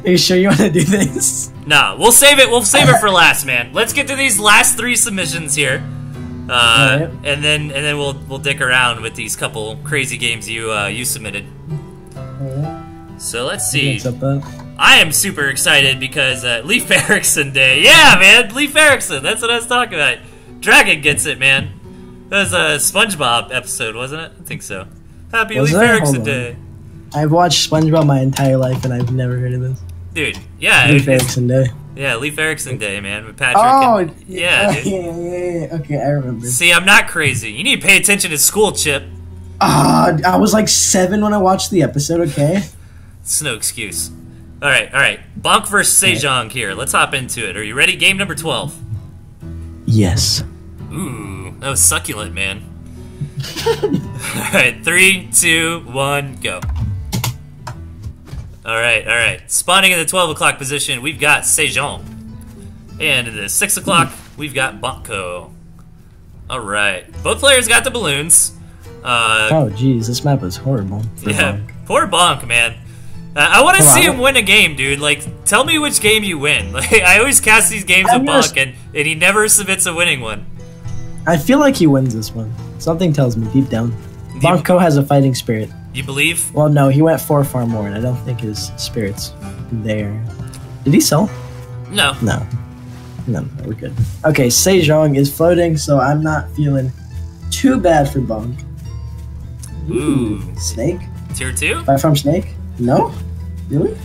Are you sure you want to do this? No, we'll save it. We'll save it for last, man. Let's get to these last 3 submissions here, right. and then we'll dick around with these couple crazy games you submitted. Right. So let's see. I am super excited because Leif Erikson Day. Yeah, man, Leif Erikson. That's what I was talking about. Dragon gets it, man. That was a SpongeBob episode, wasn't it? I think so. Happy Leif Erikson Day. I've watched SpongeBob my entire life and I've never heard of this. Dude, yeah. Leif Erikson Day. Yeah, Leif Erikson Day, man, with Patrick. Oh, yeah. Okay, I remember. See, I'm not crazy. You need to pay attention to school, Chip. I was like 7 when I watched the episode, okay? It's no excuse. All right. Bonk versus Sejong here. Let's hop into it. Are you ready? Game number 12. Yes. Ooh, that was succulent, man. All right, 3, 2, 1, go. All right. Spawning in the 12 o'clock position, we've got Sejong. And in the 6 o'clock, we've got Bonko. All right. Both players got the balloons. Oh, jeez, this map is horrible. Yeah, poor Bonk, man. I want to see him win a game, dude. Like, tell me which game you win. Like, I always cast these games with Bonk, and he never submits a winning one. I feel like he wins this one. Something tells me deep down. Bonko has a fighting spirit. You believe? Well, no, he went 4 far more, and I don't think his spirit's there. Did he sell? No. No, we're good. Okay, Sejong is floating, so I'm not feeling too bad for Bonk. Ooh. Snake? Tier 2? 5 farm snake? No? Really?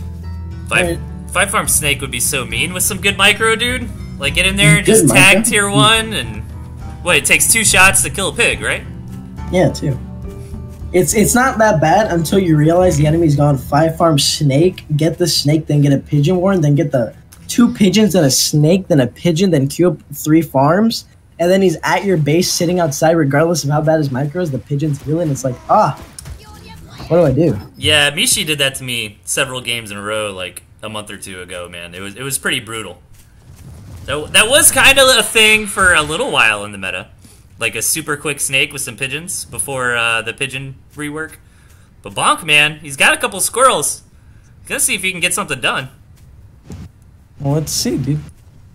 5 farm snake would be so mean with some good micro, dude. Like, get in there and just tag tier 1 and... What, it takes 2 shots to kill a pig, right? Yeah, 2. It's not that bad until you realize the enemy's gone 5 farm snake, get the snake, then get a pigeon warren, then get the 2 pigeons, then a snake, then a pigeon, then queue up 3 farms, and then he's at your base sitting outside regardless of how bad his micro is, the pigeon's healing, it's like, what do I do? Yeah, Mishi did that to me several games in a row, like a month or 2 ago, man. It was pretty brutal. That was kind of a thing for a little while in the meta. Like a super quick snake with some pigeons before the pigeon rework. But Bonk, man, he's got a couple squirrels. Gonna see if he can get something done. Well, let's see, dude.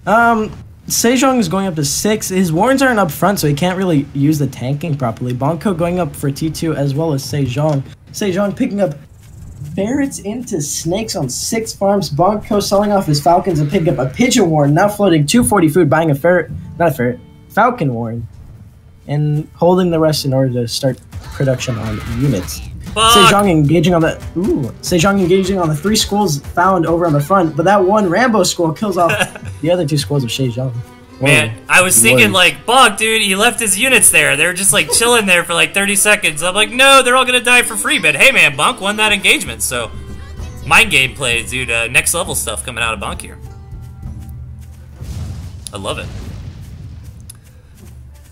Sejong is going up to 6. His warrens aren't up front, so he can't really use the tanking properly. Bonko going up for T2 as well as Sejong. Sejong picking up ferrets into snakes on 6 farms. Bonko selling off his falcons and picking up a pigeon warren, now floating 240 food, buying a falcon warren, and holding the rest in order to start production on units. Sejong engaging on the 3 squirrels found over on the front, but that one Rambo squirrel kills off the other 2 squirrels of Sejong. Man, I was thinking like, Bonk, dude, he left his units there. They were just like chilling there for like 30 seconds. I'm like, no, they're all gonna die for free. But hey, man, Bonk won that engagement. So, mind game plays, dude. Next level stuff coming out of Bonk here. I love it.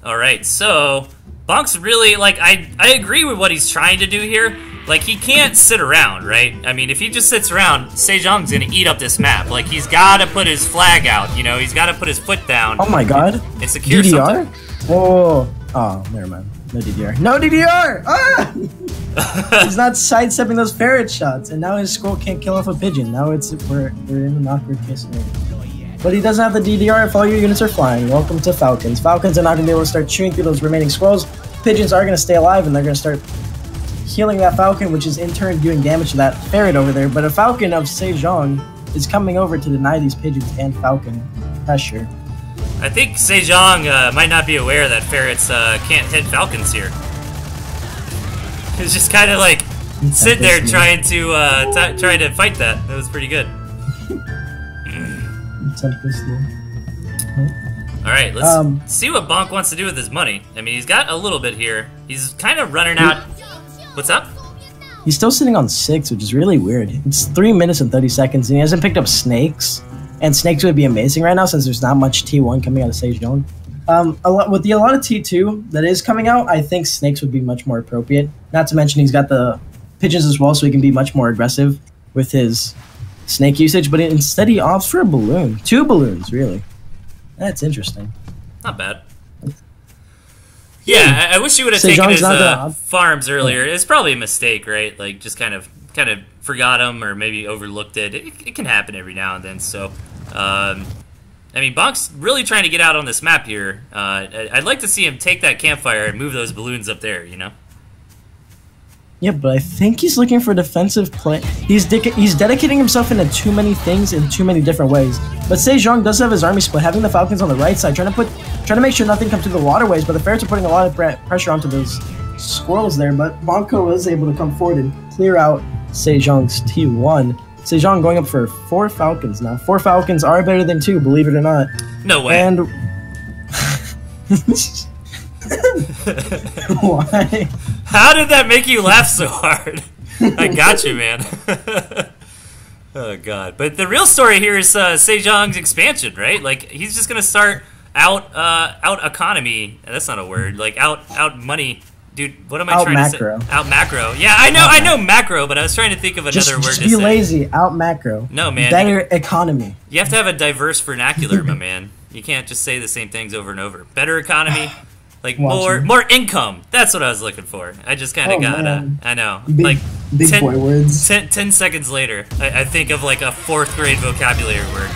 All right, so Bonk's really like I agree with what he's trying to do here. Like, he can't sit around, right? I mean, if he just sits around, Sejong's gonna eat up this map. Like, he's gotta put his flag out, he's gotta put his foot down. Oh my god. And secure DDR? something. Oh, never mind. No DDR. No DDR! Ah! He's not sidestepping those ferret shots, and now his scroll can't kill off a pigeon. Now we're in an awkward case scenario. But he doesn't have the DDR if all your units are flying. Welcome to Falcons. Falcons are not going to be able to start chewing through those remaining scrolls. Pigeons are going to stay alive, and they're going to start healing that Falcon, which is in turn doing damage to that ferret over there. But a Falcon of Sejong is coming over to deny these pigeons and Falcon pressure. I think Sejong might not be aware that ferrets can't hit falcons here. He's just kind of like sitting there trying to fight that. That was pretty good. All right, let's see what Bonk wants to do with his money. I mean, he's got a little bit here. He's kind of running out. What's up? He's still sitting on 6, which is really weird. It's 3 minutes and 30 seconds, and he hasn't picked up snakes. And snakes would be amazing right now since there's not much T1 coming out of Sejong. With a lot of T2 that is coming out, I think snakes would be much more appropriate. Not to mention he's got the pigeons as well, so he can be much more aggressive with his snake usage. But instead he opts for a balloon. 2 balloons, really. That's interesting. Not bad. Yeah, I wish he would have taken his farms earlier. It's probably a mistake, right? Like, just kind of forgot them or maybe overlooked it. It can happen every now and then. So, I mean, Bonk's really trying to get out on this map here. I'd like to see him take that campfire and move those balloons up there, you know? Yeah, but I think he's looking for defensive play. He's dedicating himself into too many things in too many different ways. But Sejong does have his army split, having the Falcons on the right side, trying to make sure nothing comes through the waterways. But the ferrets are putting a lot of pressure onto those squirrels there. But Bonko was able to come forward and clear out Sejong's T1. Sejong going up for 4 Falcons now. 4 Falcons are better than 2, believe it or not. No way. And why? How did that make you laugh so hard? I got you, man. Oh, God. But the real story here is Sejong's expansion, right? Like, he's just going to start out economy. That's not a word. Like, out money. Dude, what am I trying to say? Out macro. Yeah, I know macro, but I was trying to think of another word to say. Just be lazy. Out macro. No, man. Better economy. You have to have a diverse vernacular, my man. You can't just say the same things over and over. Better economy. Like more income. That's what I was looking for. I just kind of I know. Big 10, boy words. 10 seconds later, I think of like a 4th grade vocabulary word.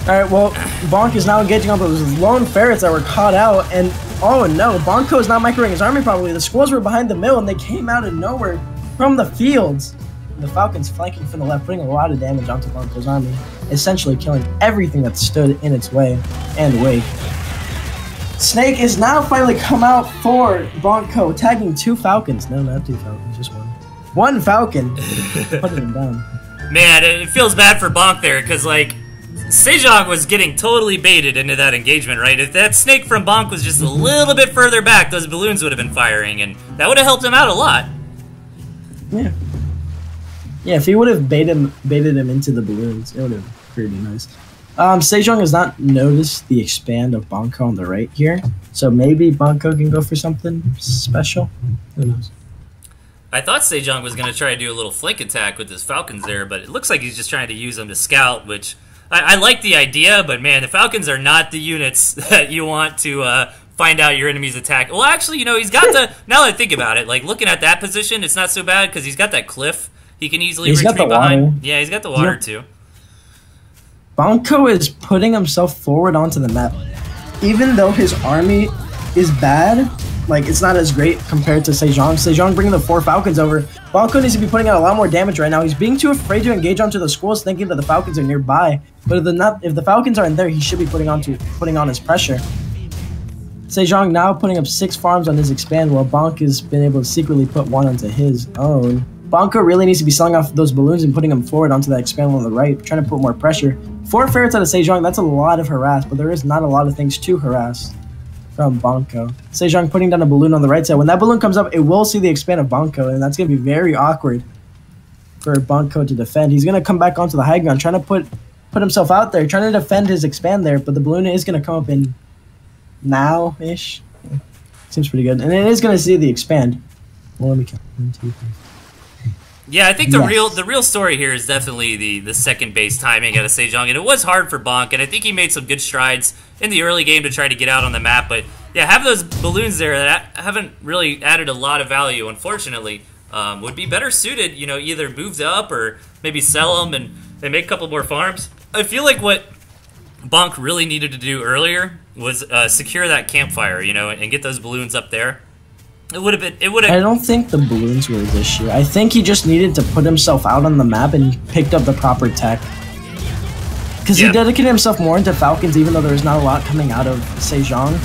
Alright, well, Bonk is now engaging on those lone ferrets that were caught out, and oh no, Bonko is not microing his army properly. The squirrels were behind the mill, and they came out of nowhere from the fields. The Falcons flanking from the left, putting a lot of damage onto Bonko's army, essentially killing everything that stood in its way and wake. Snake is now finally come out for Bonko, tagging 2 Falcons. No, not 2 Falcons, just 1. 1 Falcon. Putting him down. Man, it feels bad for Bonk there, because, like, Sejong was getting totally baited into that engagement, right? If that snake from Bonk was just a little bit further back, those balloons would have been firing, and that would have helped him out a lot. Yeah. Yeah, if he would have baited him into the balloons, it would have been pretty nice. Sejong has not noticed the expand of Bonko on the right here, so maybe Bonko can go for something special. Who knows? I thought Sejong was going to try to do a little flank attack with his Falcons there, but it looks like he's just trying to use them to scout, which I like the idea, but man, the Falcons are not the units that you want to find out your enemy's attack. Well, actually, you know, he's got the, now that I think about it, like looking at that position, it's not so bad because he's got that cliff. He can easily retreat behind. Water. Yeah, he's got the water too. Bonko is putting himself forward onto the map. Even though his army is bad, like, it's not as great compared to Sejong. Sejong bringing the 4 Falcons over. Bonko needs to be putting out a lot more damage right now. He's being too afraid to engage onto the squirrels, thinking that the Falcons are nearby. But if the Falcons aren't there, he should be putting on his pressure. Sejong now putting up 6 farms on his expand, while Bonk has been able to secretly put 1 onto his own. Bonko really needs to be selling off those balloons and putting them forward onto that expand on the right, trying to put more pressure. 4 ferrets out of Sejong, that's a lot of harass, but there is not a lot of things to harass from Bonko. Sejong putting down a balloon on the right side. When that balloon comes up, it will see the expand of Bonko, and that's going to be very awkward for Bonko to defend. He's going to come back onto the high ground, trying to put himself out there, trying to defend his expand there, but the balloon is going to come up in now-ish. Seems pretty good. And it is going to see the expand. Well, let me count. 1, 2, 3. Yeah, I think the real story here is definitely the second base timing out of Sejong, and it was hard for Bonk, and I think he made some good strides in the early game to try to get out on the map, but Yeah, have those balloons there that haven't really added a lot of value, unfortunately. Would be better suited, you know, either moved up or maybe sell them and they make a couple more farms. I feel like what Bonk really needed to do earlier was secure that campfire, you know, and get those balloons up there. It would have been. It would have. I don't think the balloons were his issue. I think he just needed to put himself out on the map and picked up the proper tech. Because he dedicated himself more into Falcons, even though there was not a lot coming out of Sejong.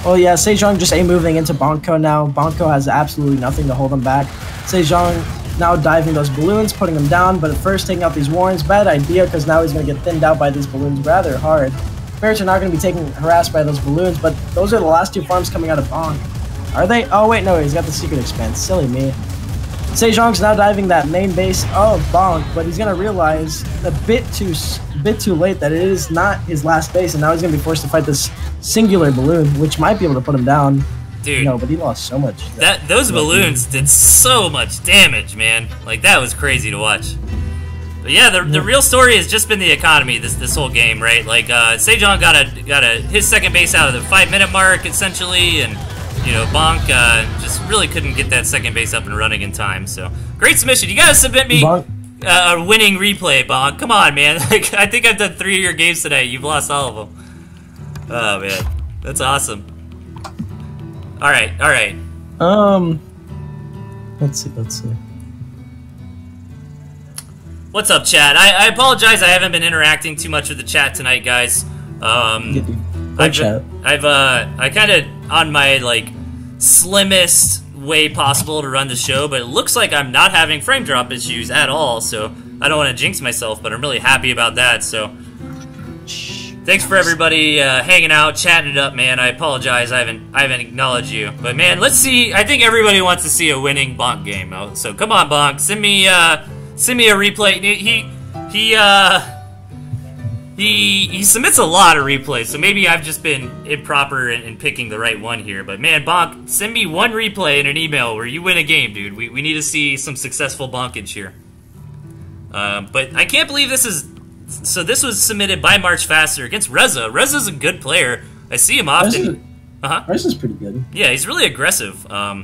Oh yeah, Sejong just A-moving into Bonko now. Bonko has absolutely nothing to hold him back. Sejong now diving those balloons, putting them down, but at first taking out these warrants. Bad idea, because now he's going to get thinned out by these balloons rather hard. Ferrets are not going to be taking harassed by those balloons, but those are the last two farms coming out of Bonk. Are they? Oh wait, no, he's got the secret expanse. Silly me. Sejong's now diving that main base of Bonk, but he's gonna realize a bit too late that it is not his last base, and now he's gonna be forced to fight this singular balloon, which might be able to put him down. Dude, no, but he lost so much. Those balloons did so much damage, man. Like that was crazy to watch. But yeah, the real story has just been the economy this whole game, right? Like Sejong got his second base out of the 5-minute mark essentially, and you know, Bonk just really couldn't get that second base up and running in time. So, great submission. You gotta submit me a winning replay, Bonk. Come on, man. Like, I think I've done 3 of your games today. You've lost all of them. Oh, man. That's awesome. Alright, alright. Let's see. What's up, chat? I apologize I haven't been interacting too much with the chat tonight, guys. I kind of on my like slimmest way possible to run the show, but it looks like I'm not having frame drop issues at all, so I don't want to jinx myself, but I'm really happy about that. So thanks for everybody hanging out, chatting it up, man. I apologize I haven't acknowledged you, but man, let's see. I think everybody wants to see a winning Bonk game, so come on, Bonk, send me a replay. He submits a lot of replays, so maybe I've just been improper in picking the right one here. But man, Bonk, send me one replay in an email where you win a game, dude. We need to see some successful bonkage here. But I can't believe this is... So this was submitted by March Faster against Reza. Reza's a good player. I see him often. Reza's pretty good. Yeah, he's really aggressive. I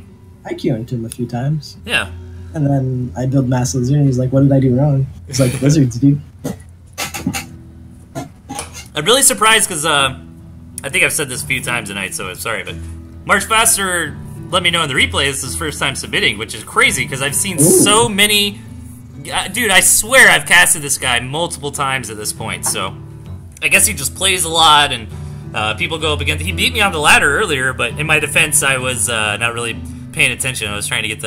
Q-ed him a few times. Yeah. And then I build Mass Lizard, and he's like, what did I do wrong? It's like, lizards, dude. I'm really surprised because I think I've said this a few times tonight, so I'm sorry, but March Faster let me know in the replay this is his first time submitting, which is crazy because I've seen so many... Dude, I swear I've casted this guy multiple times at this point, so I guess he just plays a lot, and people go up against... He beat me on the ladder earlier, but in my defense, I was not really paying attention. I was trying to get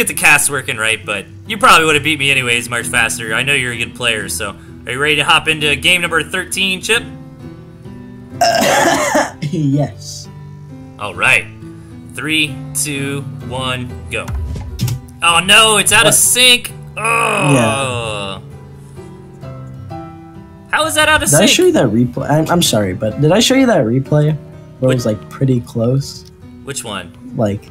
the cast working right, but you probably would have beat me anyways, March Faster. I know you're a good player, so... Are you ready to hop into game number 13, Chip? Yes. All right. 3, 2, 1, go. Oh no, it's out of sync. Oh. Yeah. How is that out of sync? Did I show you that replay? I'm sorry, but did I show you that replay where it was like pretty close? Which one? Like,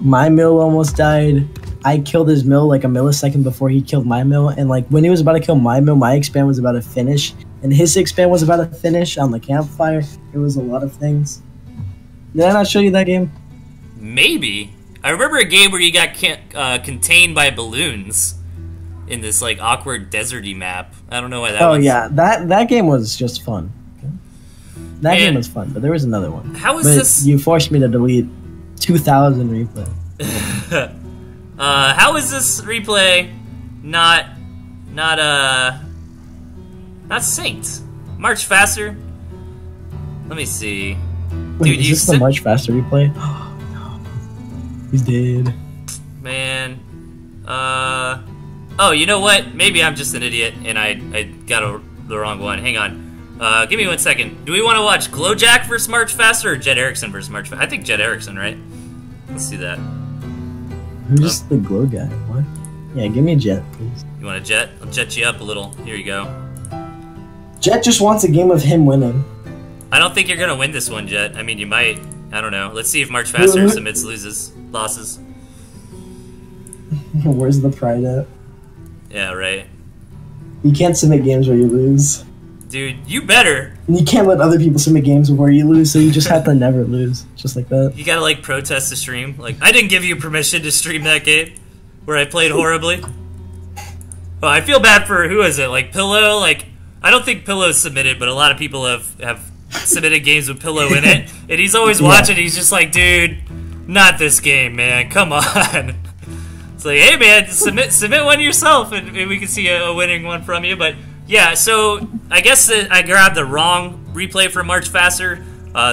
my mill almost died. I killed his mill like a millisecond before he killed my mill, and like when he was about to kill my mill, my expand was about to finish, and his expand was about to finish on the campfire. It was a lot of things. Did I not show you that game? Maybe. I remember a game where you got contained by balloons in this like awkward deserty map. I don't know why that was. Oh yeah, that game was just fun. That game was fun, but there was another one. How is this? You forced me to delete 2,000 replay. How is this replay not synced? March Faster? Let me see. Wait, dude, is this the March Faster replay? Oh, no. He's dead. Man. Oh, you know what? Maybe I'm just an idiot and I got the wrong one. Hang on. Give me 1 second. Do we want to watch Glowjack versus March Faster or Jet Erickson versus March Faster? I think Jet Erickson, right? Let's do that. Who's the glow guy? What? Yeah, give me a Jet, please. You want a Jet? I'll jet you up a little. Here you go. Jet just wants a game of him winning. I don't think you're gonna win this one, Jet. I mean, you might. I don't know. Let's see if March Faster submits losses. Where's the pride at? Yeah, right. You can't submit games where you lose. Dude, you better. And you can't let other people submit games before you lose, so you just have to never lose. Just like that. You gotta, like, protest the stream. Like, I didn't give you permission to stream that game where I played horribly. Well, I feel bad for, who is it? Like, Pillow? Like, I don't think Pillow's submitted, but a lot of people have submitted games with Pillow in it. And he's always watching, he's just like, dude, not this game, man. Come on. It's like, hey, man, submit one yourself, and we can see a winning one from you. But, yeah, so I guess I grabbed the wrong replay for March Faster.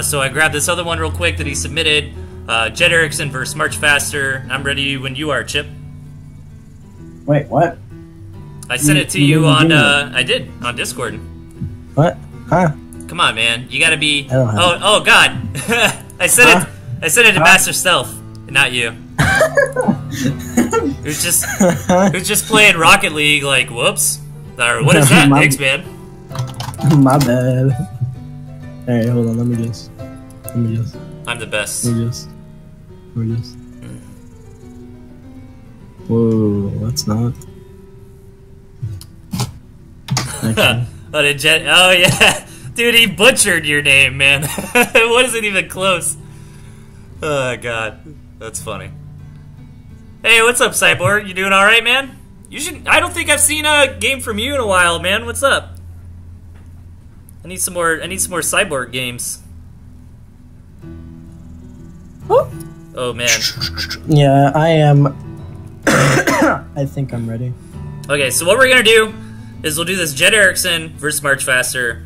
So I grabbed this other one real quick that he submitted. Jet Erickson versus March Faster. I'm ready when you are, Chip. Wait, what? I sent it to you on, I did, on Discord. What? Huh? Come on, man. You gotta be... I don't have oh, God. I sent it to Master Stealth, not you. who's just playing Rocket League, like, whoops. Or what is that? Thanks, man. My bad. Alright, hold on, let me just. I'm the best. Let me just. Whoa, that's not. Okay. Oh, yeah. Dude, he butchered your name, man. It wasn't even close. Oh, God. That's funny. Hey, what's up, Cyborg? You doing alright, man? I don't think I've seen a game from you in a while, man. What's up? I need some more Cyborg games. Oh, man. Yeah, I am. I think I'm ready. Okay, so what we're gonna do is we'll do this Jet Erickson versus March Faster.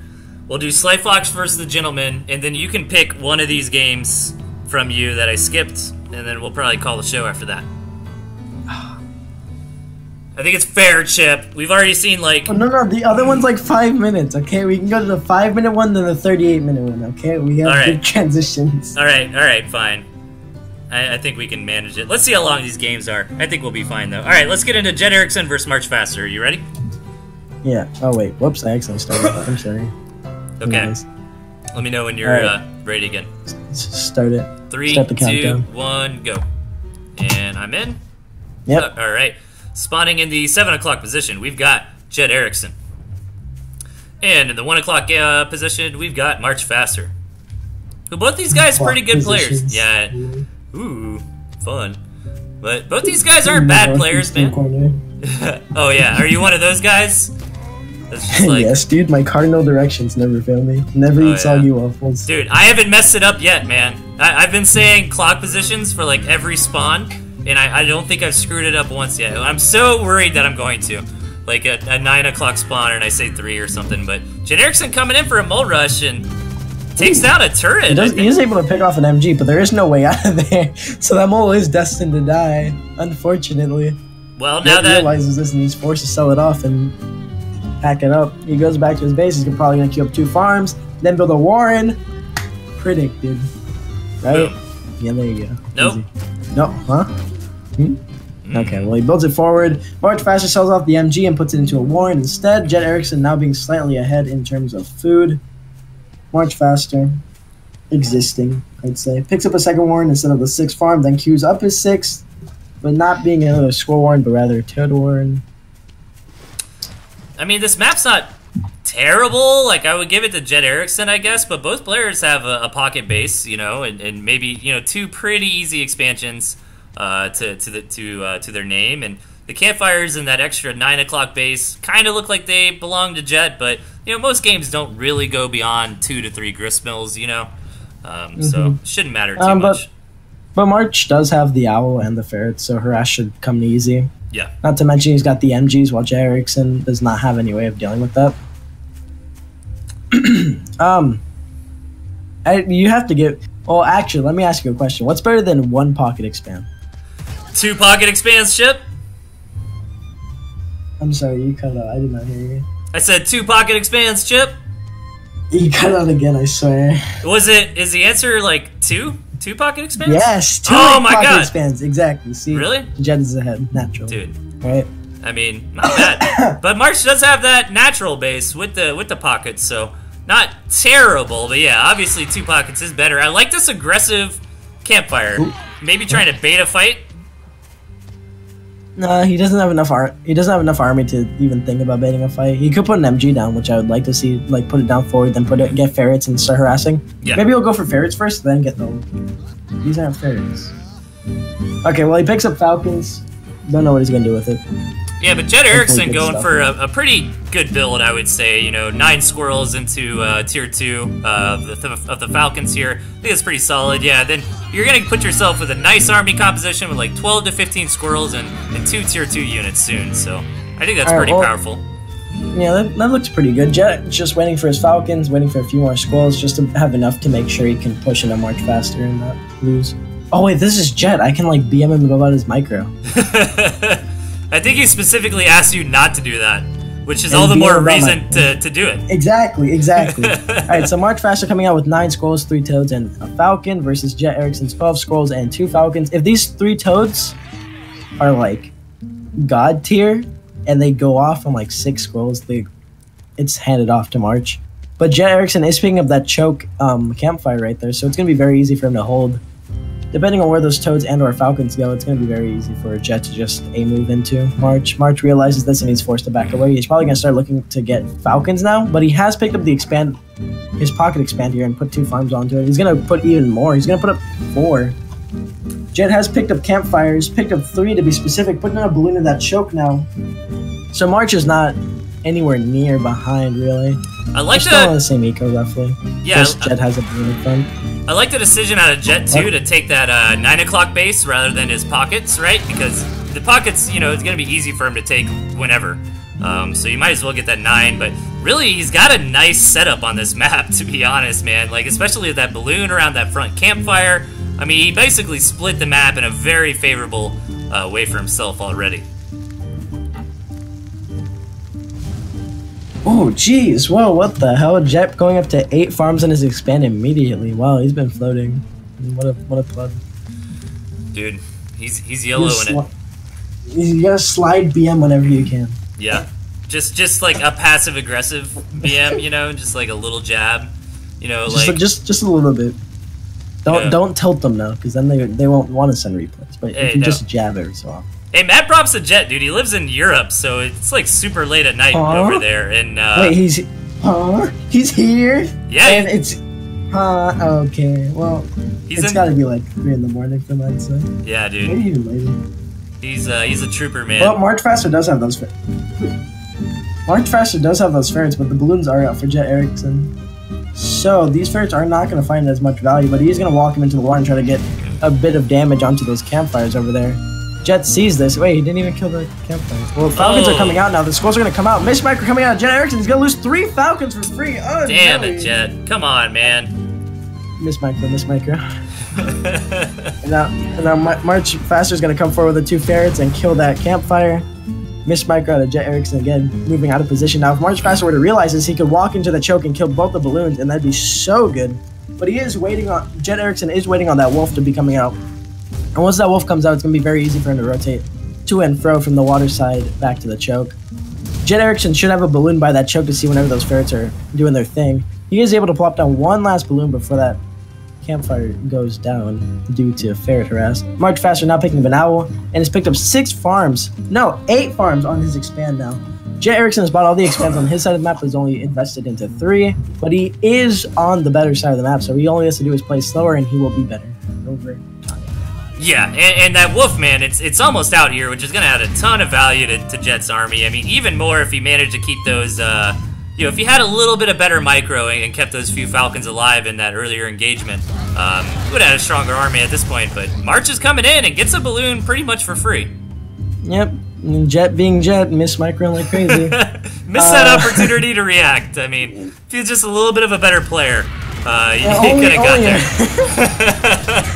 We'll do Sly Fox versus the Gentleman, and then you can pick one of these games from you that I skipped, and then we'll probably call the show after that. I think it's fair, Chip. We've already seen, like... Oh, no, the other one's like 5 minutes, okay? We can go to the 5-minute one, then the 38-minute one, okay? We have good transitions. Alright, fine. I think we can manage it. Let's see how long these games are. I think we'll be fine, though. Alright, let's get into Jet Erickson versus March Faster. Are you ready? Yeah. Oh, wait. Whoops, I accidentally started. I'm sorry. Okay. Let me know when you're ready again. Start it. 3, Start the 2, countdown. 1, go. And I'm in. Yep. Alright. Spawning in the 7 o'clock position, we've got Jet Erickson. And in the 1 o'clock position, we've got March Faster. Who both these guys pretty good players. Yeah. Ooh, fun. But both these guys aren't bad players, man. Oh yeah, are you one of those guys? That's just like... Yes, dude, my cardinal directions never fail me. Never eat soggy waffles. Dude, I haven't messed it up yet, man. I've been saying clock positions for like every spawn, and I don't think I've screwed it up once yet. I'm so worried that I'm going to. Like a 9 o'clock spawner and I say 3 or something, but Jet Erickson coming in for a mole rush and takes down a turret. He is able to pick off an MG, but there is no way out of there. So that mole is destined to die, unfortunately. Well, now that... He realizes this and he's forced to sell it off and pack it up. He goes back to his base. He's probably going to queue up 2 farms, then build a Warren. Predicted. Right? Boom. Yeah, there you go. Nope. Easy. No, huh? Okay, well, he builds it forward. March Faster sells off the MG and puts it into a Warren instead. Jet Erickson now being slightly ahead in terms of food. March Faster, existing, I'd say. Picks up a 2nd Warren instead of the 6th farm, then queues up his 6th, but not being another score Warren, but rather a Toad Warren. I mean, this map's not terrible. Like, I would give it to Jet Erickson, I guess, but both players have a pocket base, you know, and maybe, you know, 2 pretty easy expansions to their name, and the campfires in that extra 9 o'clock base kind of look like they belong to Jet, but you know most games don't really go beyond 2 to 3 grist mills, you know, so shouldn't matter too much. But March does have the owl and the ferret, so harass should come easy. Yeah. Not to mention he's got the MGs, while Jet Erickson does not have any way of dealing with that. You have to get. Well, actually, let me ask you a question. What's better than 1 pocket expand? 2 pocket expands, Chip. I'm sorry, you cut out. I did not hear you. I said 2 pocket expands, Chip. You cut out again, I swear. Is the answer like 2? 2 pocket expands? Yes, 2 my pocket God. expands, exactly. See? Really? Jet is ahead, natural. Dude. Right? I mean, not bad. But March does have that natural base with the pockets, so not terrible, but yeah, obviously 2 pockets is better. I like this aggressive campfire. Ooh. Maybe trying to bait a fight. He doesn't have enough He doesn't have enough army to even think about baiting a fight. He could put an MG down, which I would like to see. Like put it down forward, then get ferrets and start harassing. Yeah. Maybe he'll go for ferrets first, then get the. These aren't ferrets. Okay, well he picks up falcons. Don't know what he's gonna do with it. Yeah, but Jet Erickson going for a pretty good build, I would say. You know, 9 squirrels into tier 2 of the Falcons here. I think it's pretty solid. Yeah, then you're gonna put yourself with a nice army composition with like 12 to 15 squirrels and 2 tier 2 units soon. So I think that's pretty powerful. Yeah, that looks pretty good. Jet just waiting for his falcons, waiting for a few more squirrels just to have enough to make sure he can push in a march faster and not lose. Oh wait, this is Jet. I can like BM him about his micro. I think he specifically asked you not to do that, which is all the more reason to do it. Exactly. Alright, so March Faster coming out with 9 squirrels, 3 toads, and a falcon versus Jet Erickson's 12 squirrels and 2 falcons. If these 3 toads are like god tier and they go off on like 6 squirrels, it's handed off to March. But Jet Erickson is picking up that choke campfire right there, so it's going to be very easy for him to hold. Depending on where those toads and or falcons go, it's going to be very easy for Jet to just move into March. March realizes this and he's forced to back away. He's probably going to start looking to get falcons now, but he has picked up the his pocket expand here and put 2 farms onto it. He's going to put even more. He's going to put up 4. Jet has picked up campfires, picked up 3 to be specific, putting a balloon in that choke now. So March is not anywhere near behind, really. I like still on the same eco, roughly. Yeah. Just Jet has a balloon in front. I like the decision out of Jet, too, to take that 9 o'clock base rather than his pockets, right? Because the pockets, you know, it's going to be easy for him to take whenever. So you might as well get that 9. But really, he's got a nice setup on this map, to be honest, man. Like, especially with that balloon around that front campfire. I mean, he basically split the map in a very favorable way for himself already. Oh, jeez. Whoa, what the hell? Jet going up to 8 farms on his expand immediately. Wow, he's been floating. What a plug. Dude, he's yellow in it. You gotta slide BM whenever you can. Yeah. Just like a passive-aggressive BM, you know? Just like a little jab. You know, just a little bit. Don't tilt them, though, because then they won't want to send replays. But if you just jab every so often. Hey, Matt props to Jet, dude. He lives in Europe, so it's like super late at night over there. And wait, he's here? Yeah. And it's okay. Well, it's got to be like 3 in the morning for that, so. Yeah, dude. Maybe even later. He's a trooper, man. Well, March Faster does have those. March Faster does have those ferrets, but the balloons are out for Jet Erickson. So these ferrets are not going to find as much value, but he's going to walk him into the water and try to get a bit of damage onto those campfires over there. Jet sees this. Wait, he didn't even kill the campfires. Well, falcons are coming out now. The squirrels are going to come out. Miss Micro coming out. Jet Erickson is going to lose 3 falcons for free. Oh, damn it, Jet. Come on, man. Miss Micro. and now March Faster is going to come forward with the 2 ferrets and kill that campfire. Miss Micro out of Jet Erickson again, moving out of position. Now, if March Faster were to realize this, he could walk into the choke and kill both the balloons, and that'd be so good. But he is waiting on... Jet Erickson is waiting on that wolf to be coming out. And once that wolf comes out, it's going to be very easy for him to rotate to and fro from the water side back to the choke. Jet Erickson should have a balloon by that choke to see whenever those ferrets are doing their thing. He is able to plop down 1 last balloon before that campfire goes down due to ferret harass. March Faster now picking up an owl and has picked up 6 farms. No, 8 farms on his expand now. Jet Erickson has bought all the expands on his side of the map, but is only invested into 3. But he is on the better side of the map, so he only has to do is play slower and he will be better over time. Yeah, and that wolf, man, it's almost out here, which is going to add a ton of value to Jet's army. I mean, even more if he managed to keep those, you know, if he had a little bit of better micro and kept those few falcons alive in that earlier engagement, he would have had a stronger army at this point. But March is coming in and gets a balloon pretty much for free. Yep, and Jet being Jet, miss micro like crazy. Missed that opportunity to react. I mean, if he was just a little bit of a better player, he could have got there.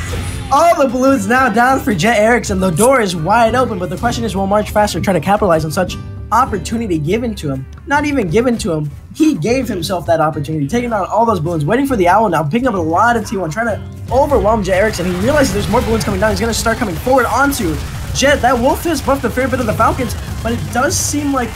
All the balloons now down for Jet Erickson. The door is wide open, but the question is, will March Faster try to capitalize on such opportunity given to him? Not even given to him. He gave himself that opportunity, taking down all those balloons, waiting for the owl now, picking up a lot of T1, trying to overwhelm Jet Erickson. He realizes there's more balloons coming down. He's going to start coming forward onto Jet. That wolf has buffed a fair bit of the falcons, but it does seem like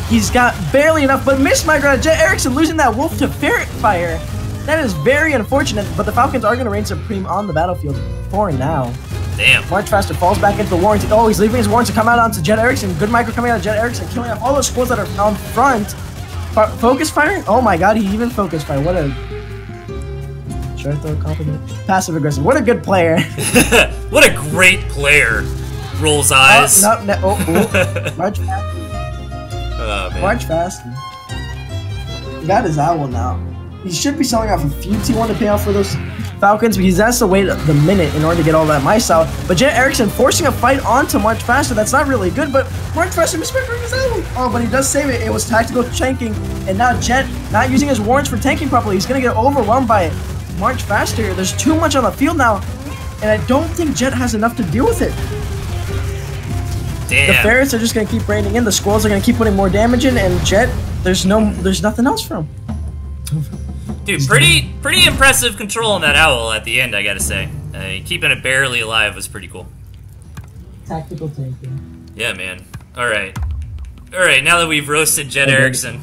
he's got barely enough. But miss my god, Jet Erickson losing that wolf to ferret fire. That is very unfortunate, but the Falcons are going to reign supreme on the battlefield for now. Damn. March Faster falls back into the warrant. Oh, he's leaving his warrant to come out onto Jet Erickson. Good micro coming out of Jet Erickson, killing off all those squads that are on front. Focus firing? Oh my god, he even focus fire. What a... Should I throw a compliment? Passive aggressive. What a good player. What a great player. Rolls eyes. Oh, no. March Faster. Oh, man. March Faster. He got his owl now. He should be selling off a few T1 to pay off for those Falcons, because that's to wait the minute in order to get all that mice out. But Jet Erickson forcing a fight onto March Faster. That's not really good, but March Faster misspecking his owl. Oh, but he does save it. It was tactical tanking, and now Jet not using his warrants for tanking properly. He's going to get overwhelmed by it. March Faster. There's too much on the field now, and I don't think Jet has enough to deal with it. Damn. The ferrets are just going to keep raining in. The squirrels are going to keep putting more damage in, and Jet, there's nothing else for him. Dude, pretty impressive control on that owl at the end, I gotta say. Keeping it barely alive was pretty cool. Tactical tanking. Yeah, man. Alright. Alright, now that we've roasted Jet Erickson.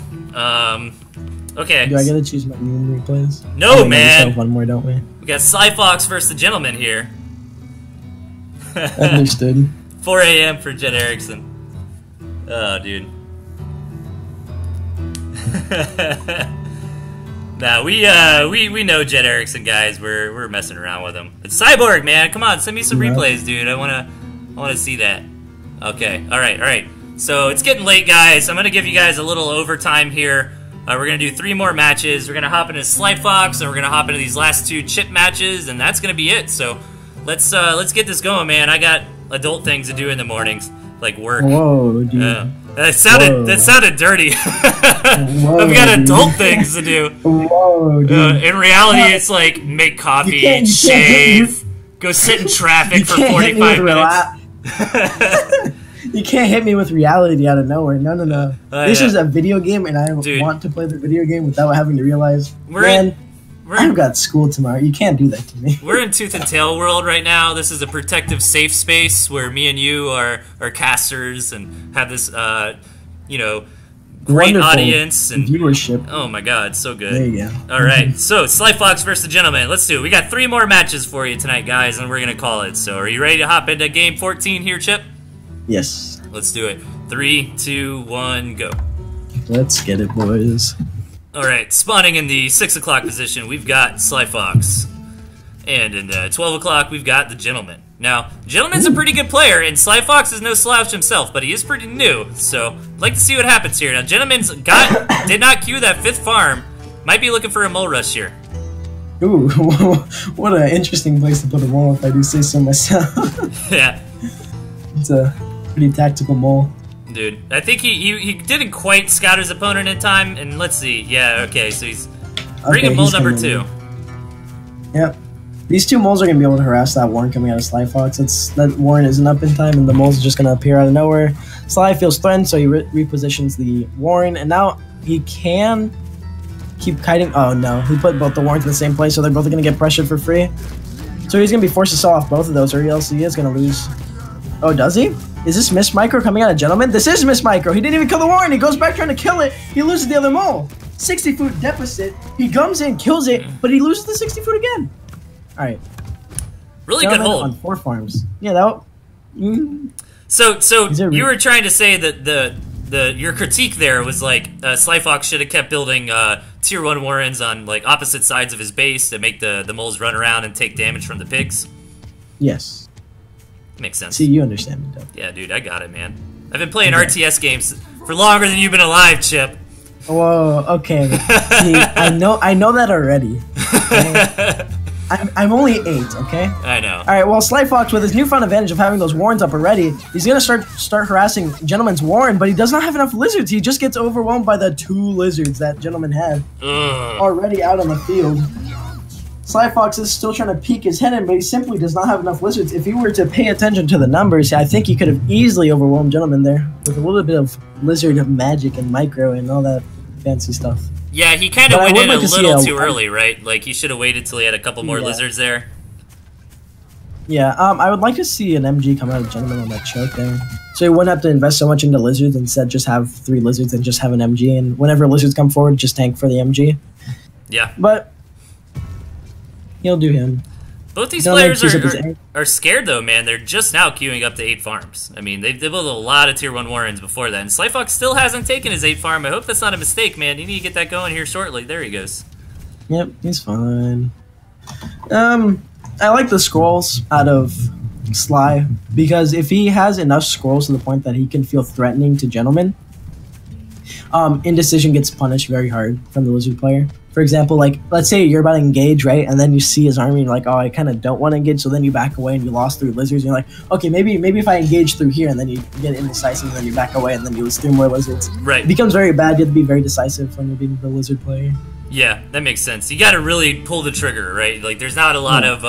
Okay. Do I get to choose my new replays? No, man! One more, don't we? We got Slyfox versus the Gentleman here. Understood. 4 a.m. for Jet Erickson. Oh, dude. Nah, we know Jet Erickson, guys. We're messing around with him. It's Cyborg, man. Come on, send me some replays, dude. I wanna see that. Okay, all right. So it's getting late, guys. I'm gonna give you guys a little overtime here. We're gonna do 3 more matches. We're gonna hop into Slyfox, and we're gonna hop into these last 2 chip matches, and that's gonna be it. So let's get this going, man. I got adult things to do in the mornings, like work. Whoa, dude. That sounded dirty. I've got adult things to do. Whoa, dude. In reality, it's like make coffee, shave, go sit in traffic for 45 minutes. You can't hit me with reality out of nowhere. No. This is a video game, and I want to play the video game without having to realize, I've got school tomorrow. You can't do that to me. We're in Tooth and Tail world right now. This is a protective, safe space where me and you are casters and have this, great Wonderful audience and viewership. Oh my god, so good. There you go. All right, so Slyfox versus the Gentleman. Let's do it. We got 3 more matches for you tonight, guys, and we're gonna call it. So, are you ready to hop into game 14 here, Chip? Yes. Let's do it. 3, 2, 1, go. Let's get it, boys. Alright, spawning in the 6 o'clock position, we've got Slyfox. And in the 12 o'clock, we've got the Gentleman. Now, Gentleman's a pretty good player, and Slyfox is no slouch himself, but he is pretty new, so I'd like to see what happens here. Now, Gentleman's did not queue that 5th farm. Might be looking for a mole rush here. Ooh, what an interesting place to put a mole, if I do say so myself. Yeah. It's a pretty tactical mole. Dude, I think he didn't quite scout his opponent in time, and let's see. Yeah, okay, so he's bringing mole number 2. Yep. These 2 moles are going to be able to harass that Warren coming out of Slyfox. That Warren isn't up in time, and the mole's just going to appear out of nowhere. Sly feels threatened, so he repositions the Warren, and now he can keep kiting. Oh, no. He put both the Warrens in the same place, so they're both going to get pressured for free. So he's going to be forced to sell off both of those, or else he is going to lose. Oh, does he? Is this Miss Micro coming out of Gentleman? This is Miss Micro. He didn't even kill the Warren. He goes back trying to kill it. He loses the other mole. 60 food deficit. He gums in, kills it, but he loses the 60 food again. All right. Really good hold on 4 farms. Yeah, that. So you were trying to say that your critique there was like Slyfox should have kept building tier 1 Warrens on like opposite sides of his base to make the moles run around and take damage from the pigs. Yes. Makes sense. See, you understand me, though. Yeah, dude, I got it, man. I've been playing RTS games for longer than you've been alive, Chip. Whoa, okay. See, I know that already. Okay? I'm only 8, okay? I know. All right, well, Slyfox, with his newfound advantage of having those Warrens up already, he's going to start harassing Gentleman's Warren, but he does not have enough lizards. He just gets overwhelmed by the 2 lizards that Gentleman had already out on the field. Slyfox is still trying to peek his head in, but he simply does not have enough lizards. If he were to pay attention to the numbers, I think he could have easily overwhelmed Gentleman there with a little bit of lizard magic and micro and all that fancy stuff. Yeah, he kind of went in a little too early, right? Like, he should have waited till he had a couple more lizards there. Yeah, I would like to see an MG come out of Gentleman on that choke there. So he wouldn't have to invest so much into lizards, instead just have 3 lizards and just have an MG, and whenever lizards come forward, just tank for the MG. Yeah. But he'll do him. Both these players are scared, though, man. They're just now queuing up to 8 farms. I mean, they've built a lot of Tier 1 Warrens before that. And Slyfox still hasn't taken his 8 farm. I hope that's not a mistake, man. You need to get that going here shortly. There he goes. Yep, he's fine. I like the scrolls out of Sly, because if he has enough scrolls to the point that he can feel threatening to Gentleman, indecision gets punished very hard from the Lizard player. For example, like, let's say you're about to engage, right? And then you see his army and you're like, oh, I kind of don't want to engage, so then you back away and you lost 3 lizards. And you're like, okay, maybe if I engage through here, and then you get indecisive, and then you back away, and then you lose 3 more lizards. Right. It becomes very bad. You have to be very decisive when you're being the Lizard player. Yeah, that makes sense. You got to really pull the trigger, right? Like, there's not a lot of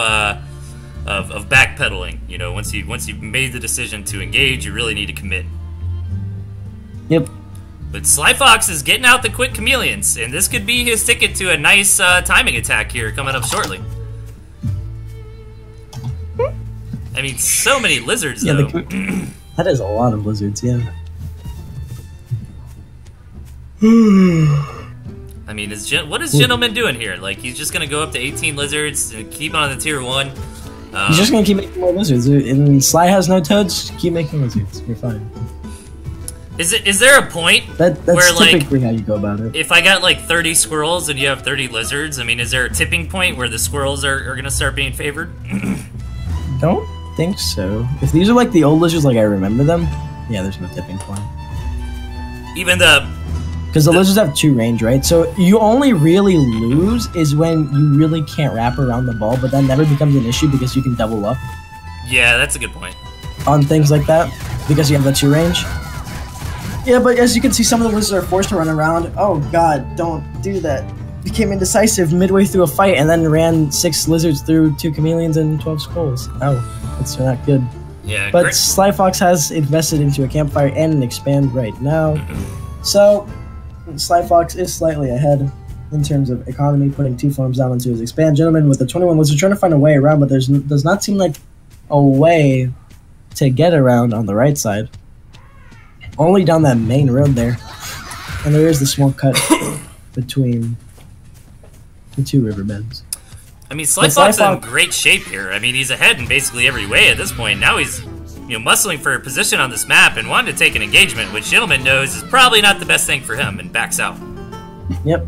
backpedaling. You know, once you've made the decision to engage, you really need to commit. Yep. But Slyfox is getting out the quick chameleons, and this could be his ticket to a nice timing attack here coming up shortly. I mean, so many lizards, though. That is a lot of lizards, yeah. I mean, what is Gentleman doing here? Like, he's just going to go up to 18 lizards and keep on the Tier 1. He's just going to keep making more lizards. And Sly has no toads, keep making lizards. You're fine. Is there a point that's where, typically like, how you go about it? If I got, like, 30 squirrels and you have 30 lizards, I mean, is there a tipping point where the squirrels are going to start being favored? Don't think so. If these are, like, the old lizards like I remember them, yeah, there's no tipping point. Even because the lizards have 2 range, right? So you only really lose is when you really can't wrap around the ball, but that never becomes an issue because you can double up. Yeah, that's a good point. On things like that, because you have the 2 range. Yeah, but as you can see, some of the lizards are forced to run around. Oh god, don't do that. Became indecisive midway through a fight and then ran 6 lizards through 2 chameleons and 12 skulls. Oh, that's not good. Yeah, but Slyfox has invested into a campfire and an expand right now. So Slyfox is slightly ahead in terms of economy, putting 2 farms down into his expand. Gentleman with the 21 lizards trying to find a way around, but does not seem like a way to get around on the right side. Only down that main road there. And there is the small cut between the 2 riverbeds. I mean, Slyfox is in great shape here. I mean, he's ahead in basically every way at this point. Now he's, you know, muscling for a position on this map and wanting to take an engagement, which Gentleman knows is probably not the best thing for him, and backs out. Yep.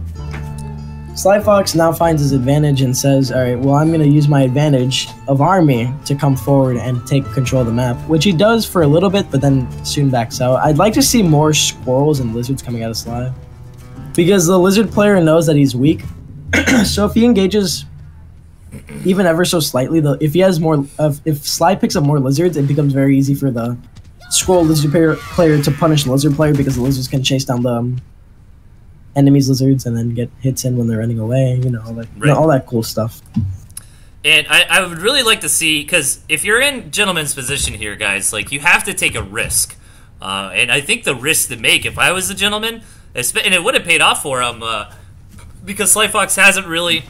Slyfox now finds his advantage and says, alright, well, I'm going to use my advantage of army to come forward and take control of the map, which he does for a little bit, but then soon backs out. I'd like to see more squirrels and lizards coming out of Sly, because the lizard player knows that he's weak. So if he engages even ever so slightly, if Sly picks up more lizards, it becomes very easy for the squirrel lizard player to punish the lizard player, because the lizards can chase down the enemies' lizards and then get hits in when they're running away, you know, like, right. You know, all that cool stuff. And I would really like to see, because if you're in Gentleman's position here, guys, like, you have to take a risk. And I think the risk to make, if I was a Gentleman, and it would have paid off for him, because Slyfox hasn't really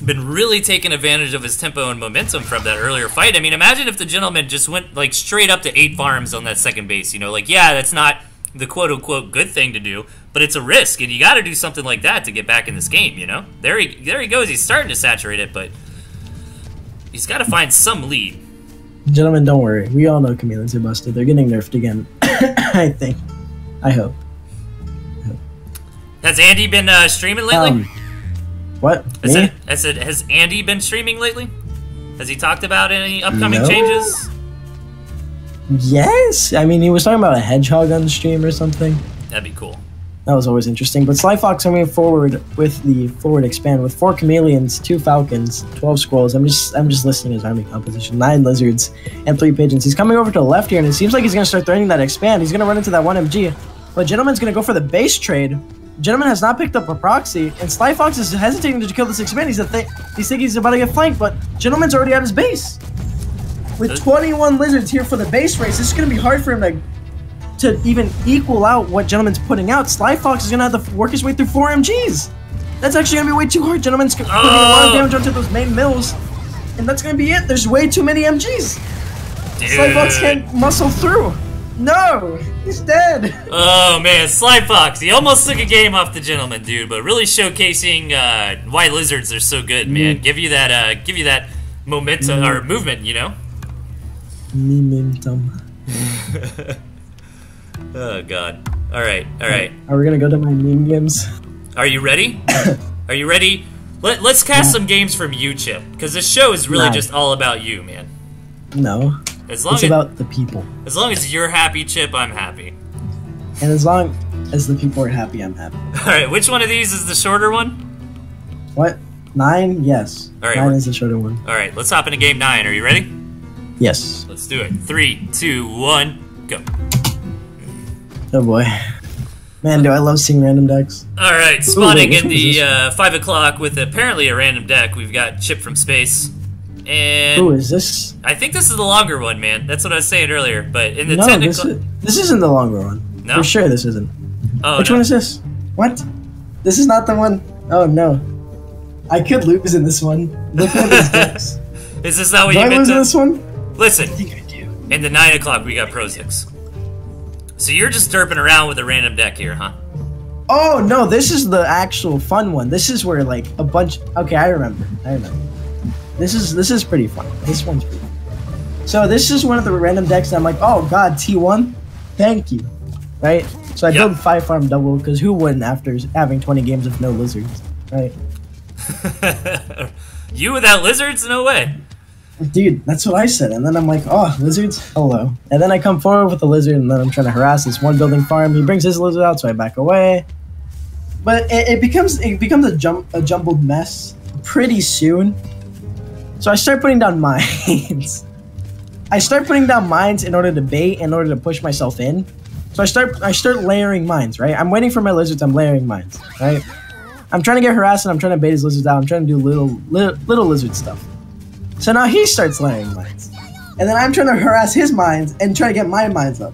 been taking advantage of his tempo and momentum from that earlier fight. I mean, imagine if the Gentleman just went, like, straight up to 8 farms on that second base, you know, like, yeah, that's not the quote-unquote good thing to do, but it's a risk, and you got to do something like that to get back in this game, you know? There he goes. He's starting to saturate it, but he's got to find some lead. Gentlemen, don't worry. We all know chameleons are busted. They're getting nerfed again. I think. I hope. Has Andy been streaming lately? What? I said, has Andy been streaming lately? Has he talked about any upcoming changes? Yes. I mean, he was talking about a hedgehog on the stream or something. That'd be cool. That was always interesting. But Slyfox coming forward with the forward expand with 4 chameleons, 2 falcons, 12 squirrels. I'm just listing his army composition: 9 lizards and 3 pigeons. He's coming over to the left here, and it seems like he's gonna start threatening that expand. He's gonna run into that 1 MG, but Gentleman's gonna go for the base trade. Gentleman has not picked up a proxy, and Slyfox is hesitating to kill this expand. He's thinking he's about to get flanked, but Gentleman's already at his base. With 21 lizards here for the base race, it's going to be hard for him to even equal out what Gentleman's putting out. Slyfox is going to have to work his way through 4 MGs. That's actually going to be way too hard. Gentleman's putting a lot of damage onto those main mills, and that's going to be it. There's way too many MGs. Dude. Slyfox can't muscle through. No, he's dead. Oh man, Slyfox, he almost took a game off the Gentleman, dude, but really showcasing why lizards are so good, man. Give you that momentum or movement, you know? Momentum. Oh god. Alright, alright. Are we gonna go to my meme games? Are you ready? Are you ready? Let's cast some games from you, Chip, because this show is really just all about you, man. No. It's about the people. As long as you're happy, Chip, I'm happy. And as long as the people are happy, I'm happy. Alright, which one of these is the shorter one? What? 9? Yes. All right, 9 is the shorter one. Alright, let's hop into game 9. Are you ready? Yes. Let's do it. 3, 2, 1, go. Oh boy. Man, do I love seeing random decks. Alright, spawning in the 5 o'clock with apparently a random deck. We've got ChipFromSpace. And who is this? I think this is the longer one, man. That's what I was saying earlier. But in the no, technical... this isn't the longer one. No? For sure this isn't. Oh, Which one is this? What? This is not the one. Oh no. I could lose in this one. Look at these decks. Is this not what do you I meant lose to... in this one? Listen. I think I do. In the 9 o'clock, we got Pro6. So you're just derping around with a random deck here, huh? Oh no, this is the actual fun one. This is where like a bunch. Okay, I remember. This is pretty fun. This one's pretty fun. So this is one of the random decks that I'm like, oh god, T1, thank you, right? So I build 5 farm double because who wouldn't after having 20 games of no lizards, right? You without lizards? No way. Dude, that's what I said. And then I'm like, oh, lizards, hello. And then I come forward with the lizard, and then I'm trying to harass this one building farm. He brings his lizard out, so I back away. But it becomes a jumbled mess pretty soon. So I start putting down mines. I start putting down mines in order to bait, in order to push myself in. So I start layering mines, right? I'm waiting for my lizards, I'm layering mines, right? I'm trying to get harassed, and I'm trying to bait his lizards out. I'm trying to do little lizard stuff. So now he starts layering mines. And then I'm trying to harass his mines and try to get my mines up.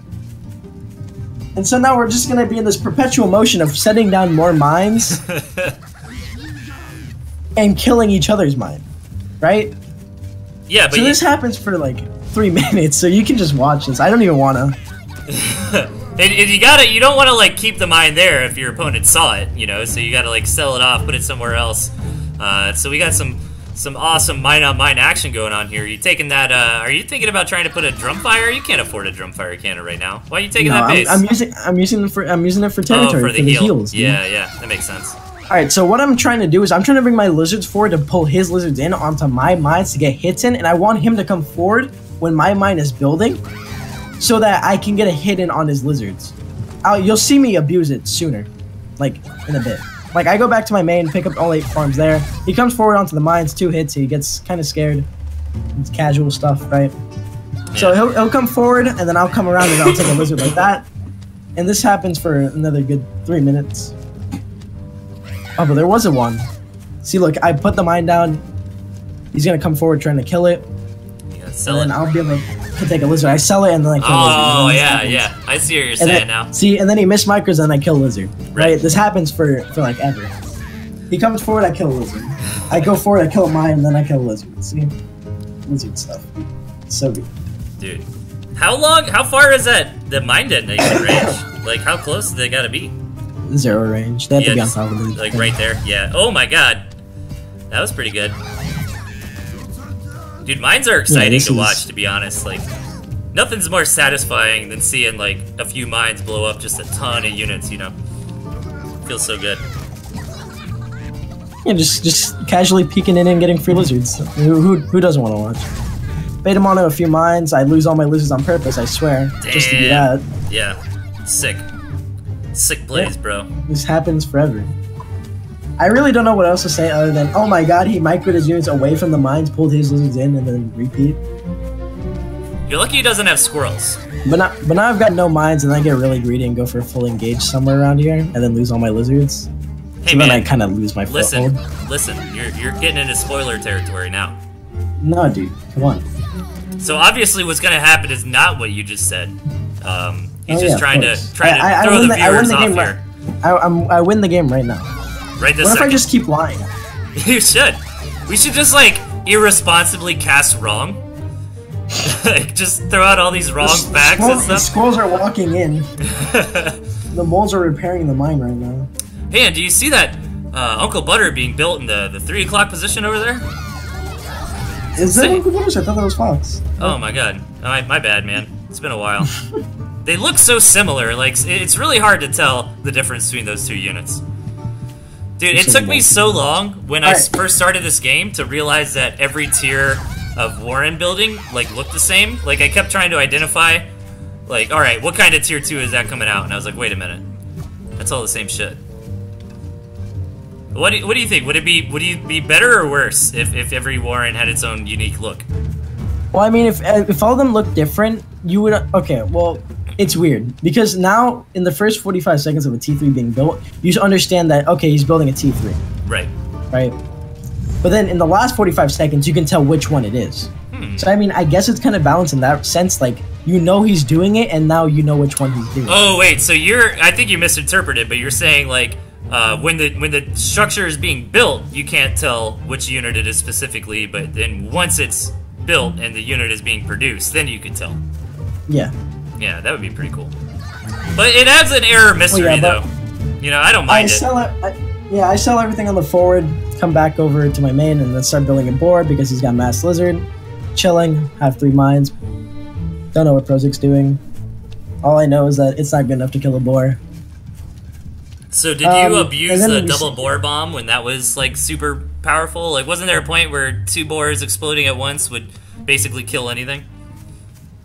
And so now we're just going to be in this perpetual motion of setting down more mines and killing each other's mine, right? Yeah, but so this happens for like 3 minutes, so you can just watch this. I don't even want to. and you don't want to like keep the mine there if your opponent saw it, you know, so you got to like sell it off, put it somewhere else. So we got some awesome mine-on-mine action going on here. You taking that? Are you thinking about trying to put a drum fire? You can't afford a drum fire cannon right now. Why are you taking that base? I'm using it for territory, for the heals. Yeah, that makes sense. All right, so what I'm trying to do is I'm trying to bring my lizards forward to pull his lizards in onto my mines to get hits in, and I want him to come forward when my mine is building, so that I can get a hit in on his lizards. You'll see me abuse it sooner, like in a bit. Like, I go back to my main, pick up all 8 farms there. He comes forward onto the mines, 2 hits, he gets kind of scared. It's casual stuff, right? Yeah. So he'll come forward, and then I'll come around and I'll take a lizard like that. And this happens for another good 3 minutes. Oh, but there was a one. See, look, I put the mine down. He's going to come forward trying to kill it. Sell and it. then I'll be able to take a lizard. I sell it, and then I kill a lizard. Oh, yeah. I see what you're saying now. See, and then he mismicros, and I kill a lizard. Right? This happens for like ever. He comes forward, I kill a lizard. I go forward, I kill a mine, and then I kill a lizard. See? Lizard stuff. It's so good. Dude. How far is the mine detonation range? Like, how close do they gotta be? 0 range. They have to be on top of it. Like, right there? Yeah. Oh my god. That was pretty good. Dude, mines are exciting to watch, to be honest. Like, nothing's more satisfying than seeing, like, a few mines blow up just a ton of units, you know? Feels so good. Yeah, just casually peeking in and getting free lizards. Who doesn't want to watch? Bait him onto a few mines. I lose all my lizards on purpose, I swear. Damn. Just to do that. Yeah. Sick. Sick plays, bro. This happens forever. I really don't know what else to say other than, oh my god, he microed his units away from the mines, pulled his lizards in, and then repeat. You're lucky he doesn't have squirrels. But now I've got no mines, and I get really greedy and go for a full engage somewhere around here, and then lose all my lizards. Hey, so man, then I kind of lose my foothold. Listen, you're getting into spoiler territory now. No, dude, come on. So obviously what's going to happen is not what you just said. He's just trying to throw the viewers off here. I win the game right now. Right this What if second. I just keep lying? You should. We should just, like, irresponsibly cast wrong. Like, just throw out all these wrong facts and stuff. The squirrels are walking in. The moles are repairing the mine right now. Hey, and do you see that Uncle Butter being built in the 3 o'clock position over there? Is that Uncle Butters? I thought that was Fox. Oh my god. My bad, man. It's been a while. They look so similar. Like, it's really hard to tell the difference between those two units. Dude, it took me so long when I first started this game to realize that every tier of Warren building, like, looked the same. Like, I kept trying to identify, like, alright, what kind of tier 2 is that coming out? And I was like, wait a minute. That's all the same shit. What do you think? Would it be better or worse if every Warren had its own unique look? Well, I mean, if all of them look different, you would... Okay, well, it's weird. Because now, in the first 45 seconds of a T3 being built, you understand that, okay, he's building a T3. Right. Right? But then in the last 45 seconds, you can tell which one it is. So, I mean, I guess it's kind of balanced in that sense. Like, you know he's doing it, and now you know which one he's doing. Oh, wait, so I think you misinterpreted, but you're saying, like... when the structure is being built, you can't tell which unit it is specifically, but then once it's built and the unit is being produced, then you can tell. Yeah. Yeah, that would be pretty cool. But it adds an error mystery, though. You know, I don't mind it. I sell everything on the forward, come back over to my main, and then start building a board because he's got Mass Lizard. Chilling, have 3 mines. Don't know what Prozic's doing. All I know is that it's not good enough to kill a boar. So did you abuse the double boar bomb when that was, like, super powerful? Like, wasn't there a point where 2 boars exploding at once would basically kill anything?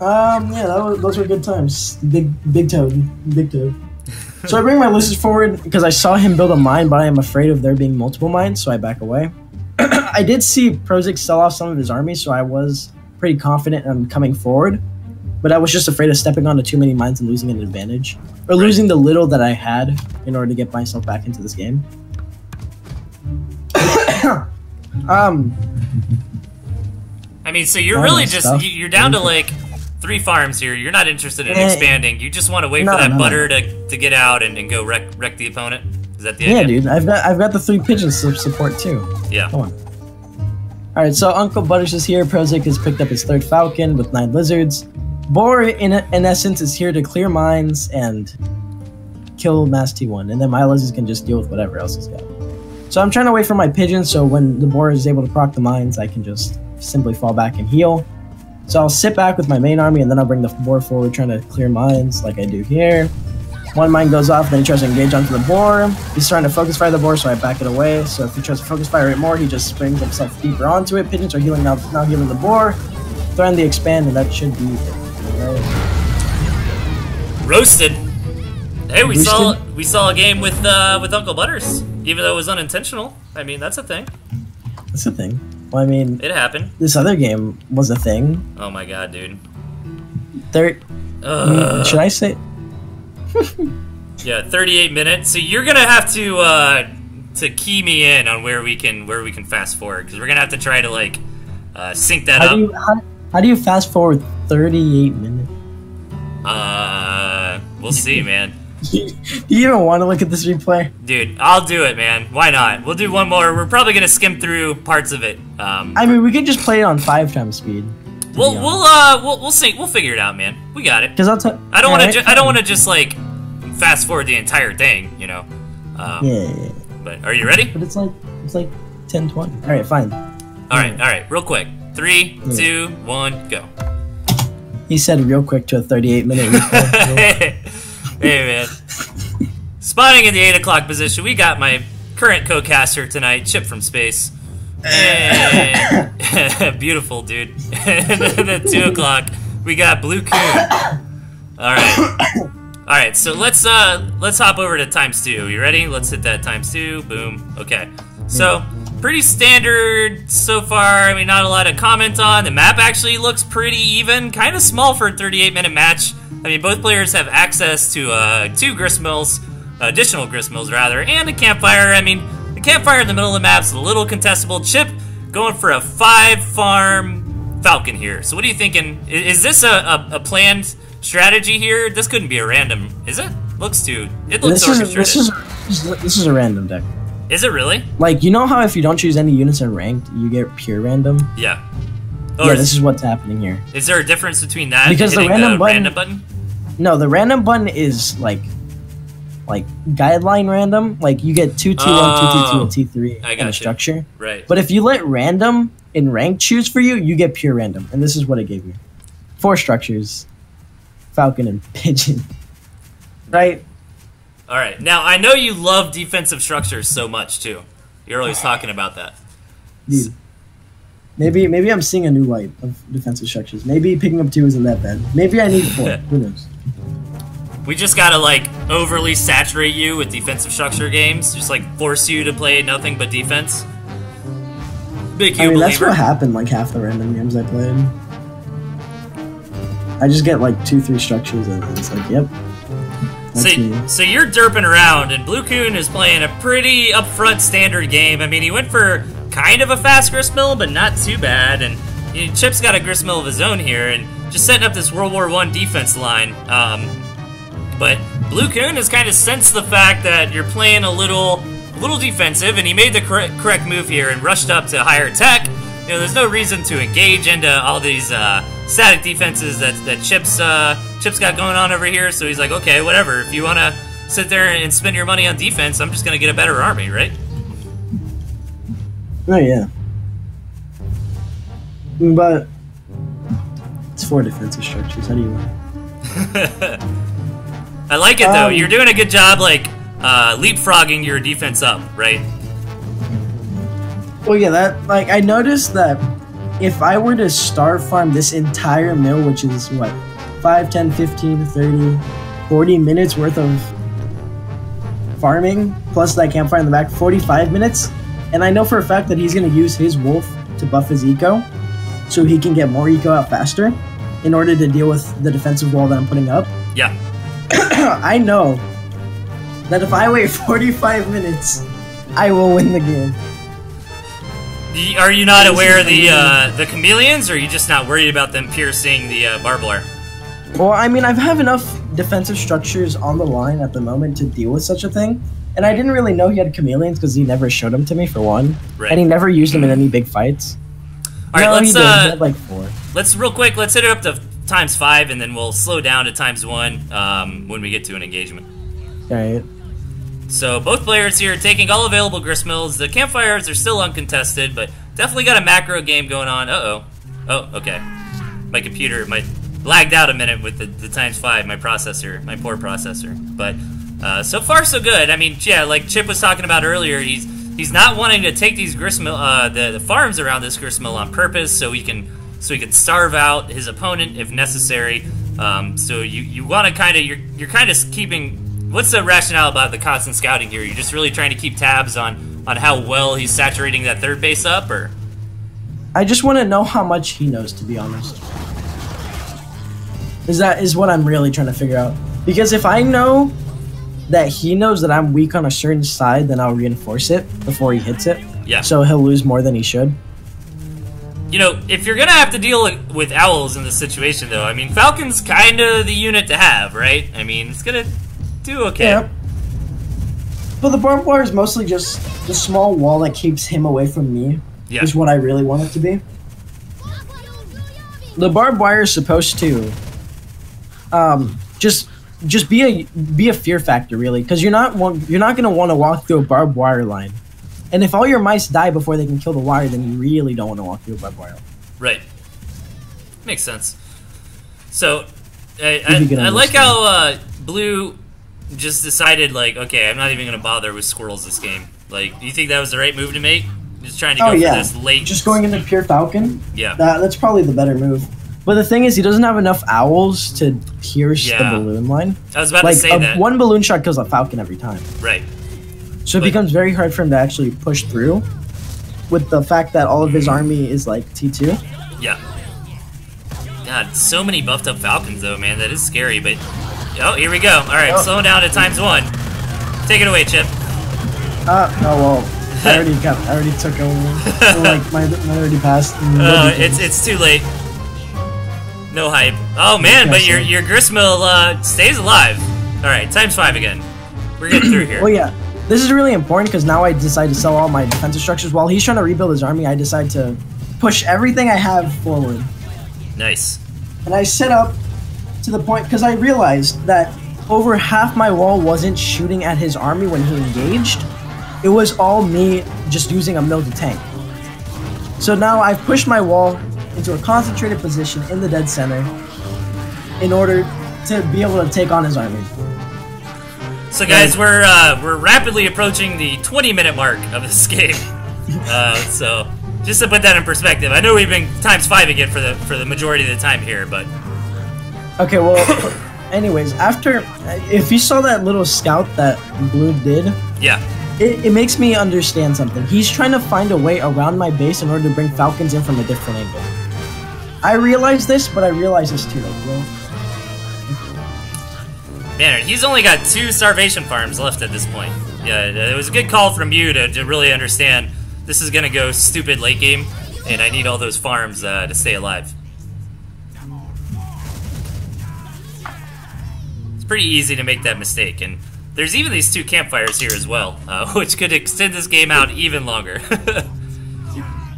Yeah, those were good times. Big toad. So I bring my lizards forward because I saw him build a mine, but I am afraid of there being multiple mines, so I back away. I did see Prozic sell off some of his army, so I was pretty confident in coming forward. But I was just afraid of stepping onto too many mines and losing an advantage. Or losing the little that I had in order to get myself back into this game. I mean, so you're really just... You're down to, like, 3 farms here. You're not interested in expanding. You just want to wait for that butter to get out and go wreck the opponent? Is that the idea? Yeah, dude. I've got the 3 pigeons to support, too. Yeah. Come on. Alright, so Uncle Butters is here. Prozic has picked up his 3rd falcon with 9 lizards. Boar, in essence, is here to clear mines and kill Mass T1, and then my lizards can just deal with whatever else he's got. So I'm trying to wait for my pigeons, so when the boar is able to proc the mines, I can just simply fall back and heal. So I'll sit back with my main army, and then I'll bring the boar forward, trying to clear mines, like I do here. 1 mine goes off, then he tries to engage onto the boar. He's trying to focus fire the boar, so I back it away. So if he tries to focus fire it more, he just springs himself deeper onto it. Pigeons are healing now healing the boar. Throwing the expand, and that should be it. Roasted. Hey, we saw a game with Uncle Butters, even though it was unintentional. I mean, that's a thing. That's a thing. Well, I mean, it happened. This other game was a thing. Oh my god, dude. Should I say? Yeah, 38 minutes. So you're gonna have to key me in on where we can fast forward, because we're gonna have to try to, like, sync that up. How do you fast forward 38 minutes? We'll see, man. Do you even want to look at this replay? Dude, I'll do it, man. Why not? We'll do one more. We're probably gonna skim through parts of it. I mean, we could just play it on 5 times speed. We'll see. We'll figure it out, man. We got it. Because I don't want to just, like, fast forward the entire thing, you know. Yeah. But are you ready? But it's like 10:20. All right, fine. All right. Real quick. 3, 2, 1, go. He said real quick to a 38-minute replay. Hey, man. Spawning in the 8 o'clock position, we got my current co-caster tonight, ChipFromSpace. And beautiful, dude. And then at 2 o'clock, we got Blue Coon. Alright, so let's hop over to ×2. You ready? Let's hit that ×2. Boom. Okay. So, pretty standard so far. I mean, not a lot to comment on. The map actually looks pretty even. Kind of small for a 38-minute match. I mean, both players have access to 2 gristmills, additional gristmills rather, and a campfire. I mean, the campfire in the middle of the map's a little contestable. Chip going for a 5-farm falcon here. So what are you thinking? Is this a planned strategy here? This couldn't be a random, is it? It looks orchestrated. This is a random deck. Is it really? Like, you know how if you don't choose any units in ranked, you get pure random? Yeah. Oh, yeah, this is what's happening here. Is there a difference between that because and hitting the random button? No, the random button is like guideline random. Like, you get 2, T1, 2, T2, and T3 in a structure. Right. But if you let random, in rank choose for you, you get pure random. And this is what it gave me. 4 structures. Falcon and Pigeon. Right? Alright, now I know you love defensive structures so much too. You're always talking about that. Dude. Maybe I'm seeing a new light of defensive structures. Maybe picking up 2 isn't that bad. Maybe I need 4. Who knows? We just gotta, like, overly saturate you with defensive structure games. Just, like, force you to play nothing but defense. Big you believer. That's what happened, like, half the random games I played. I just get, like, 2-3 structures, and it's like, yep. So you're derping around, and Blue Coon is playing a pretty upfront standard game. I mean, he went for kind of a fast gristmill, but not too bad. And you know, Chip's got a gristmill of his own here, and just setting up this World War I defense line. But Blue Coon has kind of sensed the fact that you're playing a little defensive, and he made the correct move here and rushed up to higher tech. You know, there's no reason to engage into all these static defenses that Chip's got going on over here. So he's like, okay, whatever. If you want to sit there and spend your money on defense, I'm just going to get a better army, right? Oh, yeah. But it's 4 defensive structures. How do you want? I like it, though. You're doing a good job, like, leapfrogging your defense up, right? Well, yeah, that, like, I noticed that if I were to star farm this entire mill, which is, what, 5, 10, 15, 30, 40 minutes worth of farming, plus that campfire in the back, 45 minutes, and I know for a fact that he's going to use his wolf to buff his eco, so he can get more eco out faster, in order to deal with the defensive wall that I'm putting up. Yeah. I know that if I wait 45 minutes, I will win the game. Are you not aware of the chameleons, or are you just not worried about them piercing the barbed wire? Well, I mean, I have enough defensive structures on the line at the moment to deal with such a thing, and I didn't really know he had chameleons because he never showed them to me, for one, right. And he never used them in any big fights. All right, he had like 4. Let's real quick. Let's hit it up to ×5, and then we'll slow down to ×1 when we get to an engagement. All right. So both players here taking all available gristmills. The campfires are still uncontested, but definitely got a macro game going on. Uh-oh. Oh, okay. My computer lagged out a minute with the ×5, my processor, my poor processor. But so far so good. I mean, yeah, like Chip was talking about earlier, he's not wanting to take these gristmill the farms around this gristmill on purpose, so he can starve out his opponent if necessary. So you want to kind of you're kind of keeping. What's the rationale about the constant scouting here? You're just really trying to keep tabs on how well he's saturating that third base up, or? I just want to know how much he knows, to be honest. Is what I'm really trying to figure out. Because if I know that he knows that I'm weak on a certain side, then I'll reinforce it before he hits it. Yeah. So he'll lose more than he should. You know, if you're gonna have to deal with owls in this situation, though, I mean, Falcon's kind of the unit to have, right? I mean, it's gonna do okay. Yeah. But the barbed wire is mostly just the small wall that keeps him away from me. Yeah. Is what I really want it to be. The barbed wire is supposed to just be a fear factor, really, because you're not gonna want to walk through a barbed wire line, and if all your mice die before they can kill the wire, then you really don't want to walk through a barbed wire. Right. Makes sense. So I like how Blue just decided, like, okay, I'm not even gonna bother with squirrels this game. Like, do you think that was the right move to make? Just trying to go for this late. Just going into pure Falcon. Yeah. That's probably the better move. But the thing is, he doesn't have enough owls to pierce the balloon line. I was about to say that. One balloon shot kills a Falcon every time. Right. So it becomes very hard for him to actually push through with the fact that all of his army is like T2. Yeah. God, so many buffed up Falcons, though, man. That is scary, but... Oh, here we go. All right, slowing down to ×1. Take it away, Chip. Oh, well... I already took over. So, like, my already passed. It's too late. No hype. Oh man, but your gristmill stays alive. All right, ×5 again. We're getting through here. Well, yeah, this is really important because now I decide to sell all my defensive structures. While he's trying to rebuild his army, I decide to push everything I have forward. Nice. And I set up to the point because I realized that over half my wall wasn't shooting at his army when he engaged. It was all me just using a mill to tank. So now I've pushed my wall into a concentrated position in the dead center in order to be able to take on his army. So guys, we're rapidly approaching the 20-minute mark of this game. So just to put that in perspective, I know we've been ×5ing it for the majority of the time here, but okay. Well, anyways, if you saw that little scout that Blue did, yeah, it makes me understand something. He's trying to find a way around my base in order to bring Falcons in from a different angle. I realize this, but I realize this too, like, bro. Man, he's only got 2 starvation farms left at this point. Yeah, it was a good call from you to really understand this is gonna go stupid late game, and I need all those farms to stay alive. It's pretty easy to make that mistake, and there's even these 2 campfires here as well, which could extend this game out even longer.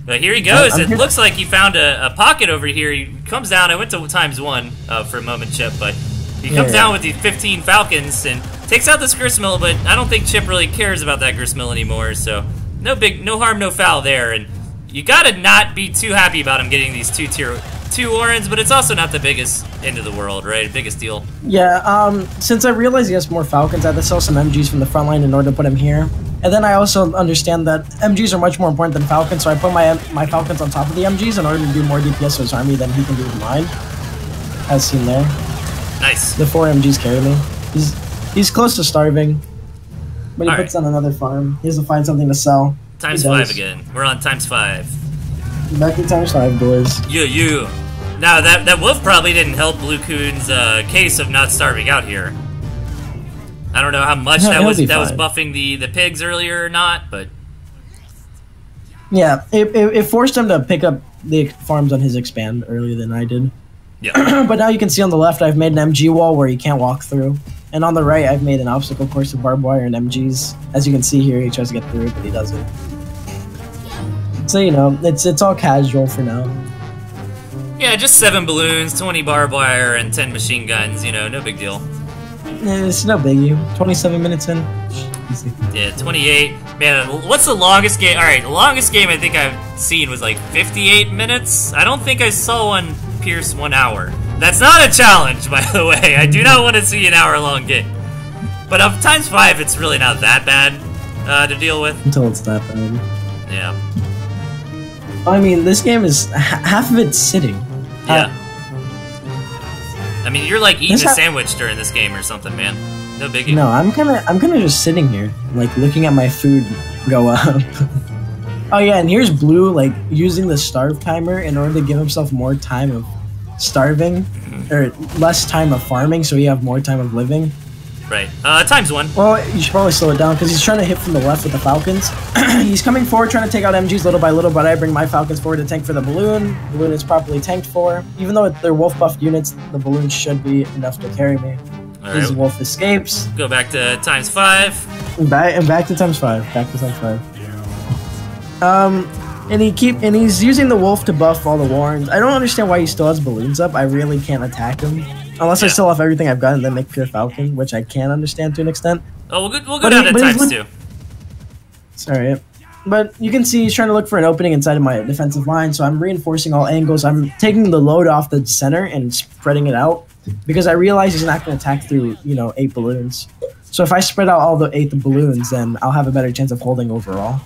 But here he goes. It looks like he found a pocket over here. He comes down. I went to '1 for a moment, Chip, but he comes down with the 15 Falcons and takes out this gristmill, but I don't think Chip really cares about that gristmill anymore, so no harm, no foul there. And you gotta not be too happy about him getting these 2 Warrens, but it's also not the biggest end of the world, right? Biggest deal. Yeah, since I realized he has more Falcons, I had to sell some MGs from the front line in order to put him here. And then I also understand that MGs are much more important than Falcons, so I put my Falcons on top of the MGs in order to do more DPS to his army than he can do with mine. As seen there. Nice. The 4 MGs carry me. He's close to starving, but he puts on another farm. He has to find something to sell. ×5 again. We're on ×5. Back to ×5, boys. You. Now that wolf probably didn't help Blue Coon's case of not starving out here. I don't know how much that was buffing the pigs earlier or not, but yeah, it forced him to pick up the farms on his expand earlier than I did. Yeah. But now you can see on the left I've made an MG wall where he can't walk through, and on the right I've made an obstacle course of barbed wire and MGs. As you can see here, he tries to get through it, but he doesn't. So you know, it's all casual for now. Yeah, just 7 balloons, 20 barbed wire, and 10 machine guns. You know, no big deal. It's no biggie. 27 minutes in. Easy. Yeah, 28. Man, what's the longest game? Alright, the longest game I think I've seen was like 58 minutes. I don't think I saw one pierce 1 hour. That's not a challenge, by the way. I do not want to see an hour-long game. But of ×5, it's really not that bad to deal with. Until it's that bad. Yeah. I mean, this game is half of it's sitting. Yeah. I mean, you're like eating a sandwich during this game or something, man. No biggie. No, I'm kinda just sitting here, like looking at my food go up. Oh yeah, and here's Blue, like using the starve timer in order to give himself more time of starving, or less time of farming, so he have more time of living. Right. ×1. Well, you should probably slow it down because he's trying to hit from the left with the Falcons. He's coming forward trying to take out MGs little by little, but I bring my Falcons forward to tank for the balloon. The balloon is properly tanked for. Even though they're wolf buffed units, the balloon should be enough to carry me. His wolf escapes. Go back to ×5. And back to ×5. Back to ×5. And he's using the wolf to buff all the Warrens. I don't understand why he still has balloons up. I really can't attack him. Unless I sell off everything I've got and then make pure Falcon, which I can understand to an extent. Oh, we'll go down to ×2. Sorry. But you can see he's trying to look for an opening inside of my defensive line, so I'm reinforcing all angles. I'm taking the load off the center and spreading it out, because I realize he's not going to attack through, 8 balloons. So if I spread out all the 8 balloons, then I'll have a better chance of holding overall.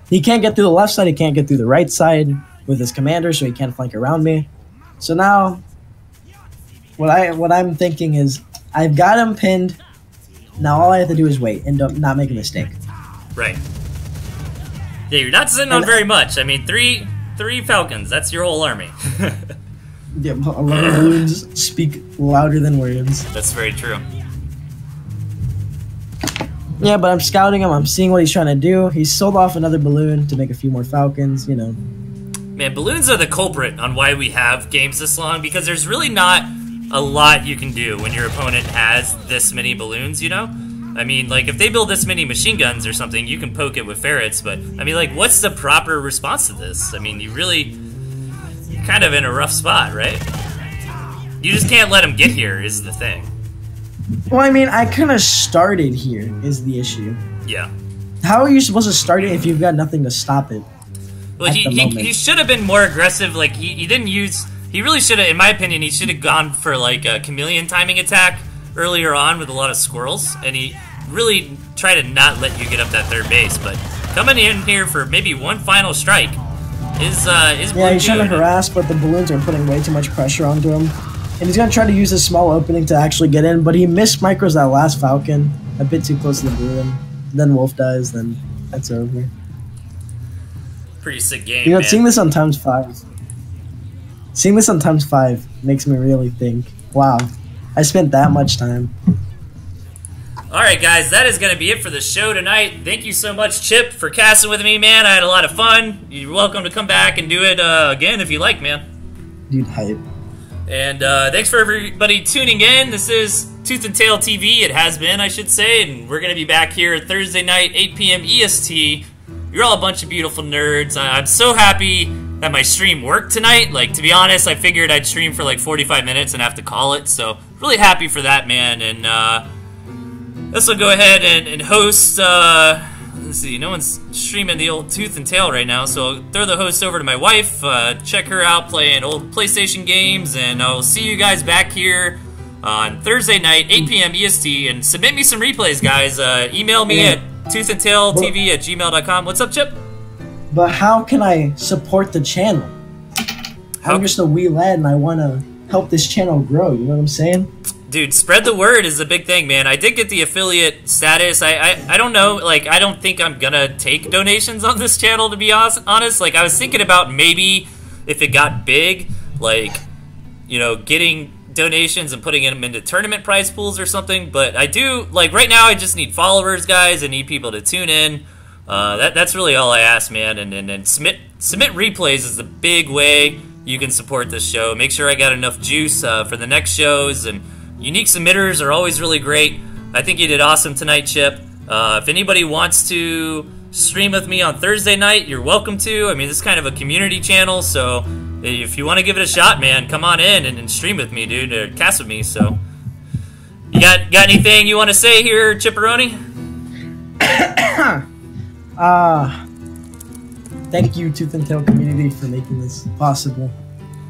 He can't get through the left side, he can't get through the right side with his commander, so he can't flank around me. So now, what I'm thinking is, I've got him pinned. Now all I have to do is wait and not make a mistake. Right. Yeah, you're not sitting on very much. I mean, three Falcons. That's your whole army. Yeah, 11 balloons speak louder than words. That's very true. Yeah, but I'm scouting him. I'm seeing what he's trying to do. He's sold off another balloon to make a few more Falcons. Man, balloons are the culprit on why we have games this long, because there's really not a lot you can do when your opponent has this many balloons, I mean, like, if they build this many machine guns or something, you can poke it with ferrets, but, I mean, like, what's the proper response to this? I mean, you're kind of in a rough spot, right? You just can't let him get here, is the thing. Well, I mean, I kind of started here, is the issue. Yeah. How are you supposed to start it if you've got nothing to stop it? Well, he should have been more aggressive. Like he didn't use. He really should have, in my opinion, he should have gone for like a chameleon timing attack earlier on with a lot of squirrels, and he really tried to not let you get up that third base. But coming in here for maybe one final strike is yeah, he's trying to harass, but the balloons are putting way too much pressure onto him, and he's gonna try to use a small opening to actually get in, but he missed micros that last Falcon a bit too close to the balloon. Then Wolf dies, then that's over. Pretty sick game. You know, man. seeing this on ×5. Seeing this on ×5 makes me really think, wow, I spent that much time. Alright guys, that is going to be it for the show tonight. Thank you so much, Chip, for casting with me, man. I had a lot of fun. You're welcome to come back and do it again if you like, man. Dude, hype. And thanks for everybody tuning in. This is Tooth and Tail TV. It has been, I should say. And we're going to be back here Thursday night, 8 p.m. EST. You're all a bunch of beautiful nerds. I'm so happy that my stream worked tonight. Like, to be honest, I figured I'd stream for like 45 minutes and have to call it. So, really happy for that, man. And this will go ahead and host. Let's see, no one's streaming the old Tooth and Tail right now, so I'll throw the host over to my wife. Check her out playing old PlayStation games, and I'll see you guys back here on Thursday night, 8 p.m. EST. And submit me some replays, guys. Email me at ToothAndTailTV@gmail.com. What's up, Chip? But how can I support the channel? I'm just a wee lad and I want to help this channel grow, you know what I'm saying? Dude, spread the word is the big thing, man. I did get the affiliate status. I don't know, like, I don't think I'm gonna take donations on this channel, to be honest. Like, I was thinking about maybe if it got big, like, you know, getting donations and putting them into tournament prize pools or something. But I do, like, right now I just need followers, guys. I need people to tune in. That's really all I ask, man. And submit replays is the big way you can support this show. Make sure I got enough juice for the next shows, and unique submitters are always really great. I think you did awesome tonight, Chip. If anybody wants to stream with me on Thursday night, you're welcome to. I mean, this is kind of a community channel, so if you want to give it a shot, man, come on in and stream with me, dude, or cast with me. So, you got anything you want to say here, Chipperoni? Thank you, Tooth and Tail community, for making this possible.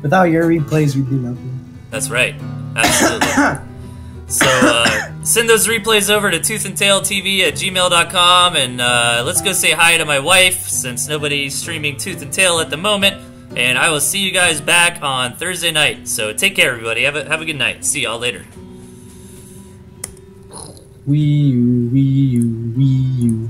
Without your replays, we'd do nothing. That's right. Absolutely. So, send those replays over to ToothAndTailTV@gmail.com, and let's go say hi to my wife, since nobody's streaming Tooth and Tail at the moment. And I will see you guys back on Thursday night. So take care, everybody. Have a good night. See y'all later. Wee-oo, wee-oo, wee-oo.